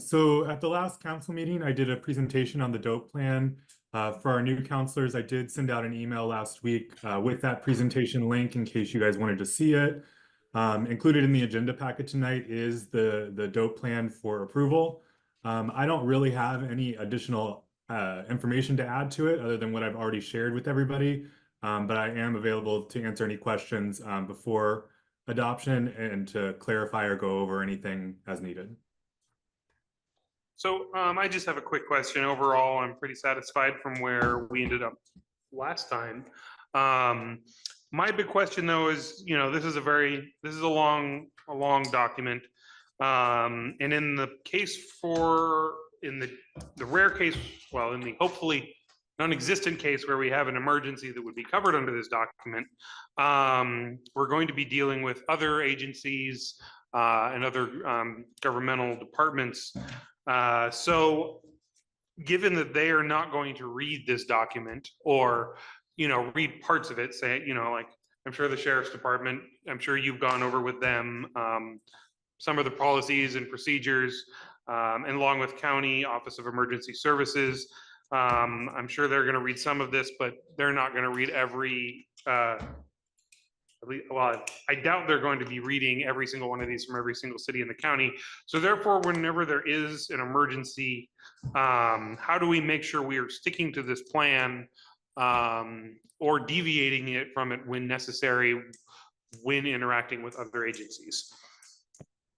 So at the last council meeting, I did a presentation on the DOPE plan. For our new counselors, I did send out an email last week with that presentation link in case you guys wanted to see it. Included in the agenda packet tonight is the DOPE plan for approval. I don't really have any additional information to add to it other than what I've already shared with everybody. But I am available to answer any questions before adoption and to clarify or go over anything as needed. So I just have a quick question. Overall, I'm pretty satisfied from where we ended up last time. My big question though is, this is a long document. And in the case in the rare case, well, in the hopefully non-existent case where we have an emergency that would be covered under this document, we're going to be dealing with other agencies and other governmental departments. So given that they are not going to read this document or, read parts of it, say, like, I'm sure the sheriff's department, I'm sure you've gone over with them, some of the policies and procedures, and along with County Office of Emergency Services. I'm sure they're going to read some of this, but they're not going to read every, well, I doubt they're going to be reading every single one of these from every single city in the county. So therefore, whenever there is an emergency, how do we make sure we are sticking to this plan or deviating it from it when necessary, when interacting with other agencies?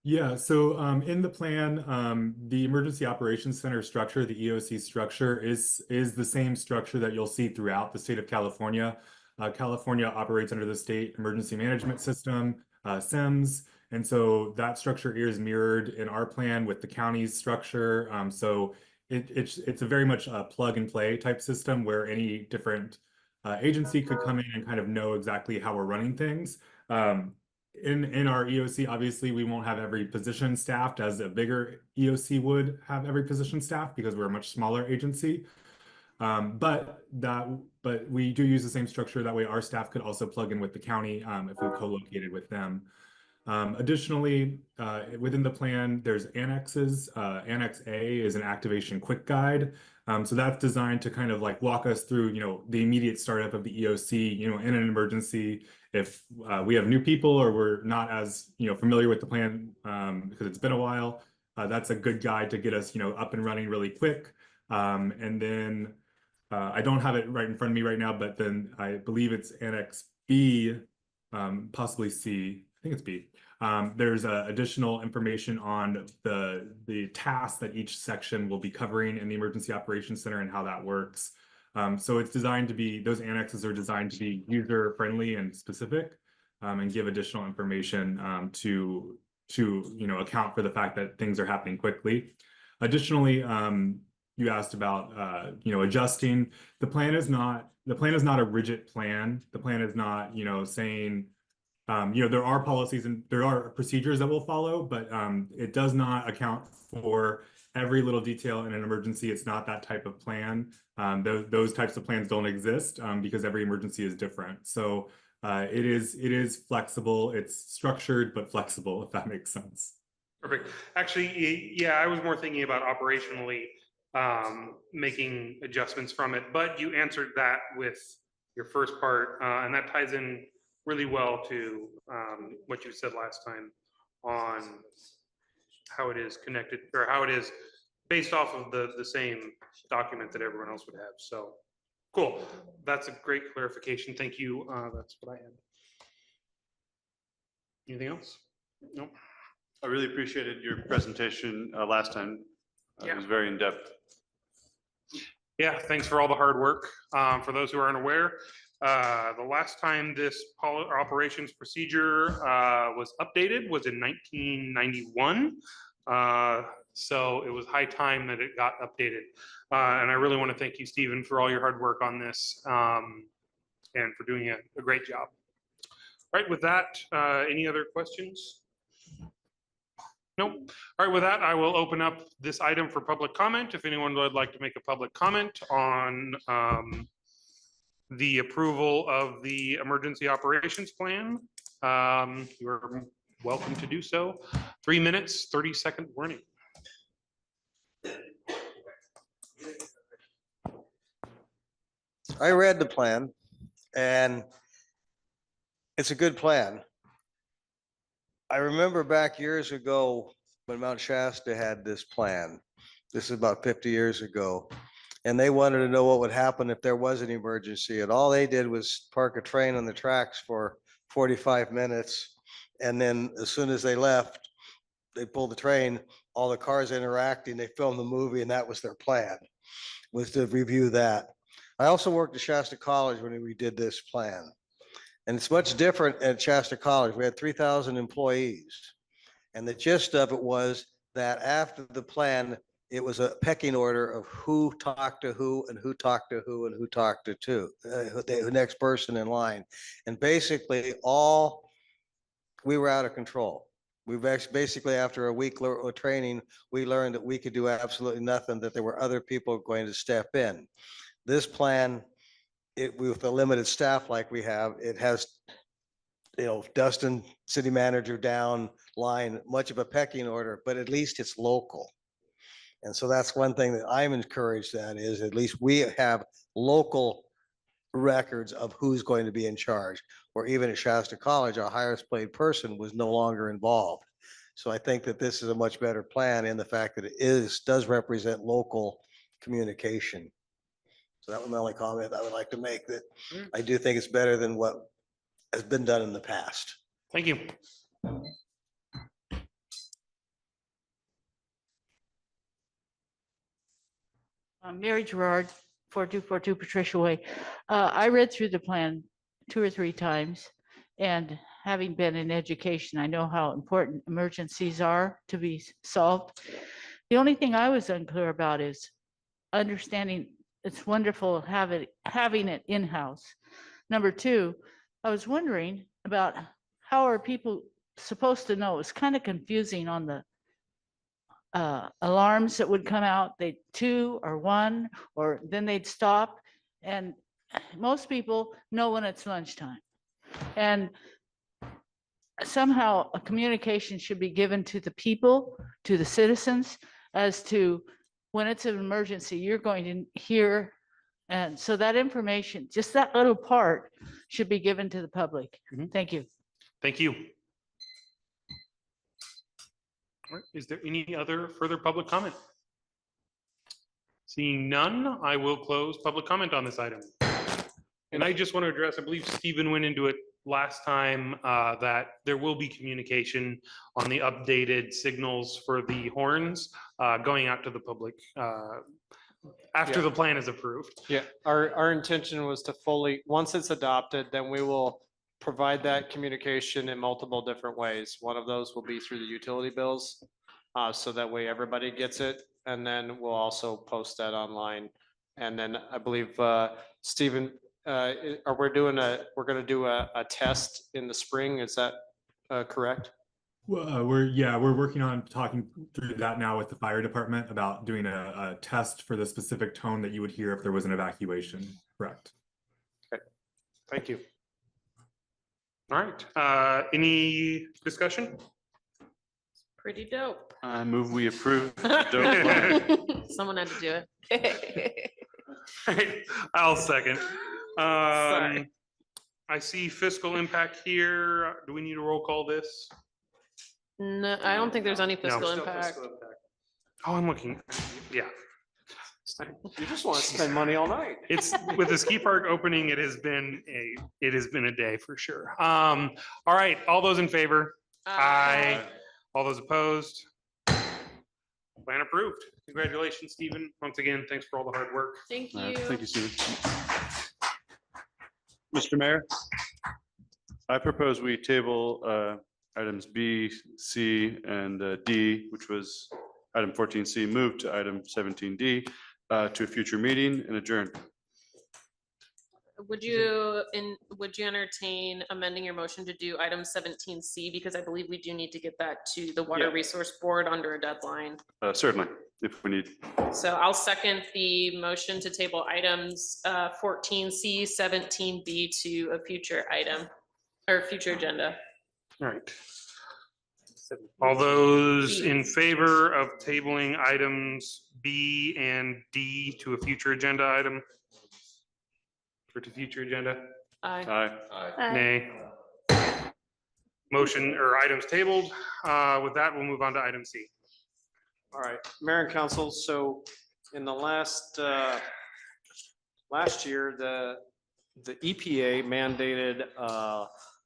Yeah, so in the plan, the Emergency Operations Center structure, the EOC structure, is the same structure that you'll see throughout the state of California. California operates under the State Emergency Management System, SEMS, and so that structure is mirrored in our plan with the county's structure. So it's a very much a plug and play type system where any different agency could come in and kind of know exactly how we're running things. In our EOC, obviously, we won't have every position staffed as a bigger EOC would have every position staffed because we're a much smaller agency. But we do use the same structure. That way our staff could also plug in with the county if we co-located with them. Additionally, within the plan, there's annexes. Annex A is an activation quick guide. So that's designed to kind of like walk us through, the immediate startup of the EOC, in an emergency. If we have new people or we're not as, familiar with the plan because it's been a while, that's a good guide to get us, up and running really quick. And then I don't have it right in front of me right now, but then I believe it's Annex B, possibly C. I think it's B. There's additional information on the tasks that each section will be covering in the Emergency Operations Center and how that works. So it's designed to be, those annexes are designed to be user friendly and specific and give additional information to account for the fact that things are happening quickly. Additionally, you asked about adjusting. The plan is not a rigid plan. The plan is not saying there are policies and there are procedures that we'll follow, but it does not account for every little detail in an emergency. It's not that type of plan. Those types of plans don't exist because every emergency is different. So it is flexible. It's structured but flexible, if that makes sense. Perfect. Actually, yeah, I was more thinking about operationally making adjustments from it, but you answered that with your first part, and that ties in really well to what you said last time on how it is connected or how it is based off of the same document that everyone else would have. So cool. That's a great clarification. Thank you. That's what I had. Anything else? Nope. I really appreciated your presentation last time. It was very in-depth. Yeah, thanks for all the hard work. For those who aren't aware, the last time this operations procedure was updated was in 1991. So it was high time that it got updated. And I really want to thank you, Stephen, for all your hard work on this and for doing a great job. All right, with that, any other questions? Nope. All right, with that, I will open up this item for public comment. If anyone would like to make a public comment on the approval of the emergency operations plan, you're welcome to do so. 3 minutes, 30-second warning. I read the plan and it's a good plan. I remember back years ago when Mount Shasta had this plan. This is about 50 years ago. And they wanted to know what would happen if there was an emergency. And all they did was park a train on the tracks for 45 minutes. And then as soon as they left, they pulled the train, all the cars interacting, they filmed the movie, and that was their plan, was to review that. I also worked at Shasta College when we did this plan. And it's much different at Shasta College. We had 3,000 employees. And the gist of it was that after the plan, it was a pecking order of who talked to who and who talked to who and who talked to the next person in line. And basically we were out of control. We've actually, basically after a week of training, we learned that we could do absolutely nothing, that there were other people going to step in. This plan, with the limited staff like we have, it has, Dustin, city manager down line, much of a pecking order, but at least it's local. And so that's one thing that I'm encouraged at, is at least we have local records of who's going to be in charge. Or even at Shasta College, our highest paid person was no longer involved. So I think that this is a much better plan in the fact that it does represent local communication. So that was my only comment I would like to make, that I do think it's better than what has been done in the past. Thank you. Mary Gerard, 4242 Patricia Way. I read through the plan 2 or 3 times, and having been in education, I know how important emergencies are to be solved. The only thing I was unclear about is understanding it's wonderful having it in-house. Number 2, I was wondering about how are people supposed to know? It's kind of confusing on the alarms that would come out, they 2 or 1, or then they'd stop. And most people know when it's lunchtime. And somehow a communication should be given to the people, to the citizens, as to when it's an emergency, you're going to hear. And so that information, just that little part, should be given to the public. Thank you. Thank you. All right, is there any other further public comment? Seeing none, I will close public comment on this item. And I just want to address, I believe Stephen went into it last time, that there will be communication on the updated signals for the horns going out to the public after the plan is approved. Yeah, our intention was to once it's adopted, then we will provide that communication in multiple different ways. One of those will be through the utility bills, so that way everybody gets it. And then we'll also post that online. And then I believe, Stephen, we're going to do a test in the spring. Is that correct? Well, we're working on talking through that now with the fire department about doing a test for the specific tone that you would hear if there was an evacuation. Correct. Okay. Thank you. All right. Any discussion? Pretty dope. I move we approve. Someone had to do it. I'll second. Sorry. I see fiscal impact here. Do we need to roll call this? No, I don't think there's any fiscal Still impact. Oh, I'm looking. Yeah. You just want to spend money all night. It's with the ski park opening, it has been a day for sure. All right, all those in favor? Aye. All those opposed? Plan approved. Congratulations, Stephen. Once again, thanks for all the hard work. Thank All right, you. thank you, Stephen. Mr. Mayor, I propose we table items B, C, and D, which was item 14C, moved to item 17D to a future meeting and adjourn. Would you entertain amending your motion to do item 17C? Because I believe we do need to get that to the Water Yeah. Resource Board under a deadline. Certainly, if we need. So I'll second the motion to table items 14C, 17B to a future item or future agenda. All right. All those in favor of tabling items B and D to a future agenda item? Or to future agenda? Aye. Aye. Nay. Motion or items tabled. With that, we'll move on to item C. All right, Mayor and Council, so in the last year, the EPA mandated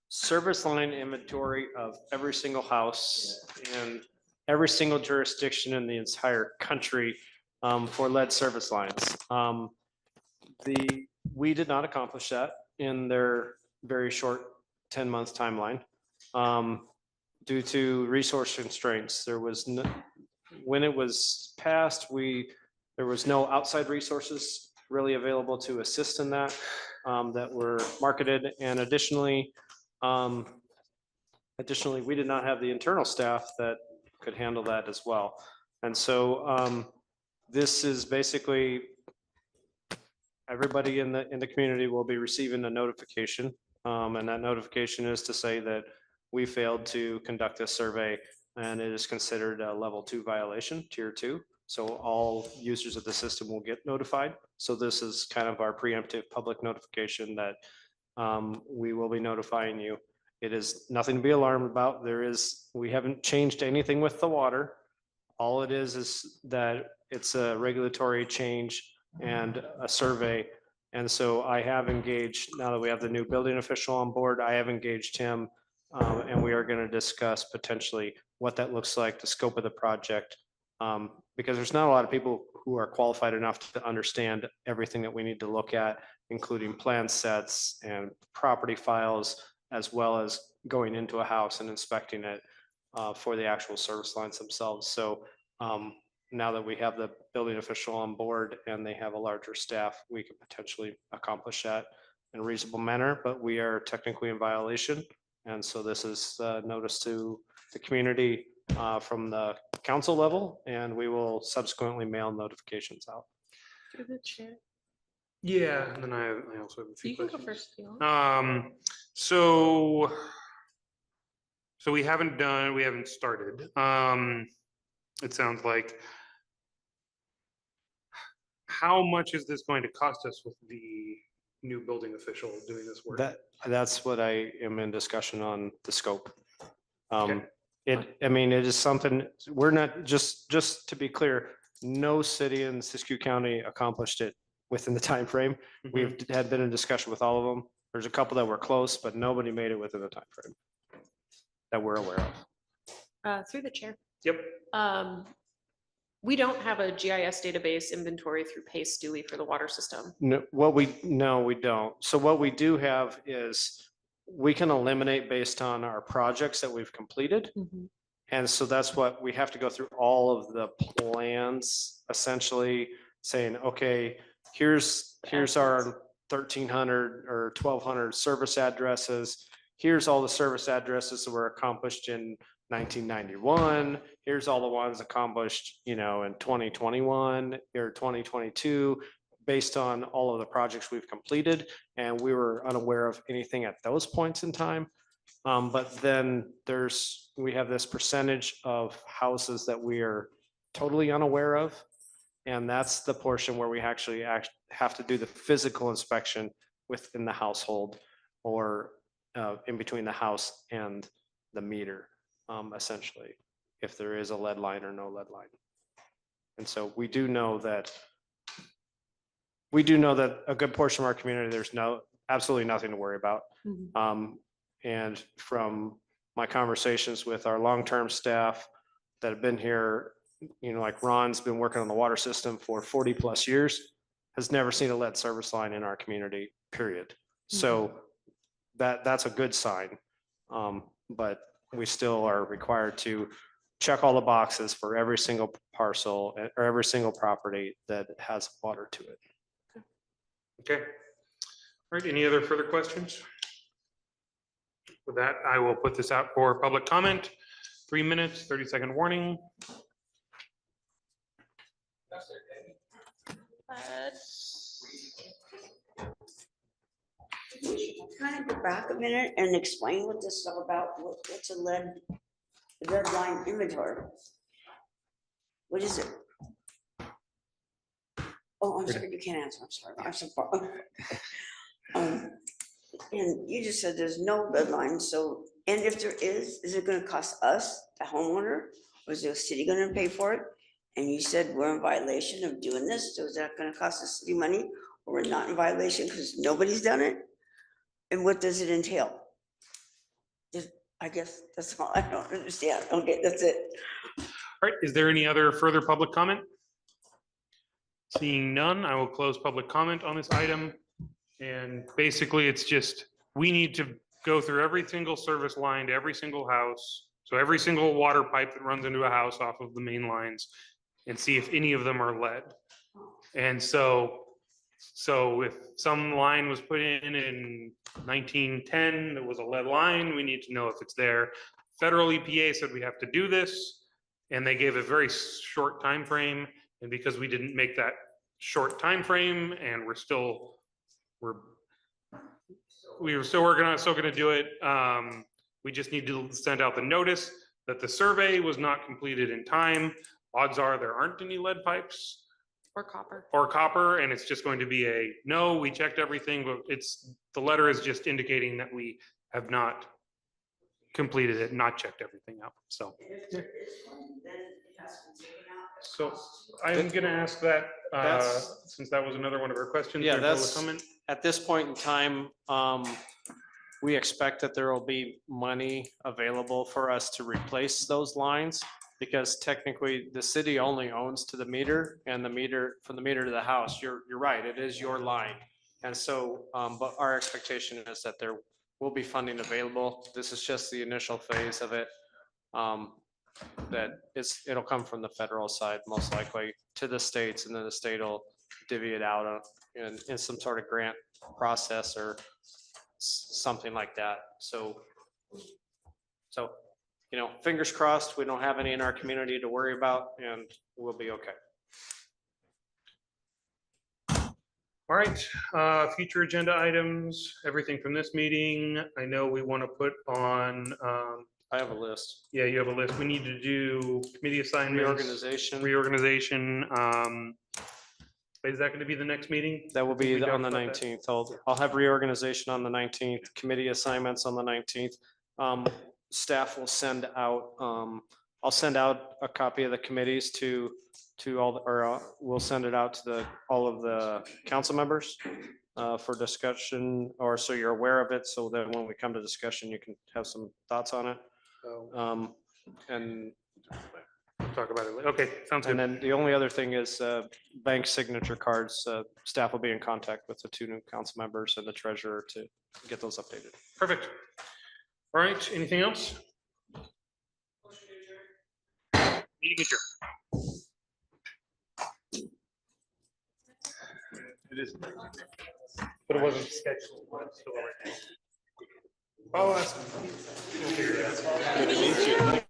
service line inventory of every single house in every single jurisdiction in the entire country for lead service lines. We did not accomplish that in their very short 10-month timeline due to resource constraints. There was no, when it was passed, there was no outside resources really available to assist in that that were marketed. And additionally, we did not have the internal staff that could handle that as well. And so this is basically everybody in the community will be receiving a notification. And that notification is to say that we failed to conduct a survey and it is considered a level 2 violation, tier 2. So all users of the system will get notified. So this is kind of our preemptive public notification that we will be notifying you. It is nothing to be alarmed about. We haven't changed anything with the water. All it is that it's a regulatory change and a survey. And so I have engaged, now that we have the new building official on board, I have engaged him and we are going to discuss potentially what that looks like, the scope of the project, because there's not a lot of people who are qualified enough to understand everything that we need to look at, including plan sets and property files, as well as going into a house and inspecting it for the actual service lines themselves. So now that we have the building official on board and they have a larger staff, we can potentially accomplish that in a reasonable manner, but we are technically in violation. And so this is notice to the community from the council level, and we will subsequently mail notifications out. Through the chair. Yeah, and then I also have a few You can go questions. first. if you want. So we haven't started. It sounds like. How much is this going to cost us with the new building official doing this work? That's what I am in discussion on the scope. Okay. It is something, we're not, just to be clear, no city in Siskiyou County accomplished it within the time frame. We've had been in discussion with all of them. There's a couple that were close, but nobody made it within the time frame that we're aware of. Through the chair. Yep. We don't have a GIS database inventory through PACE, do we, for the water system? No, we don't. So what we do have is we can eliminate based on our projects that we've completed. And so that's what we have to go through all of the plans, essentially saying, okay, here's our 1,300 or 1,200 service addresses. Here's all the service addresses that were accomplished in 1991. Here's all the ones accomplished, in 2021 or 2022, based on all of the projects we've completed. And we were unaware of anything at those points in time. But then we have this percentage of houses that we are totally unaware of. And that's the portion where we actually have to do the physical inspection within the household or in between the house and the meter, essentially, if there is a lead line or no lead line. And so we do know that a good portion of our community, there's absolutely nothing to worry about. And from my conversations with our long-term staff that have been here like Ron's been working on the water system for 40+ years, has never seen a lead service line in our community, period. So that's a good sign. But we still are required to check all the boxes for every single parcel or every single property that has water to it. Okay. All right, any other further questions? With that, I will put this out for public comment. 3 minutes, 30-second warning. Kind of go back a minute and explain what this is all about. What's a lead line inventory? What is it? Oh, I'm sorry, you can't answer. I'm sorry. I'm so far. And you just said there's no lead line. So, and if there is it going to cost us, the homeowner, or is the city going to pay for it? And you said we're in violation of doing this. So is that going to cost the city money, or we're not in violation because nobody's done it? And what does it entail? I guess that's all. I don't understand. Okay, that's it. All right, is there any other further public comment? Seeing none, I will close public comment on this item. And basically, it's just, we need to go through every single service line to every single house. So every single water pipe that runs into a house off of the main lines, and see if any of them are lead. And so if some line was put in 1910, that was a lead line, we need to know if it's there. Federal EPA said we have to do this, and they gave a very short time frame. And because we didn't make that short time frame, and we're still gonna do it. We just need to send out the notice that the survey was not completed in time. Odds are there aren't any lead pipes. Or copper, and it's just going to be a, no, we checked everything, but the letter is just indicating that we have not completed it, not checked everything out, so. So I'm gonna ask that, since that was another one of our questions. Yeah, there's no that's, comment. at this point in time, we expect that there will be money available for us to replace those lines, because technically the city only owns to the meter, and the meter, from the meter to the house, you're right, it is your line. And so, but our expectation is that there will be funding available. This is just the initial phase of it. It'll come from the federal side, most likely, to the states, and then the state will divvy it out in some sort of grant process or something like that. So, fingers crossed, we don't have any in our community to worry about, and we'll be okay. All right, future agenda items, everything from this meeting. I know we want to put on. I have a list. Yeah, you have a list. We need to do committee assignments. Reorganization. Is that going to be the next meeting? That will be on the 19th. I'll have reorganization on the 19th, committee assignments on the 19th. Staff will send out, I'll send out a copy of the committees to all, we'll send it out to all of the council members for discussion, or so you're aware of it, so that when we come to discussion, you can have some thoughts on it. And talk about it. Okay, sounds good. And then the only other thing is bank signature cards. Staff will be in contact with the 2 new council members and the treasurer to get those updated. Perfect. All right, anything else? Meeting adjourned. It is. But it wasn't scheduled. I'll ask. Good to meet you.